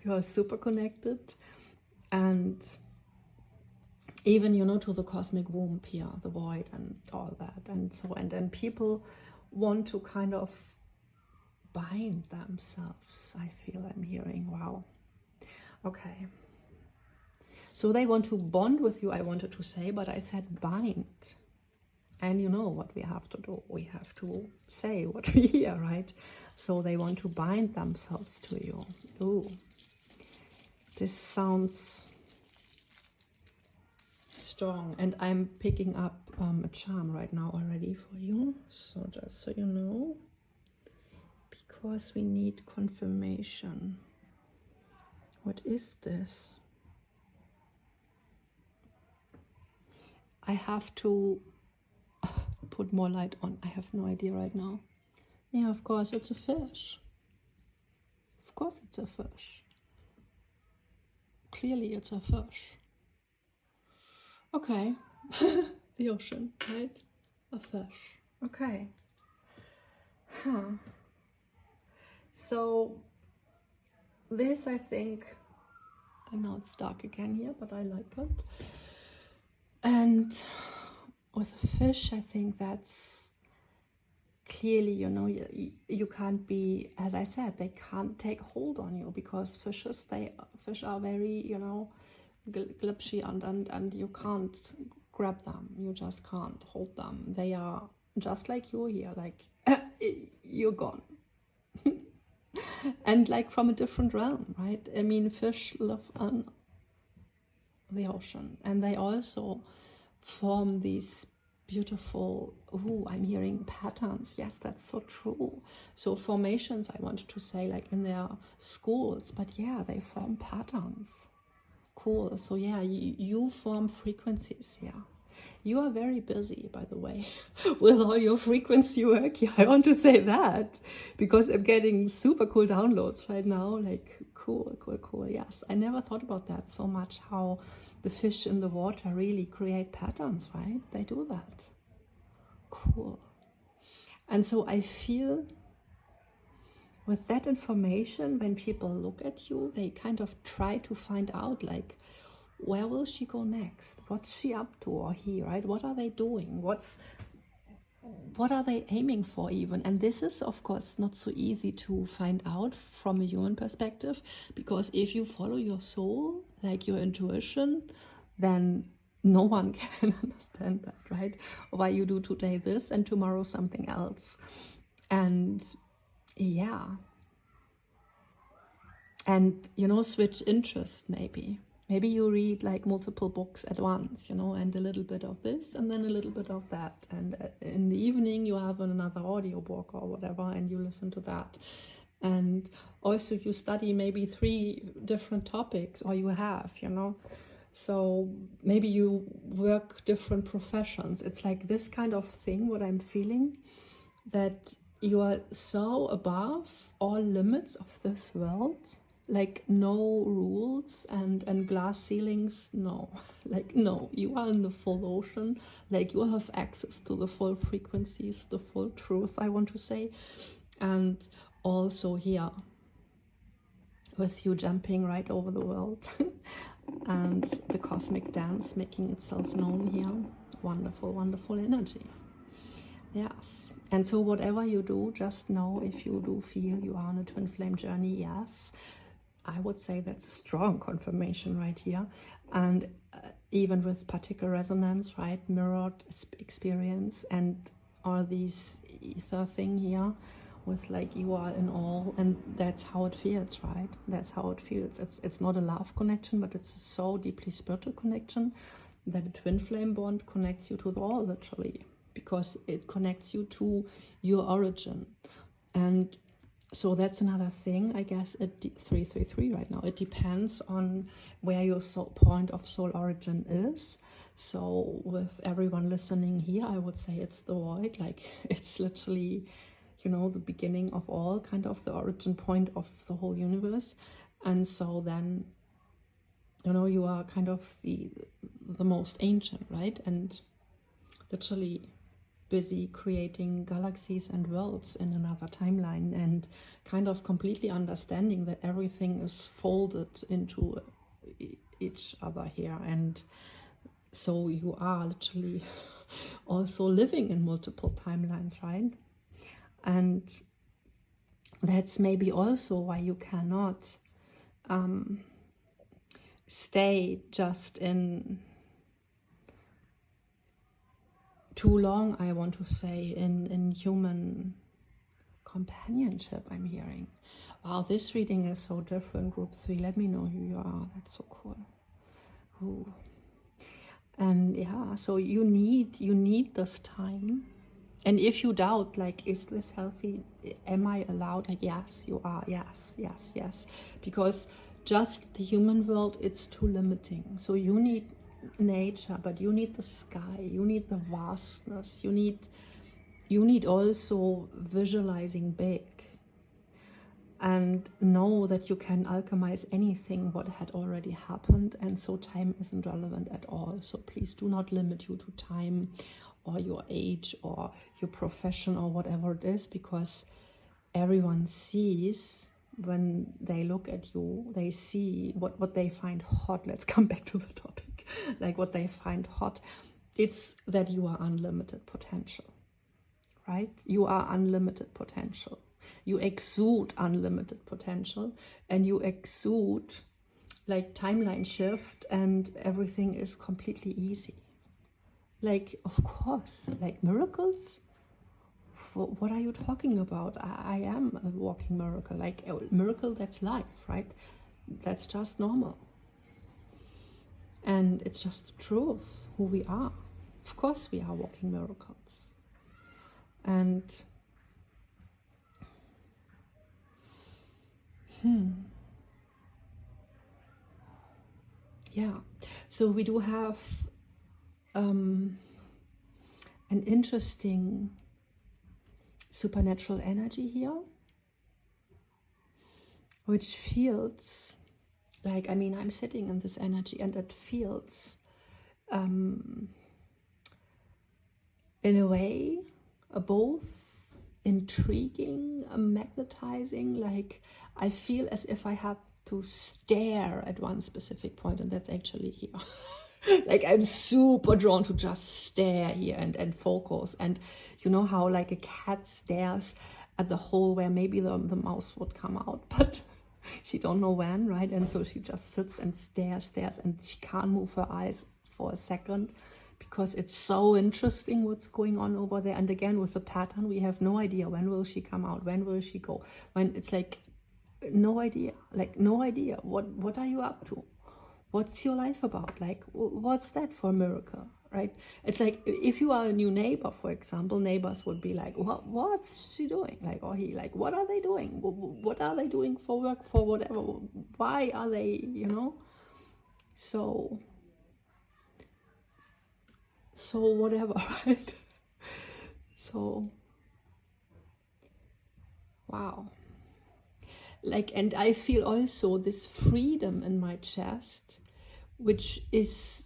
You are super connected, and even, you know, to the cosmic womb here, the void and all that, and so, and then people want to kind of bind themselves. I feel I'm hearing, wow. Okay. So they want to bond with you, I wanted to say, but I said bind. And you know what we have to do. We have to say what we hear, right? So they want to bind themselves to you. Ooh. This sounds strong. And I'm picking up a charm right now already for you. So just so you know. Because we need confirmation. What is this? I have to put more light on. I have no idea right now. Yeah, of course, it's a fish. Of course it's a fish. Clearly it's a fish. Okay. The ocean, right? A fish. Okay. Huh. So this, I think, and now it's dark again here, but I like it. And with a fish, I think that's clearly, you know, you can't be, as I said, they can't take hold on you, because fish are very, you know, glitchy, and you can't grab them. You just can't hold them. They are just like you here, like you're gone. And like from a different realm, right? I mean, fish live on the ocean, and they also form these beautiful, I'm hearing patterns. Yes, that's so true. So formations, I wanted to say, like in their schools, but yeah, they form patterns. Cool. So yeah, you form frequencies here. You are very busy, by the way, with all your frequency work here. I want to say that, because I'm getting super cool downloads right now. Like, cool. Yes, I never thought about that so much, how the fish in the water really create patterns, right? They do that. Cool. And so I feel with that information, when people look at you, they kind of try to find out, like, where will she go next? What's she up to, or he, right? What are they doing? What are they aiming for even? And this is, of course, not so easy to find out from a human perspective, because if you follow your soul, like your intuition, then no one can understand that, right? Why you do today this and tomorrow something else. And yeah. And, you know, switch interest maybe. Maybe you read like multiple books at once, you know, and a little bit of this and then a little bit of that. And in the evening you have another audiobook or whatever, and you listen to that. And also you study maybe 3 different topics, or you have, you know. So maybe you work different professions. It's like this kind of thing, what I'm feeling, that you are so above all limits of this world. like no rules and glass ceilings, no. Like no, you are in the full ocean, like you have access to the full frequencies, the full truth, I want to say. And also here with you jumping right over the world and the cosmic dance making itself known here. Wonderful, wonderful energy. Yes. And so whatever you do, just know, if you do feel you are on a twin flame journey, yes, I would say that's a strong confirmation right here. And even with particle resonance, right, mirrored experience, and all these ether thing here with like you are in all, and that's how it feels, right? That's how it feels. It's not a love connection, but it's a so deeply spiritual connection that a twin flame bond connects you to the all, literally, because it connects you to your origin. And so that's another thing, I guess. 333 right now, it depends on where your point of soul origin is. So with everyone listening here, I would say it's the void, like it's literally, you know, the beginning of all, kind of the origin point of the whole universe. And so then, you know, you are kind of the most ancient, right? And literally busy creating galaxies and worlds in another timeline, and kind of completely understanding that everything is folded into each other here. And so you are literally also living in multiple timelines, right? And that's maybe also why you cannot stay just in too long, I want to say, in human companionship. I'm hearing, wow, this reading is so different. Group 3, let me know who you are. That's so cool. Ooh. And yeah, so you need this time. And if you doubt, like, is this healthy, am I allowed, like, yes, you are. Yes, yes, yes, because just the human world, it's too limiting. So you need nature, but you need the sky, you need the vastness, you need also visualizing big, and know that you can alchemize anything what had already happened. And so time isn't relevant at all. So please do not limit you to time or your age or your profession or whatever it is, because everyone sees, when they look at you, they see what they find hot. Let's come back to the topic. Like, what they find hot, it's that you are unlimited potential, right? You are unlimited potential. You exude unlimited potential, and you exude like timeline shift, and everything is completely easy. Like, of course, like miracles. What are you talking about? I am a walking miracle. Like a miracle, that's life, right? That's just normal. And it's just the truth, who we are. Of course we are walking miracles. And yeah, so we do have an interesting supernatural energy here, which feels like, I mean, I'm sitting in this energy, and it feels in a way both intriguing, magnetizing. Like, I feel as if I have to stare at one specific point, and that's actually here. Like, I'm super drawn to just stare here and focus. And you know how like a cat stares at the hole where maybe the mouse would come out, but she don't know when, right? And so she just sits and stares, and she can't move her eyes for a second, because it's so interesting what's going on over there. And again, with the pattern, we have no idea, when will she come out, when will she go, when it's like no idea, like no idea. What are you up to? What's your life about? Like, what's that for a miracle, right? It's like, if you are a new neighbor, for example, neighbors would be like, what's she doing? Like, or he, like, what are they doing? What are they doing for work, for whatever? Why are they, you know? So whatever, right? So, wow. like, and I feel also this freedom in my chest, which is,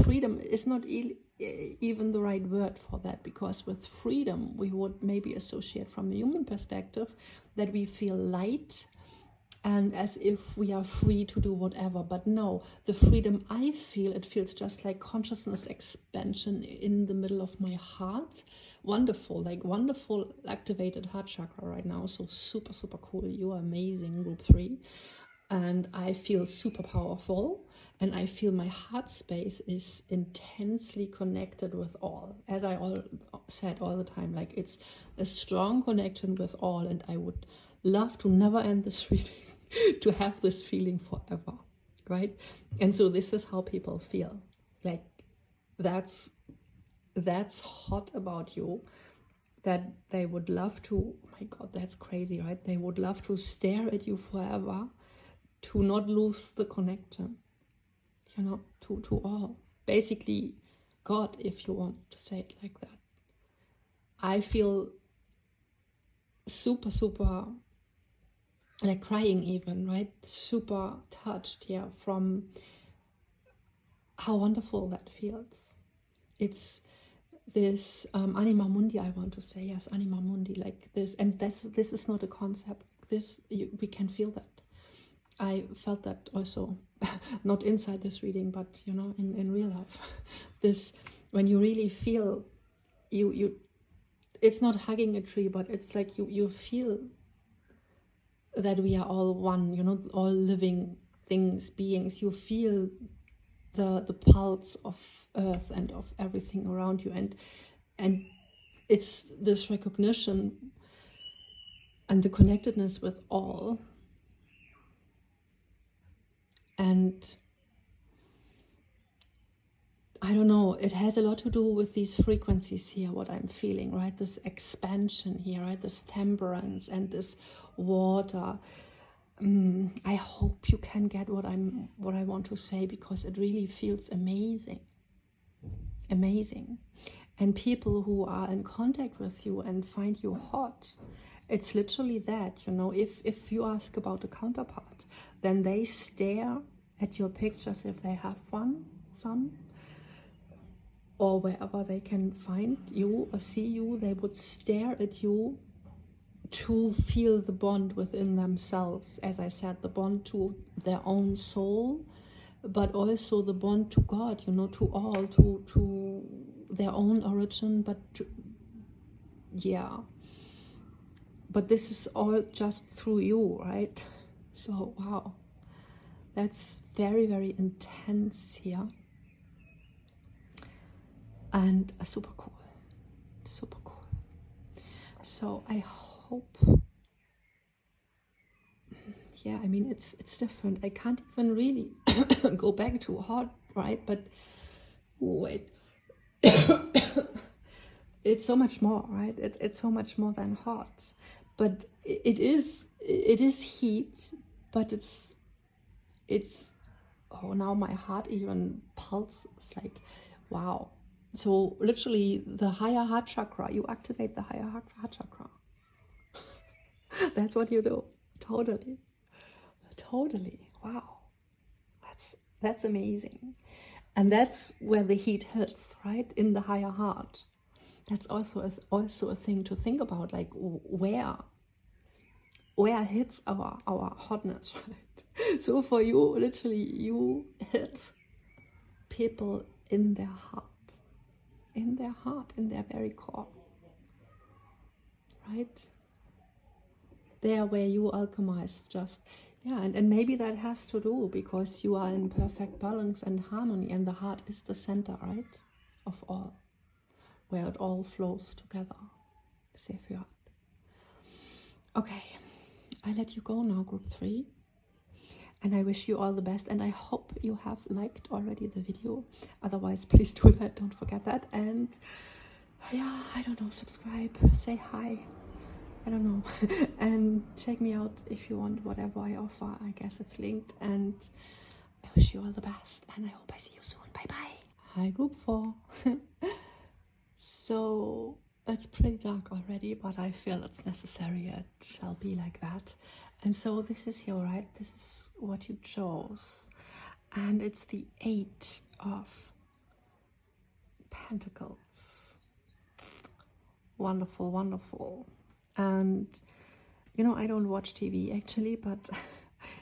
freedom is not even the right word for that, because with freedom we would maybe associate from a human perspective that we feel light and as if we are free to do whatever. But no, the freedom I feel, it feels just like consciousness expansion in the middle of my heart. Wonderful, like wonderful activated heart chakra right now. So super, super cool. You are amazing, group 3. And I feel super powerful, and I feel my heart space is intensely connected with all. As I said all the time, like it's a strong connection with all, and I would love to never end this reading, to have this feeling forever, right? And so this is how people feel. Like that's hot about you, that they would love to, oh my God, that's crazy, right? They would love to stare at you forever, to not lose the connection, you know, to all. Basically, God, if you want to say it like that. I feel super, super, like crying even, right? Super touched here from how wonderful that feels. It's this anima mundi, I want to say, yes, anima mundi, like this. And this is not a concept. We can feel that. I felt that also, not inside this reading, but you know, in real life. This, when you really feel, you it's not hugging a tree, but it's like you feel that we are all one, you know, all living things, beings. You feel the pulse of earth and of everything around you, and it's this recognition and the connectedness with all. And I don't know, it has a lot to do with these frequencies here, what I'm feeling, right? This expansion here, right? This temperance and this water. I hope you can get what I want to say, because it really feels amazing. Amazing. And people who are in contact with you and find you hot, it's literally that, you know, if you ask about a counterpart, then they stare at your pictures if they have some, or wherever they can find you or see you, they would stare at you to feel the bond within themselves. As I said, the bond to their own soul, but also the bond to God, you know, to all, to their own origin, but yeah. But this is all just through you, right? So, wow. That's very, very intense here. And super cool. Super cool. So, I hope... Yeah, I mean, it's different. I can't even really go back to hot, right? But, wait. It's so much more, right? It's so much more than hot. But it is heat, but it's oh, now my heart even pulses, like, wow. So literally the higher heart chakra, you activate the higher heart chakra. That's what you do. Totally. Wow. That's amazing. And that's where the heat hits, right? In the higher heart. That's also a thing to think about, like where hits our hotness, right? So for you, literally, you hit people in their heart, in their very core, right? There where you alchemize, just, yeah, and maybe that has to do because you are in perfect balance and harmony, and the heart is the center, right, of all, where it all flows together. Safe your heart. Okay, I let you go now, group 3. And I wish you all the best, and I hope you have liked already the video. Otherwise, please do that, don't forget that. And yeah, I don't know, subscribe, say hi, I don't know. And check me out if you want whatever I offer. I guess it's linked. And I wish you all the best, and I hope I see you soon. Bye bye. Hi, group 4. So It's pretty dark already, but I feel it's necessary. It shall be like that. And so this is here, right? This is what you chose. And it's the 8 of Pentacles. Wonderful, wonderful. And, you know, I don't watch TV actually, but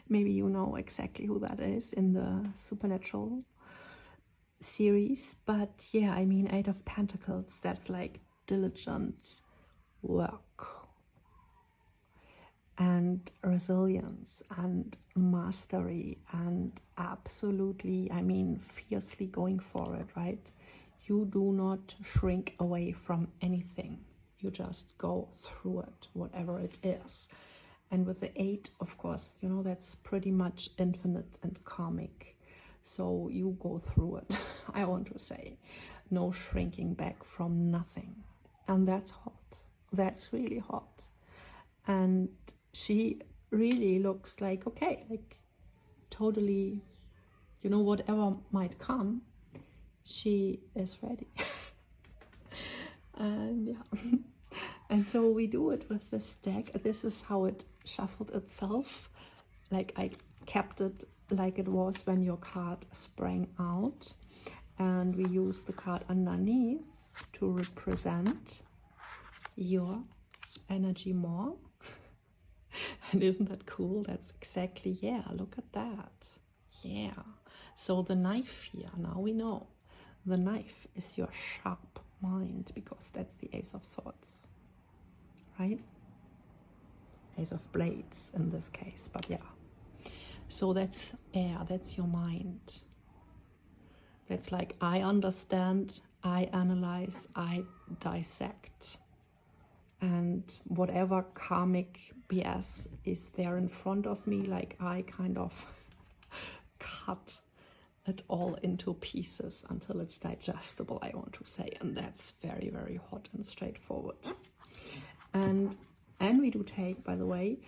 maybe you know exactly who that is in the Supernatural series. But yeah, I mean, 8 of Pentacles, that's like diligent work and resilience and mastery and absolutely, I mean, fiercely going for it, right? You do not shrink away from anything. You just go through it, whatever it is. And with the 8, of course, you know, that's pretty much infinite and karmic. So you go through it, I want to say. No shrinking back from nothing. And that's hot. That's really hot. And she really looks like, okay, like totally, you know, whatever might come, she is ready. And yeah. And so we do it with this deck. This is how it shuffled itself. Like I kept it like it was when your card sprang out. And we use the card underneath to represent your energy more. And isn't that cool? That's exactly, yeah, look at that. Yeah. So the knife here, now we know. The knife is your sharp mind, because that's the Ace of Swords, right? Ace of Blades in this case, but yeah. So that's air, that's your mind. That's like, I understand, I analyze, I dissect. And whatever karmic BS is there in front of me, like I kind of cut it all into pieces until it's digestible, I want to say. And that's very, very hot and straightforward. And we do take, by the way,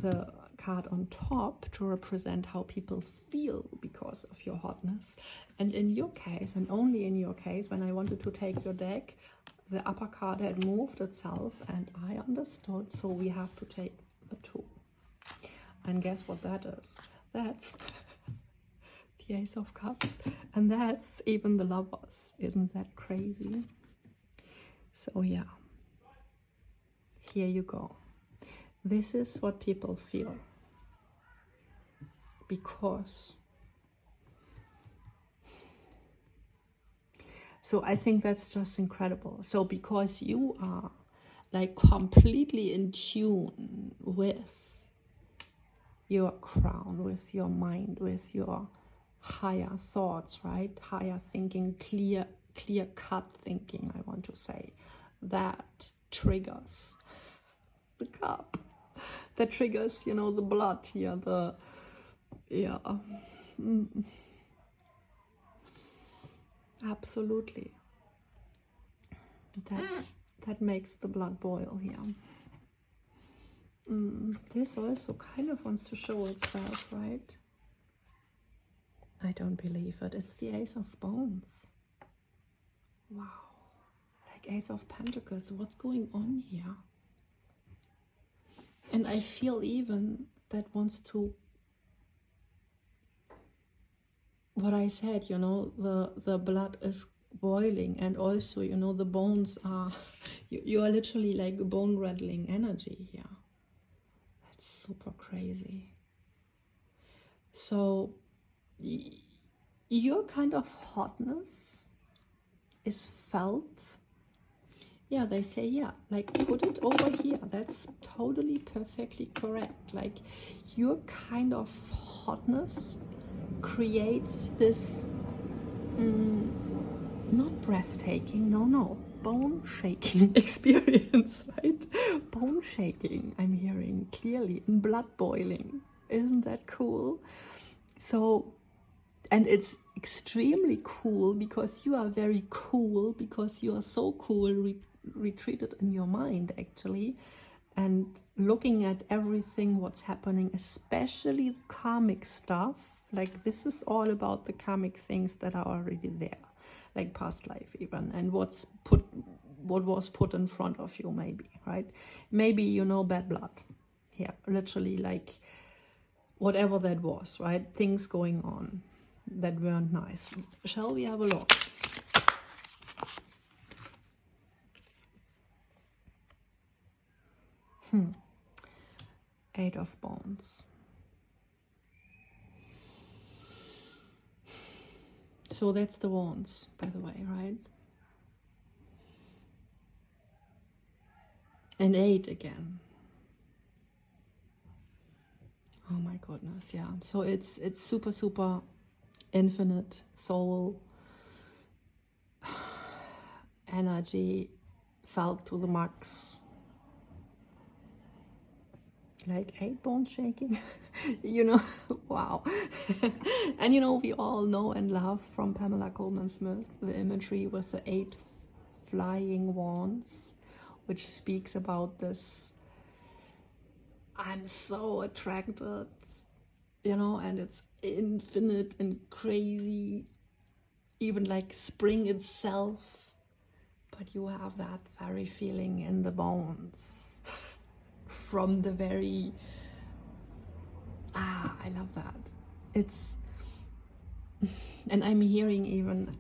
the card on top to represent how people feel because of your hotness. And in your case, and only in your case, when I wanted to take your deck, the upper card had moved itself, and I understood, so we have to take the 2. And guess what that is? That's the Ace of Cups, and that's even the Lovers. Isn't that crazy? So yeah, here you go. This is what people feel, because so I think that's just incredible. So because you are like completely in tune with your crown, with your mind, with your higher thoughts, right? Higher thinking, clear cut thinking, I want to say, that triggers the cup. That triggers, you know, the blood here, the, yeah. Absolutely. That makes the blood boil here. This also kind of wants to show itself, right? I don't believe it. It's the Ace of Bones. Wow. Like Ace of Pentacles. What's going on here? And I feel even that wants to, what I said, you know, the blood is boiling, and also, you know, the bones are, you are literally like bone rattling energy here. That's super crazy. So your kind of hotness is felt. Yeah, they say, yeah, like put it over here. That's totally perfectly correct. Like your kind of hotness creates this not breathtaking, no, bone shaking experience, right? Bone shaking, I'm hearing clearly, and blood boiling. Isn't that cool? So, and it's extremely cool because you are very cool, because you are so cool, retreated in your mind actually, and looking at everything what's happening, especially the karmic stuff. Like this is all about the karmic things that are already there, like past life even, and what's put what was put in front of you, maybe, right? Maybe, you know, bad blood. Yeah, literally, like, whatever that was, right? Things going on that weren't nice. Shall we have a look? Eight of Wands. So that's the Wands, by the way, right? And 8 again. Oh my goodness, yeah. So it's super, super infinite soul energy felt to the max. Like 8 bones shaking, you know, wow. And you know, we all know and love from Pamela Coleman Smith the imagery with the 8 flying wands, which speaks about this, I'm so attracted, you know, and it's infinite and crazy, even like spring itself, but you have that very feeling in the bones. From the very, I love that. It's, and I'm hearing even,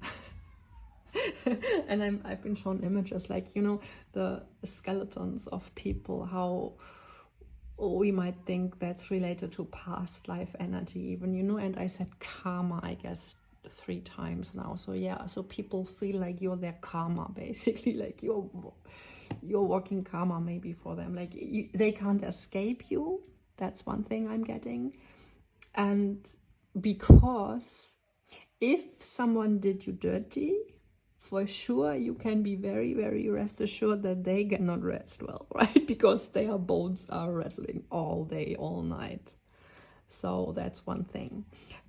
and I've been shown images like, you know, the skeletons of people, how we might think that's related to past life energy even, you know, and I said karma, I guess, 3 times now. So yeah, so people feel like you're their karma, basically, like you're working karma maybe for them, like they can't escape you. That's one thing I'm getting. And because if someone did you dirty, for sure you can be very, very rest assured that they cannot rest well, right? Because their bones are rattling all day, all night. So that's one thing.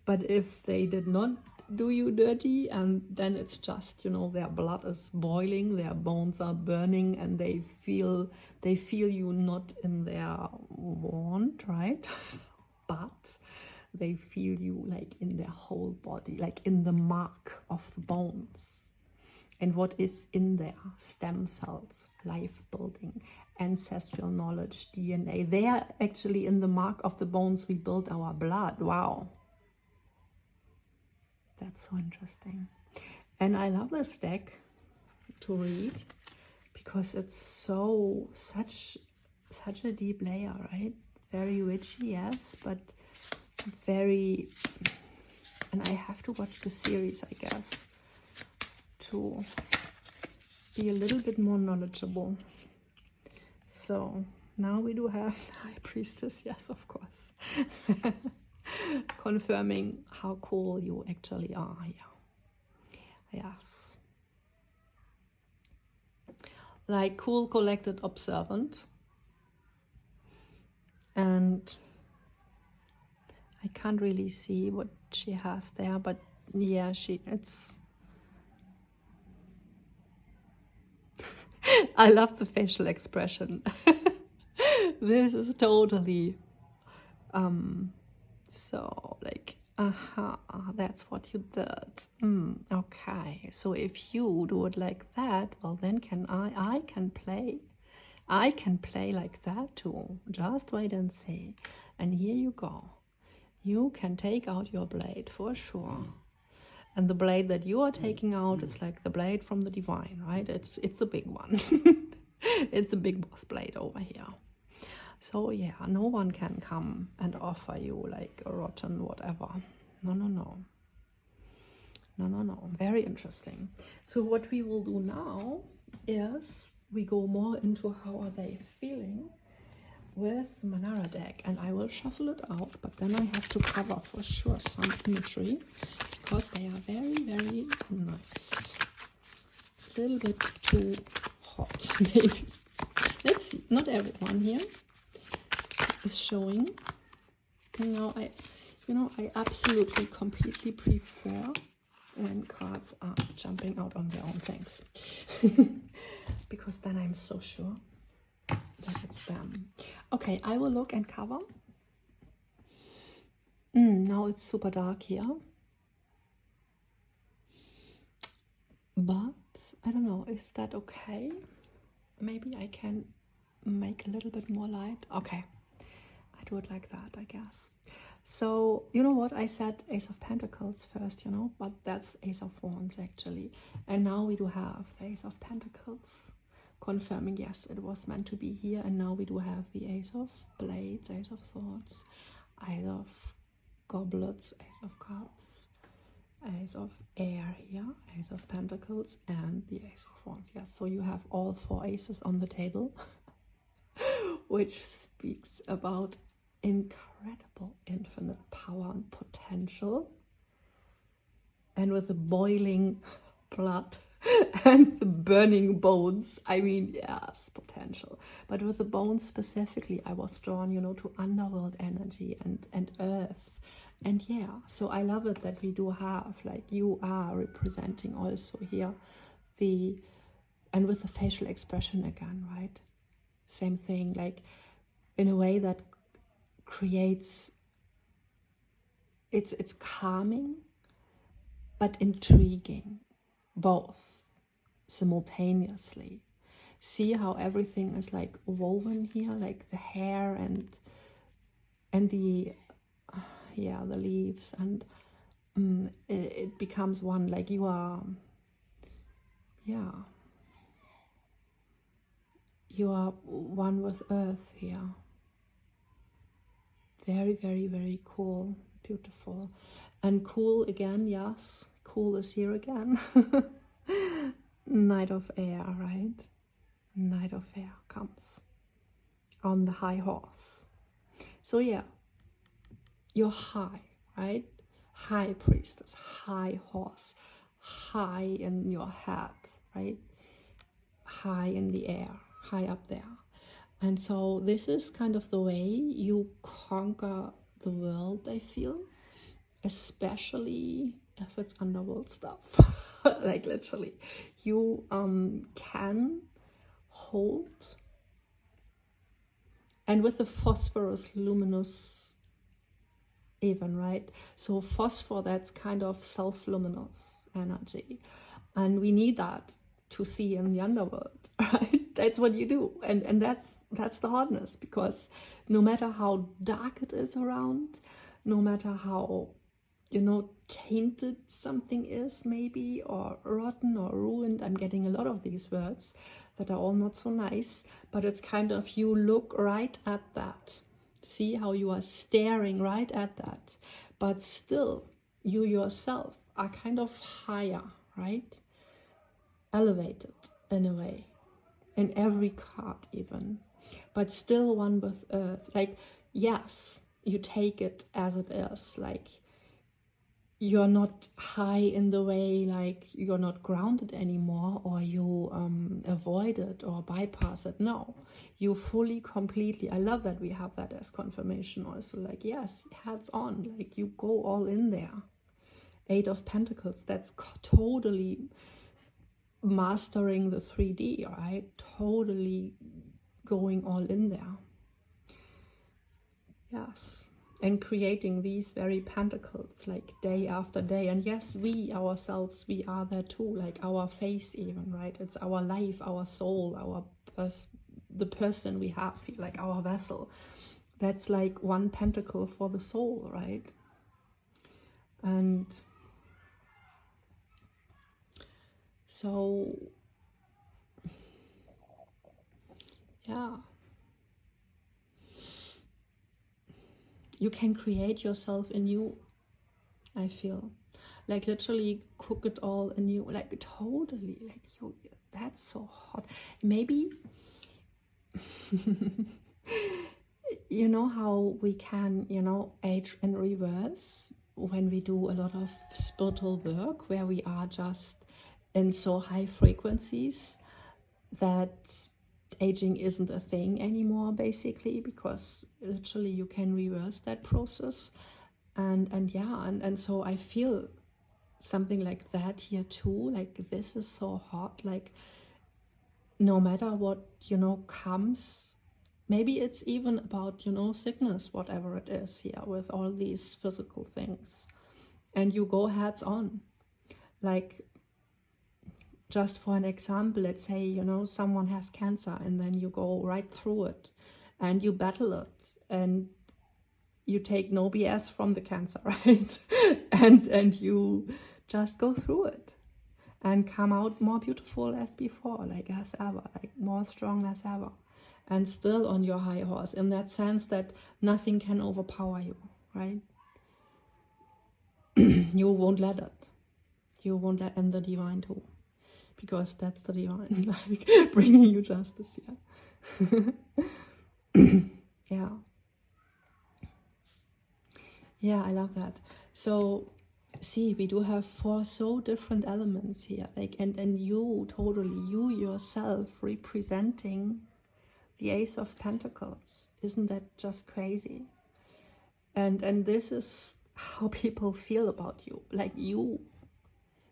But if they did not do you dirty, and then it's just, you know, their blood is boiling, their bones are burning, and they feel you not in their want, right? But they feel you like in their whole body, like in the mark of the bones. And what is in there? Stem cells, life building, ancestral knowledge, DNA. They are actually in the mark of the bones we build our blood. Wow. That's so interesting. And I love this deck to read because it's such a deep layer, right? Very witchy, yes, but very, and I have to watch the series, I guess, to be a little bit more knowledgeable. So now we do have the High Priestess, yes, of course. Confirming how cool you actually are here. Yes. Like cool, collected, observant. And I can't really see what she has there, but yeah, it's I love the facial expression. This is totally so like, that's what you did. Okay, so if you do it like that, well then I can play like that too. Just wait and see. And here you go. You can take out your blade for sure. And the blade that you are taking out, it's like the blade from the divine, right? It's the big one. It's a big boss blade over here. So yeah, no one can come and offer you like a rotten whatever. No. Very interesting. So what we will do now is we go more into how are they feeling with Manara deck, and I will shuffle it out, but then I have to cover for sure some imagery because they are very, very nice. A little bit too hot, maybe. Let's see. Not everyone here is showing. Now I absolutely completely prefer when cards are jumping out on their own things. Because then I'm so sure that it's them. Okay, I will look and cover. Now it's super dark here. But I don't know, is that okay? Maybe I can make a little bit more light. Okay, I do it like that, I guess. So, you know what, I said Ace of Pentacles first, you know, but that's Ace of Wands actually. And now we do have the Ace of Pentacles, confirming, yes, it was meant to be here. And now we do have the Ace of Blades, Ace of Swords, Ace of Goblets, Ace of Cups, Ace of Air here, Ace of Pentacles, and the Ace of Wands. Yes, so you have all 4 aces on the table, which speaks about incredible infinite power and potential. And with the boiling blood and the burning bones, I mean, yes, potential. But with the bones specifically, I was drawn, you know, to underworld energy and earth. And yeah, so I love it that we do have, like, you are representing also here and with the facial expression again, right? Same thing, like in a way that creates, it's calming but intriguing, both simultaneously. See how everything is like woven here, like the hair and the the leaves, and it becomes one, like you are one with earth here. Very, very, very cool, beautiful. And cool again, yes, cool is here again. Knight of Air, right? Knight of Air comes on the high horse. So yeah, you're high, right? High priestess, high horse, high in your head, right? High in the air, high up there. And so this is kind of the way you conquer the world, I feel, especially if it's underworld stuff. Like literally, you can hold, and with the phosphorus luminous even, right? So phosphor, that's kind of self-luminous energy, and we need that to see in the underworld, right? That's what you do, and that's the hardness, because no matter how dark it is around, no matter how, you know, tainted something is maybe, or rotten or ruined, I'm getting a lot of these words that are all not so nice, but it's kind of, you look right at that, see how you are staring right at that, but still you yourself are kind of higher, right? Elevated in a way, in every card even, but still one with earth. Like, yes, you take it as it is, like you're not high in the way, like you're not grounded anymore, or you avoid it or bypass it. No, you fully, completely, I love that we have that as confirmation also, like, yes, heads on, like you go all in there. 8 of Pentacles, that's totally mastering the 3D, right? Totally going all in there. Yes. And creating these very pentacles, like day after day. And yes, we ourselves, we are there too, like our face even, right? It's our life, our soul, the person we have, like our vessel. That's like one pentacle for the soul, right? And so, yeah. You can create yourself anew, I feel. Like literally cook it all anew, like totally, like you, that's so hot. Maybe, you know how we can, you know, age in reverse when we do a lot of spiritual work, where we are just in so high frequencies that aging isn't a thing anymore, basically, because literally you can reverse that process. And so I feel something like that here too, like this is so hot, like no matter what, you know, comes, maybe it's even about, you know, sickness, whatever it is here with all these physical things, and you go heads on, like just for an example, let's say, you know, someone has cancer and then you go right through it and you battle it and you take no BS from the cancer, right? and you just go through it and come out more beautiful as before, like as ever, like more strong as ever, and still on your high horse, in that sense that nothing can overpower you, right? You won't let it. You won't let, and the divine too, because that's the divine, like bringing you justice here. Yeah. Yeah, I love that. So see, we do have 4 so different elements here, like, and you totally, you yourself representing the Ace of Pentacles. Isn't that just crazy? And this is how people feel about you. Like you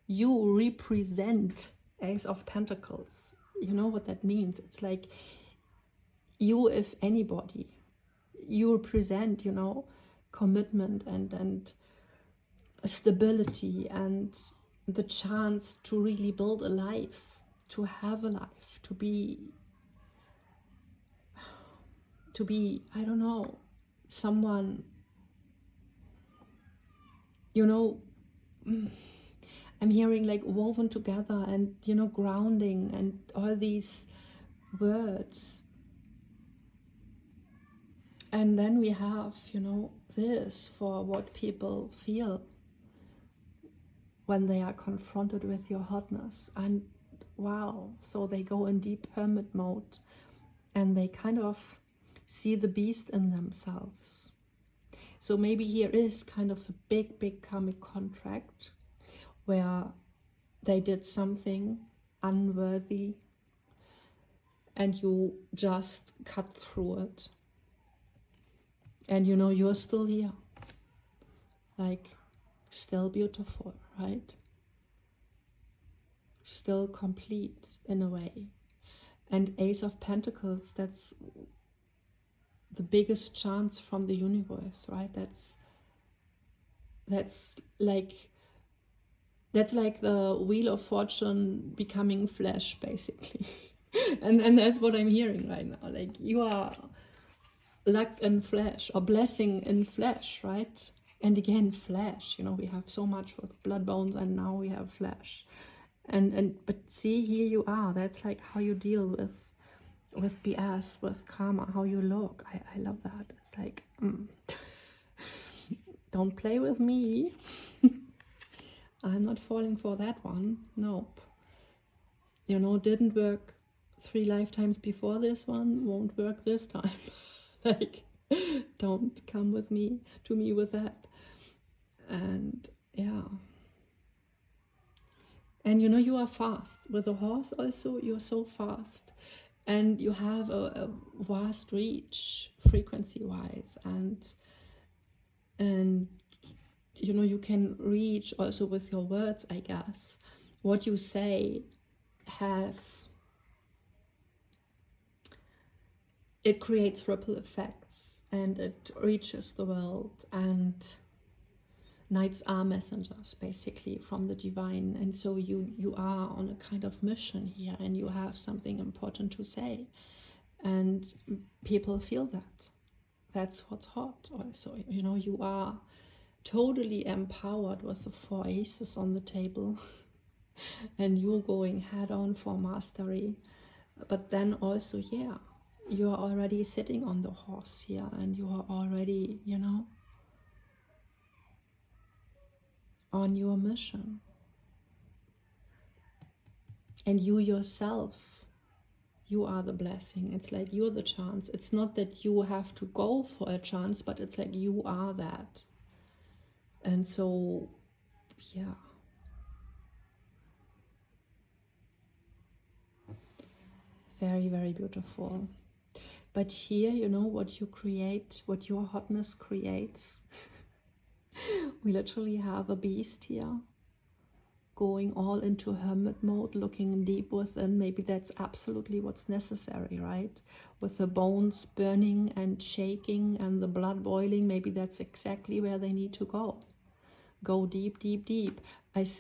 represent Ace of Pentacles. You know what that means? It's like you, if anybody, you represent, you know, commitment and stability and the chance to really build a life, to have a life, to be, I don't know, someone, you know, I'm hearing like woven together and, you know, grounding and all these words. And then we have, you know, this for what people feel when they are confronted with your hotness. And wow, so they go in deep hermit mode and they kind of see the beast in themselves. So maybe here is kind of a big karmic contract where they did something unworthy and you just cut through it. And you know, you're still here, like still beautiful, right? Still complete in a way. And Ace of Pentacles, that's the biggest chance from the universe, right? That's like the Wheel of Fortune becoming flesh, basically. and that's what I'm hearing right now. Like you are luck in flesh, or blessing in flesh, right? And again, flesh, you know, we have so much with blood, bones, and now we have flesh. But see, here you are. That's like how you deal with BS, with karma, how you look. I love that. It's like, don't play with me. I'm not falling for that one. Nope. You know, didn't work 3 lifetimes before this one, won't work this time. Like, don't come with me, to me with that. And yeah. And you know, you are fast. With a horse also, you're so fast. And you have a vast reach, frequency-wise. And you know, you can reach also with your words, I guess. What you say it creates ripple effects and it reaches the world, and knights are messengers basically from the divine, and so you are on a kind of mission here and you have something important to say, and people feel that. That's what's hot also, you know, you are totally empowered with the 4 aces on the table and you're going head on for mastery. But then also, yeah, you are already sitting on the horse here and you are already, you know, on your mission. And you yourself, you are the blessing. It's like you're the chance. It's not that you have to go for a chance, but it's like you are that. And so, yeah. Very, very beautiful. But here, you know, what you create, what your hotness creates, we literally have a beast here going all into hermit mode, looking deep within. Maybe that's absolutely what's necessary, right? With the bones burning and shaking and the blood boiling, maybe that's exactly where they need to go. go deep, deep, deep.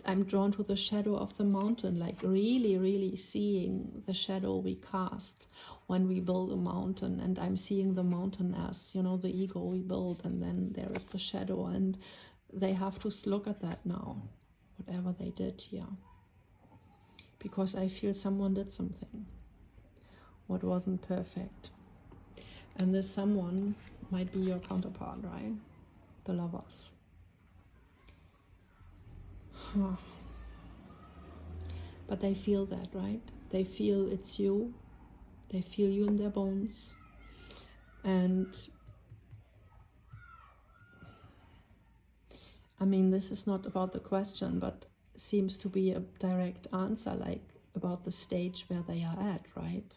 I'm drawn to the shadow of the mountain, like really, really seeing the shadow we cast when we build a mountain. And I'm seeing the mountain as, you know, the ego we build, and then there is the shadow, and they have to look at that now, whatever they did here. Because I feel someone did something what wasn't perfect. And this someone might be your counterpart, right? The Lovers. But they feel that, right? They feel it's you. They feel you in their bones. And I mean, this is not about the question, but seems to be a direct answer, like about the stage where they are at, right?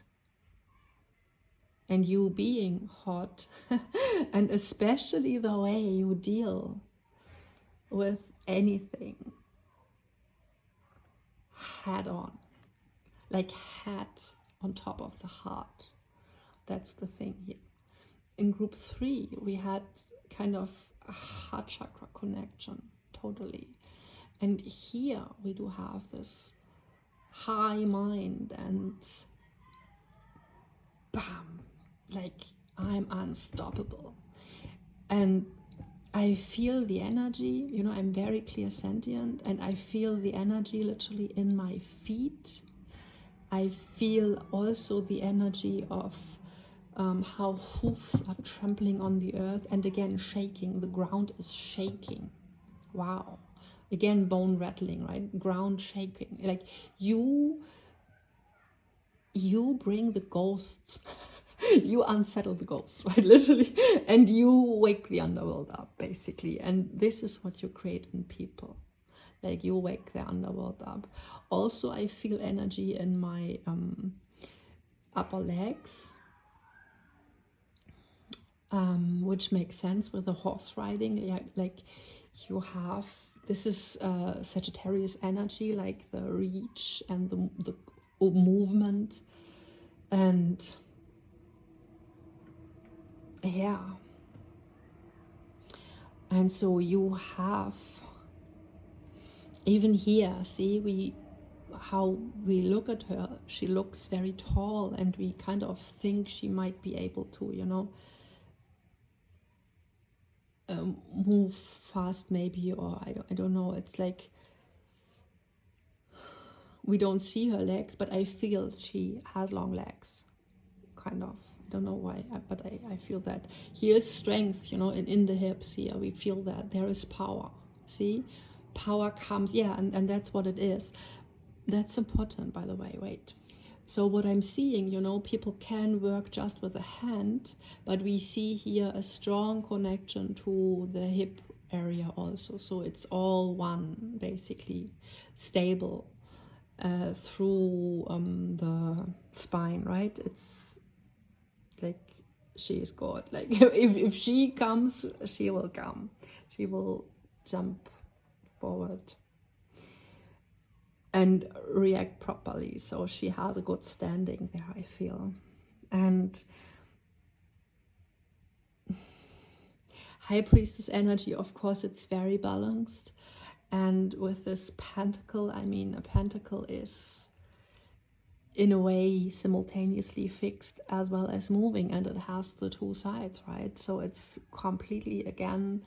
And you being hot, and especially the way you deal with anything head on, like head on top of the heart. That's the thing here. In group 3, we had kind of a heart chakra connection, totally. And here we do have this high mind and bam, like I'm unstoppable. And I feel the energy, you know, I'm very clear sentient, and I feel the energy literally in my feet. I feel also the energy of how hoofs are trampling on the earth, and again shaking, the ground is shaking. Wow. Again, bone rattling, right? Ground shaking. Like you bring the ghosts. You unsettle the ghosts, right? Literally. And you wake the underworld up, basically. And this is what you create in people. Like you wake the underworld up. Also, I feel energy in my upper legs, which makes sense with the horse riding. Like you have, this is Sagittarius energy, like the reach and the movement. And yeah. And so you have, even here, see, how we look at her, she looks very tall, and we kind of think she might be able to, you know, move fast maybe, or I don't know. It's like we don't see her legs, but I feel she has long legs, kind of. I don't know why, but I feel that. Here is strength, you know, in the hips here. We feel that there is power. See, power comes, yeah, and that's what it is. That's important, by the way. Wait. So what I'm seeing, you know, people can work just with a hand, but we see here a strong connection to the hip area also. So it's all one, basically, stable through the spine, right? It's like she is God. Like if she comes, she will come. She will jump forward and react properly. So she has a good standing there, I feel. And High Priestess energy, of course, it's very balanced. And with this pentacle, I mean, a pentacle is in a way simultaneously fixed as well as moving, and it has the two sides, right? So it's completely, again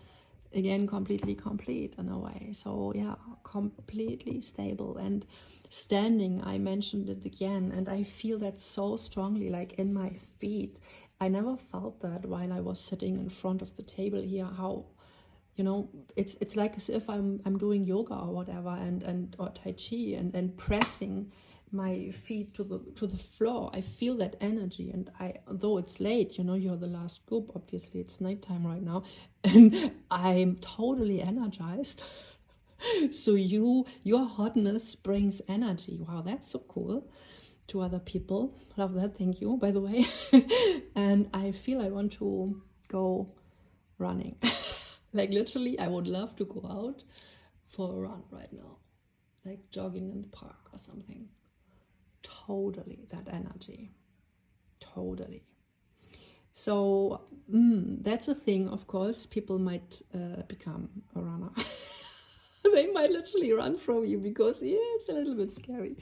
completely complete in a way. So yeah, completely stable and standing. I mentioned it again, and I feel that so strongly, like in my feet. I never felt that while I was sitting in front of the table here, how, you know, it's like as if I'm doing yoga or whatever, and or Tai Chi, and pressing my feet to the floor. I feel that energy, and though it's late, you know, you're the last group, obviously it's nighttime right now, and I'm totally energized. So your hotness brings energy. Wow, that's so cool to other people. Love that. Thank you, by the way. And I feel I want to go running. Like literally, I would love to go out for a run right now, like jogging in the park or something. Totally that energy, totally. So that's a thing. Of course, people might become a runner. They might literally run from you because, yeah, it's a little bit scary.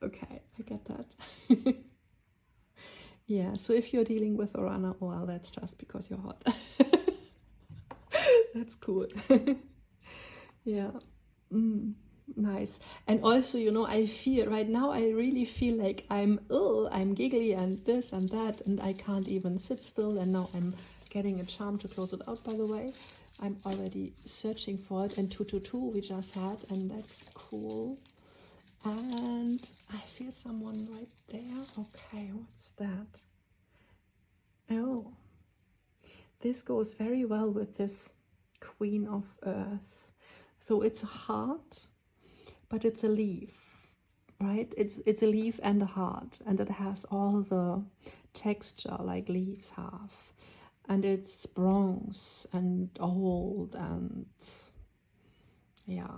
Okay, I get that. Yeah, so if you're dealing with a runner, well, that's just because you're hot. That's cool. Yeah. Nice. And also, you know, I feel right now, I really feel like I'm giggly and this and that, and I can't even sit still. And now I'm getting a charm to close it out, by the way. I'm already searching for it. And 222 we just had, and that's cool. And I feel someone right there. Okay, what's that? Oh, this goes very well with this Queen of Earth. So it's a heart, but it's a leaf, right? It's a leaf and a heart, and it has all the texture like leaves have. And it's bronze and old and yeah.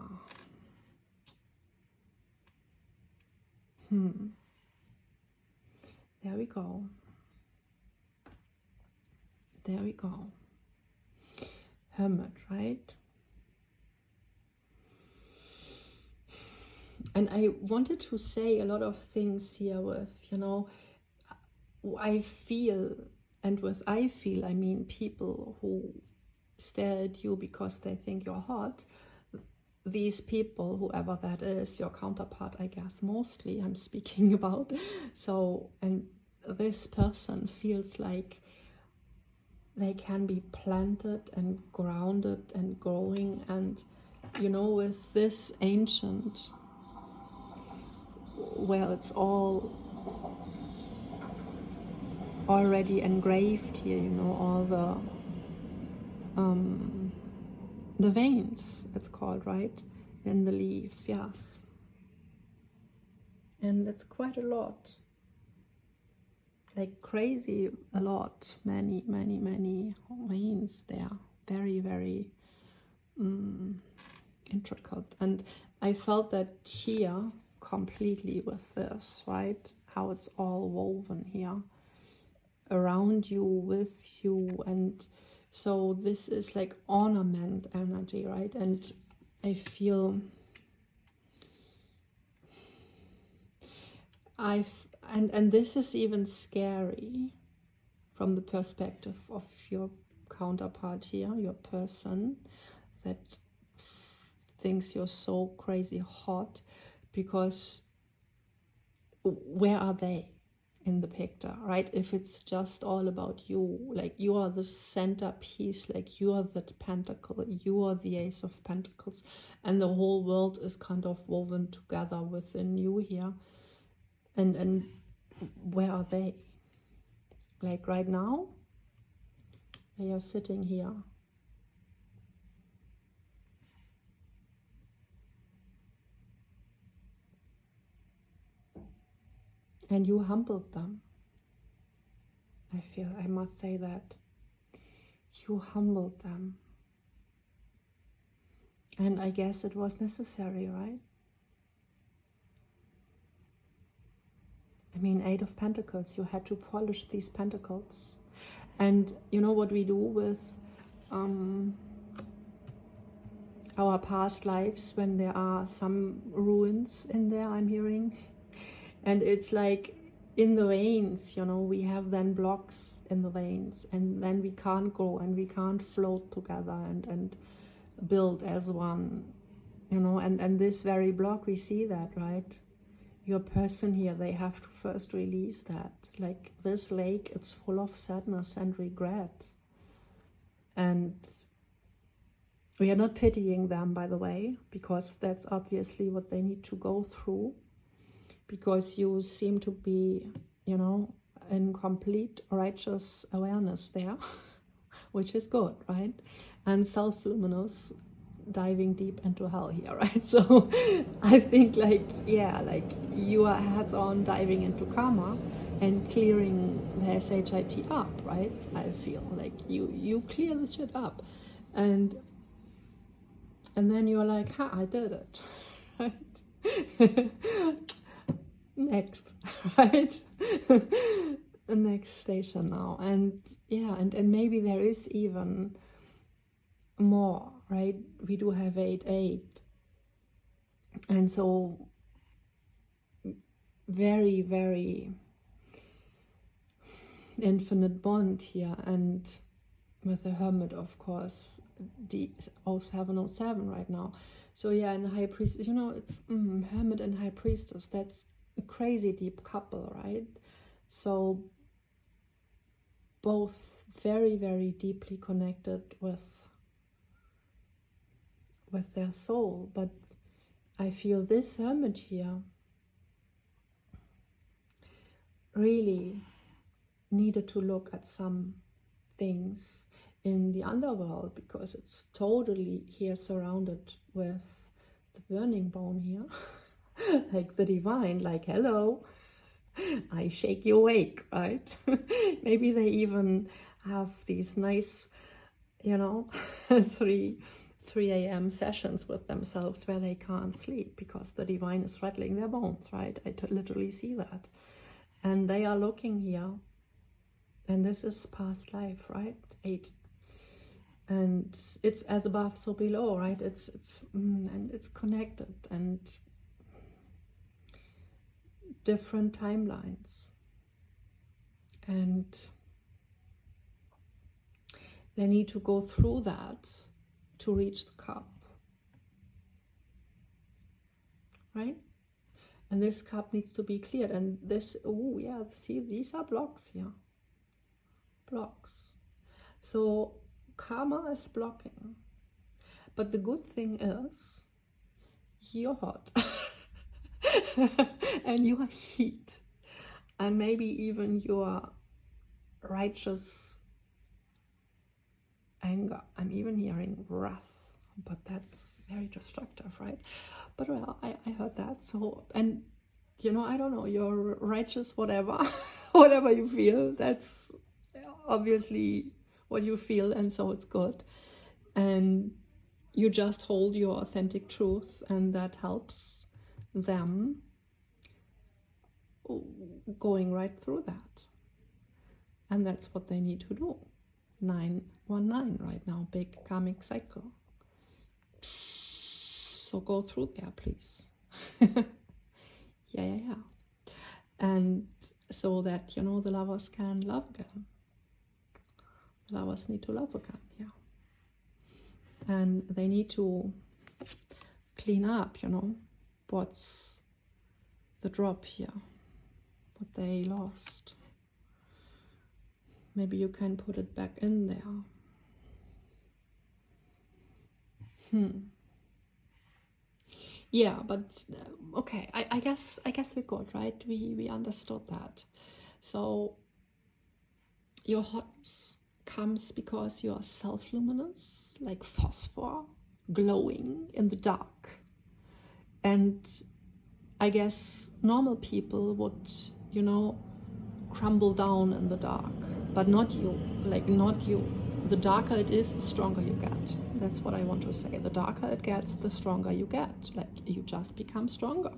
There we go. There we go. Hermit, right? And I wanted to say a lot of things here with, you know, I feel, and with I feel, I mean people who stare at you because they think you're hot. These people, whoever that is, your counterpart, I guess, mostly I'm speaking about. So, and this person feels like they can be planted and grounded and growing, and, you know, with this ancient, well, it's all already engraved here, you know, all the veins, it's called, right, in the leaf, yes. And it's quite a lot, like crazy a lot, many veins there, very, very intricate. And I felt that here completely with this, right, how it's all woven here around you, with you. And so this is like ornament energy, right? And I feel and this is even scary from the perspective of your counterpart here, your person that thinks you're so crazy hot, because where are they in the picture, right? If it's just all about you, like you are the centerpiece, like you are the pentacle, you are the Ace of Pentacles, and the whole world is kind of woven together within you here. And where are they? Like right now, they are sitting here. And you humbled them. I feel, I must say that. You humbled them. And I guess it was necessary, right? I mean, 8 of Pentacles, you had to polish these pentacles. And you know what we do with our past lives when there are some ruins in there, I'm hearing. And it's like in the veins, you know, we have then blocks in the veins, and then we can't go and we can't float together and build as one, you know. And this very block, we see that, right? Your person here, they have to first release that. Like this lake, it's full of sadness and regret. And we are not pitying them, by the way, because that's obviously what they need to go through. Because you seem to be, you know, in complete righteous awareness there, which is good, right? And self-luminous, diving deep into hell here, right? So I think, like, yeah, like you are heads-on diving into karma and clearing the 𝙖𝙧𝘼𝑇 up, right? I feel like you clear the shit up, and then you're like, ha, I did it, right? Next, right? The next station now. And yeah, and maybe there is even more, right? We do have 8-8, And so very, very infinite bond here. And with the Hermit, of course, the 0707 right now. So yeah, and High Priest, you know, it's Hermit and High Priestess. That's a crazy deep couple, right? So both very, very deeply connected with their soul. But I feel this Hermit here really needed to look at some things in the underworld, because it's totally here surrounded with the burning bone here. Like the divine, like, hello, I shake you awake, right? Maybe they even have these nice, you know, 3 a.m. sessions with themselves where they can't sleep because the divine is rattling their bones, right? I literally see that. And they are looking here. And this is past life, right? 8. And it's as above, so below, right? And it's connected, and different timelines. And they need to go through that to reach the cup, right? And this cup needs to be cleared. And this, oh yeah, see, these are blocks here. Blocks. So karma is blocking. But the good thing is, you're hot. And you are heat. And maybe even your righteous anger. I'm even hearing wrath, but that's very destructive, right? But well, I heard that. So, and you know, I don't know, you're righteous, whatever, whatever you feel, that's obviously what you feel, and so it's good. And you just hold your authentic truth, and that helps them going right through that. And that's what they need to do. 919 right now, big karmic cycle. So go through there, please. Yeah. And so that, you know, the lovers can love again. The lovers need to love again, yeah. And they need to clean up, you know, what's the drop here, what they lost. Maybe you can put it back in there. Yeah, but okay, I guess we're good, right? We understood that. So your hotness comes because you are self-luminous, like phosphor, glowing in the dark. And I guess normal people would, you know, crumble down in the dark, but not you, like not you. The darker it is, the stronger you get. That's what I want to say. The darker it gets, the stronger you get. Like, you just become stronger.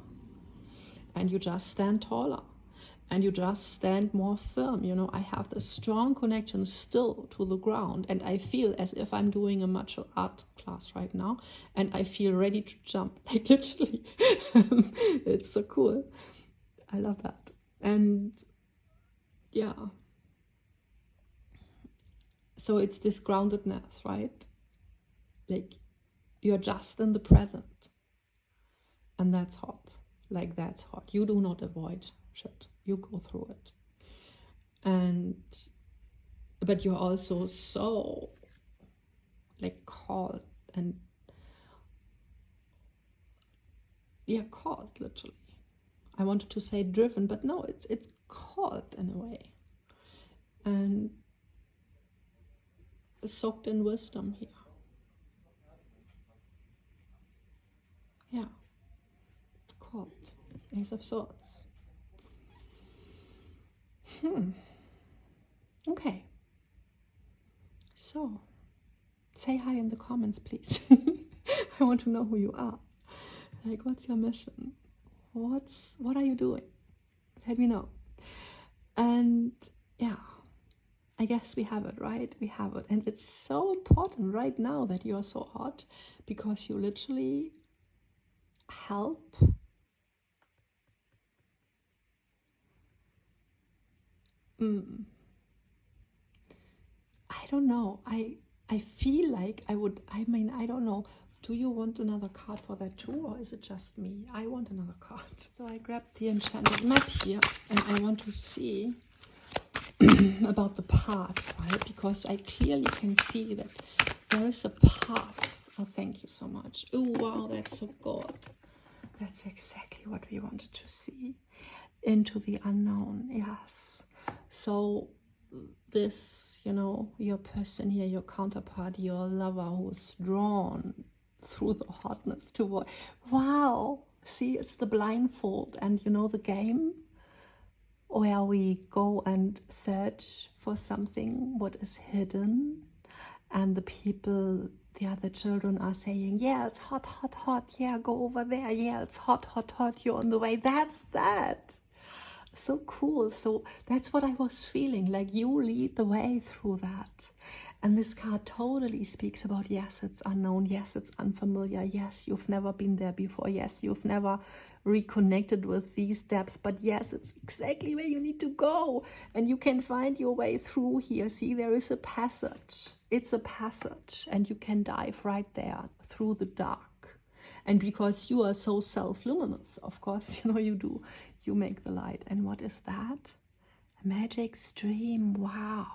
And you just stand taller. And you just stand more firm. You know, I have this strong connection still to the ground. And I feel as if I'm doing a martial art class right now. And I feel ready to jump, like literally. It's so cool. I love that. And yeah. So it's this groundedness, right? Like, you're just in the present. And that's hot. Like, that's hot. You do not avoid shit. You go through it. But you're also so, like, called and, yeah, called, literally. I wanted to say driven, but no, it's called in a way. And soaked in wisdom here. Yeah. Called. Ace of Swords. Okay. So, say hi in the comments, please. I want to know who you are. Like, what's your mission? What are you doing? Let me know. And yeah, I guess we have it, right? We have it. And it's so important right now that you are so hot, because you literally help. I don't know. I feel like I would, I mean, I don't know. Do you want another card for that too, or is it just me? I want another card. So I grabbed the enchanted map here, and I want to see about the path, right? Because I clearly can see that there is a path. Oh, thank you so much. Oh, wow, that's so good. That's exactly what we wanted to see. Into the unknown, yes. So this, you know, your person here, your counterpart, your lover who is drawn through the hotness toward, wow, see, it's the blindfold. And you know the game where we go and search for something what is hidden, and the people, the other children are saying, yeah, it's hot, hot, hot, yeah, go over there, yeah, it's hot, hot, hot, you're on the way. That's that. So cool. So that's what I was feeling, like you lead the way through that. And this card totally speaks about, yes, it's unknown, yes, it's unfamiliar, yes, you've never been there before, yes, you've never reconnected with these depths, but yes, it's exactly where you need to go, and you can find your way through here. See, there is a passage. It's a passage, and you can dive right there through the dark. And because you are so self-luminous, of course, you know, you make the light. And what is that? A magic stream. Wow.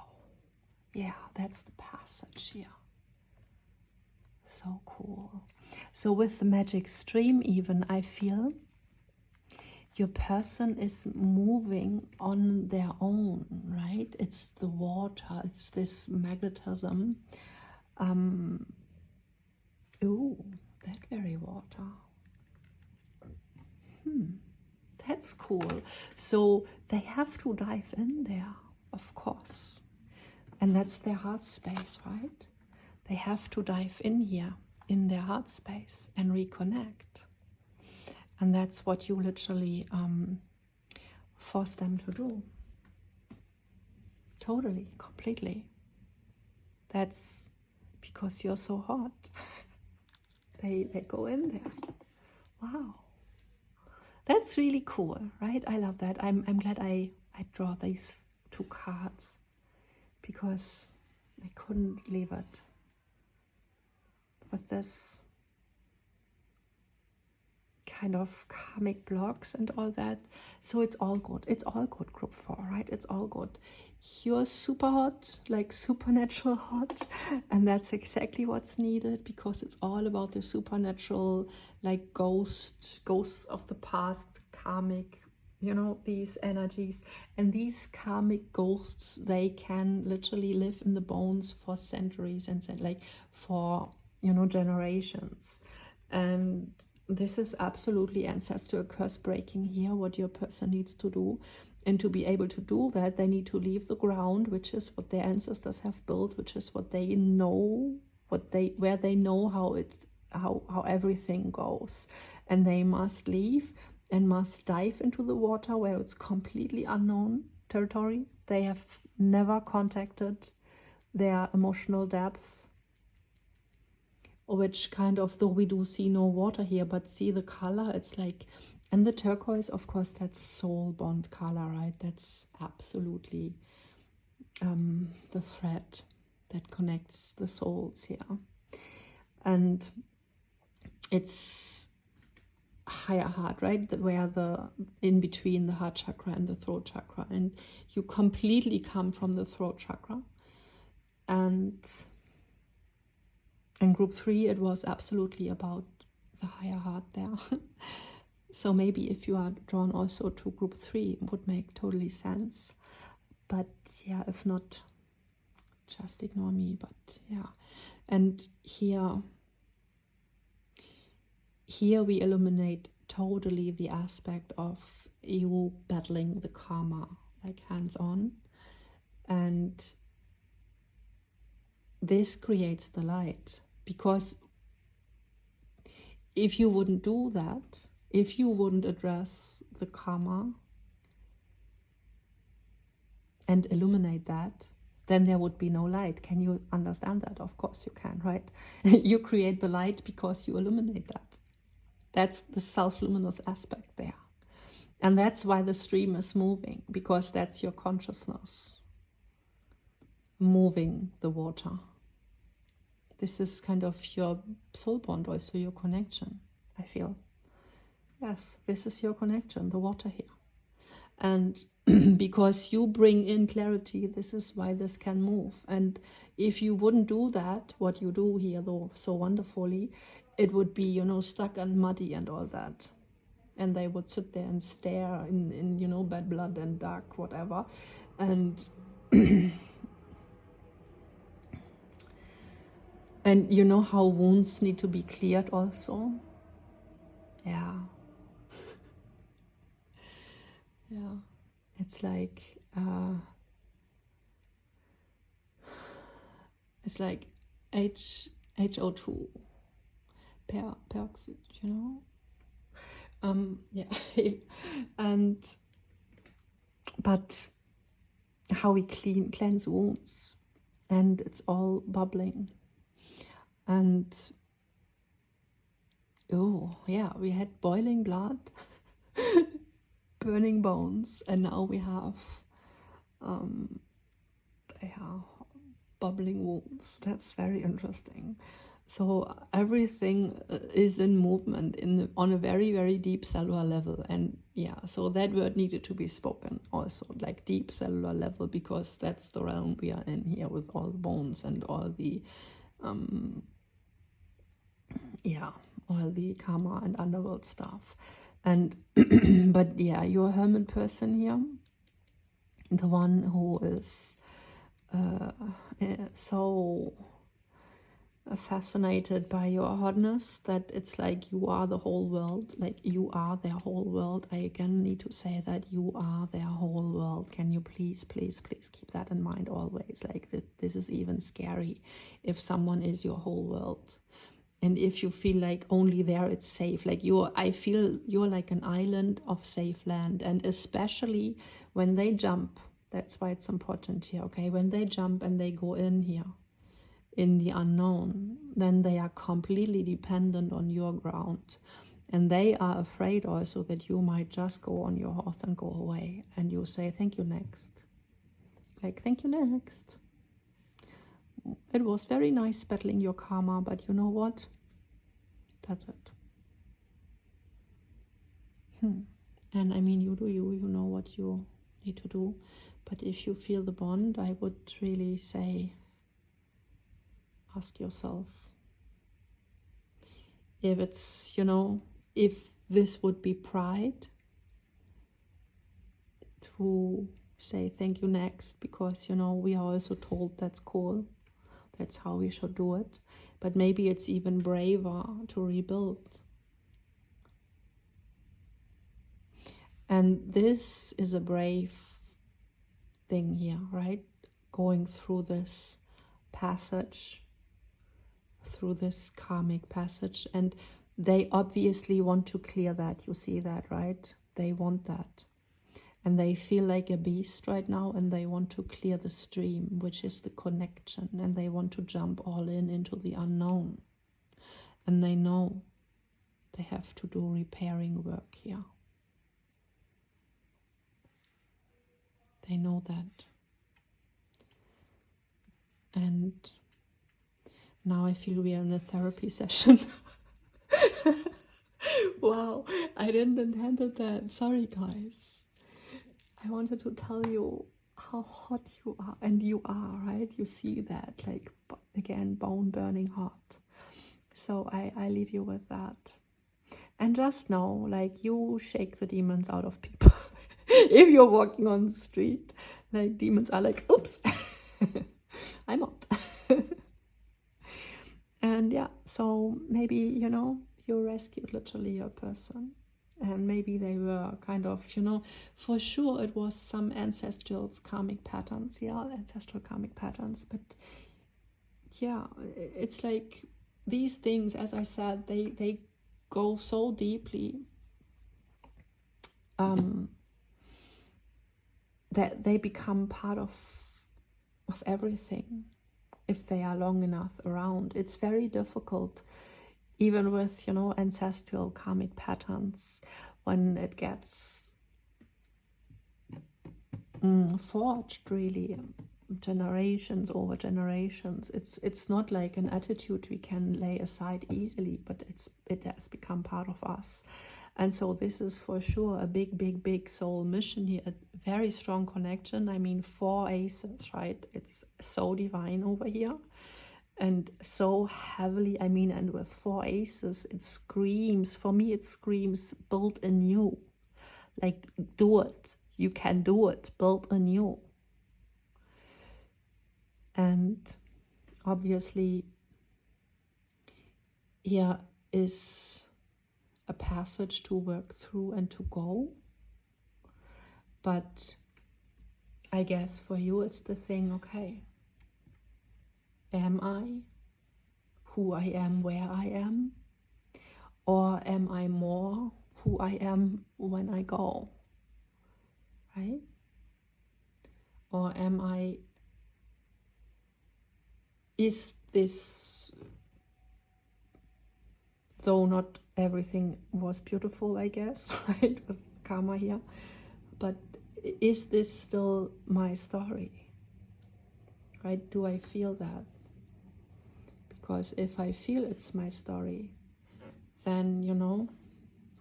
Yeah, that's the passage here. So cool. So with the magic stream even, I feel your person is moving on their own, right? It's the water, it's this magnetism. Ooh, that very water. That's cool. So they have to dive in there, of course. And that's their heart space, right? They have to dive in here, in their heart space, and reconnect. And that's what you literally force them to do. Totally, completely. That's because you're so hot. They go in there. Wow. That's really cool, right? I love that. I'm glad I draw these two cards, because I couldn't leave it with this kind of karmic blocks and all that. So it's all good. It's all good, group 4, right? It's all good. You're super hot, like supernatural hot, and that's exactly what's needed, because it's all about the supernatural, like ghosts of the past, karmic, you know, these energies. And these karmic ghosts, they can literally live in the bones for centuries and like for, you know, generations. And this is absolutely ancestral curse breaking here, what your person needs to do. And to be able to do that, they need to leave the ground, which is what their ancestors have built, which is what they know, where they know how everything goes. And they must leave and must dive into the water where it's completely unknown territory. They have never contacted their emotional depth, which kind of, though we do see no water here, but see the color, it's like, and the turquoise, of course, that's soul bond color, right? That's absolutely the thread that connects the souls here. And it's higher heart, right? Where the, in between the heart chakra and the throat chakra. And you completely come from the throat chakra. And in group 3, it was absolutely about the higher heart there. So maybe if you are drawn also to group 3, it would make totally sense. But yeah, if not, just ignore me. But yeah, and here we illuminate totally the aspect of you battling the karma, like hands-on. And this creates the light, because if you wouldn't do that, if you wouldn't address the karma and illuminate that, then there would be no light. Can you understand that? Of course you can, right? You create the light because you illuminate that. That's the self-luminous aspect there. And that's why the stream is moving, because that's your consciousness moving the water. This is kind of your soul bond, also your connection, I feel. Yes, this is your connection, the water here. And because you bring in clarity, this is why this can move. And if you wouldn't do that, what you do here though so wonderfully, it would be, you know, stuck and muddy and all that. And they would sit there and stare in you know, bad blood and dark, whatever. And and you know how wounds need to be cleared also? Yeah. Yeah. It's like 𝙏𝙬𝙧𝙤𝙪, peroxide, you know? Yeah. And but how we cleanse wounds, and it's all bubbling. And oh yeah, we had boiling blood, burning bones, and now we have yeah, bubbling wounds. That's very interesting. So everything is in movement on a very, very deep cellular level. And yeah, so that word needed to be spoken also, like deep cellular level, because that's the realm we are in here with all the bones and all the yeah, all the karma and underworld stuff. And but yeah, you're a hermit person here, the one who is so fascinated by your hotness that it's like you are the whole world, like you are their whole world. I again need to say that you are their whole world. Can you please, please, please keep that in mind always? Like this is even scary if someone is your whole world. And if you feel like only there it's safe, like I feel you're like an island of safe land. And especially when they jump, that's why it's important here, okay? When they jump and they go in here, in the unknown, then they are completely dependent on your ground. And they are afraid also that you might just go on your horse and go away. And you say, thank you, next. Like, thank you, next. It was very nice battling your karma, but you know what? That's it. And I mean, you do you know what you need to do. But if you feel the bond, I would really say, ask yourself if it's, you know, if this would be pride to say thank you, next, because, you know, we are also told that's cool. That's how we should do it. But maybe it's even braver to rebuild. And this is a brave thing here, right? Going through this passage, through this karmic passage. And they obviously want to clear that. You see that, right? They want that. And they feel like a beast right now, and they want to clear the stream, which is the connection, and they want to jump all into the unknown. And they know they have to do repairing work here. They know that. And now I feel we are in a therapy session. Wow, I didn't intend that. Sorry, guys. I wanted to tell you how hot you are, and you are, right? You see that, like, again, bone burning hot. So I leave you with that. And just know, like, you shake the demons out of people. If you're walking on the street, like, demons are like, oops, I'm out. And yeah, so maybe, you know, you rescued literally a person. And maybe they were kind of, you know, for sure it was some ancestral karmic patterns, yeah, ancestral karmic patterns. But yeah, it's like these things, as I said, they go so deeply that they become part of everything if they are long enough around. It's very difficult even with, you know, ancestral karmic patterns, when it gets forged really generations over generations, it's not like an attitude we can lay aside easily, but it has become part of us. And so this is for sure a big soul mission here, a very strong connection. I mean, 4 aces, right? It's so divine over here, and so heavily, I mean, and with 4 aces, it screams, for me it screams, build anew. Like, do it, you can do it, build anew. And obviously here is a passage to work through and to go. But I guess for you it's the thing, okay, am I who I am where I am? Or am I more who I am when I go? Right? Or am I, is this, though not everything was beautiful, I guess, right, with karma here, but is this still my story? Right? Do I feel that? Because if I feel it's my story, then, you know,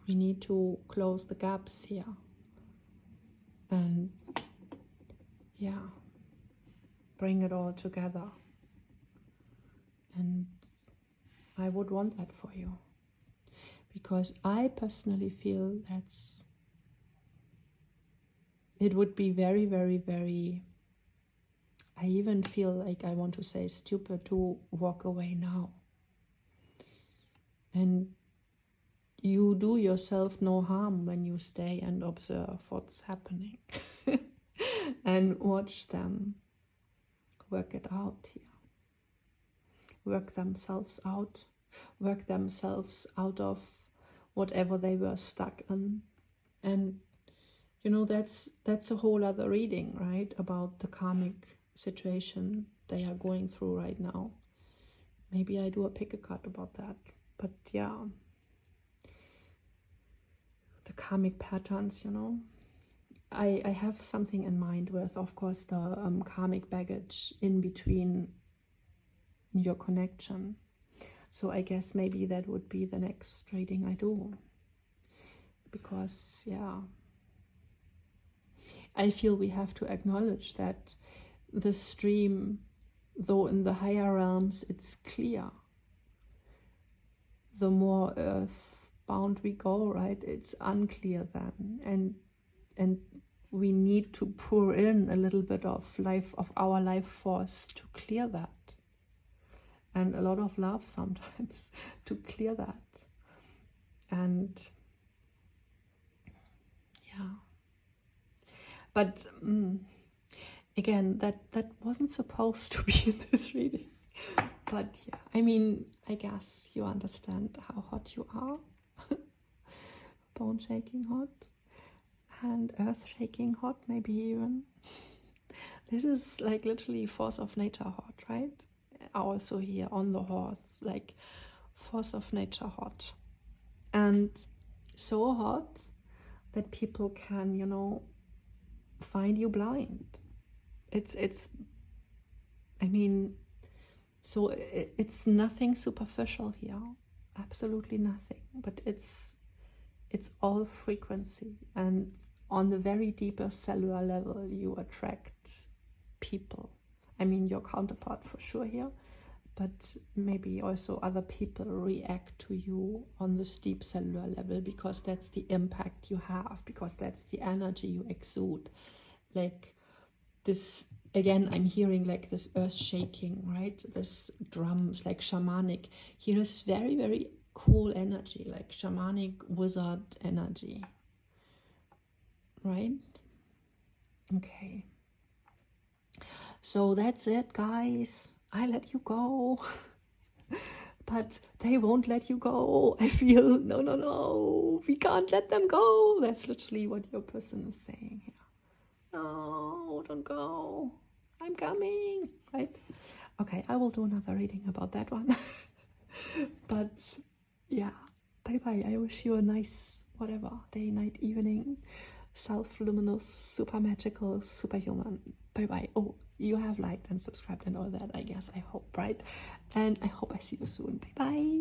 we need to close the gaps here. And yeah, bring it all together. And I would want that for you, because I personally feel it would be very, I even feel like I want to say stupid to walk away now. And you do yourself no harm when you stay and observe what's happening and watch them work it out here. Work themselves out of whatever they were stuck in. And you know, that's a whole other reading, right, about the karmic situation they are going through right now. Maybe I do a pick-a-cut about that. But yeah, the karmic patterns, you know, I have something in mind with, of course, the karmic baggage in between your connection. So I guess maybe that would be the next reading I do, because yeah, I feel we have to acknowledge that the stream, though in the higher realms it's clear, the more earthbound we go, right, it's unclear then, and we need to pour in a little bit of our life force to clear that. And a lot of love sometimes to clear that. And yeah, but again, that wasn't supposed to be in this reading. But yeah, I mean, I guess you understand how hot you are. Bone shaking hot and earth shaking hot, maybe even. This is like literally force of nature hot, right? Also here on the horse, like force of nature hot, and so hot that people can, you know, find you blind. It's I mean, so it's nothing superficial here, absolutely nothing, but it's all frequency, and on the very deeper cellular level you attract people. I mean, your counterpart for sure here, but maybe also other people react to you on this deep cellular level, because that's the impact you have, because that's the energy you exude. Like this, again, I'm hearing like this earth shaking, right? This drums, like shamanic. Here is very cool energy, like shamanic wizard energy, right? Okay. So that's it, guys. I let you go. But they won't let you go. I feel, no, we can't let them go. That's literally what your person is saying here. No, don't go. I'm coming, right? Okay, I will do another reading about that one. But yeah, bye bye. I wish you a nice whatever day, night, evening, self-luminous, super magical, superhuman. Bye bye. Oh, you have liked and subscribed and all that, I guess. I hope, right? And I hope I see you soon. Bye bye.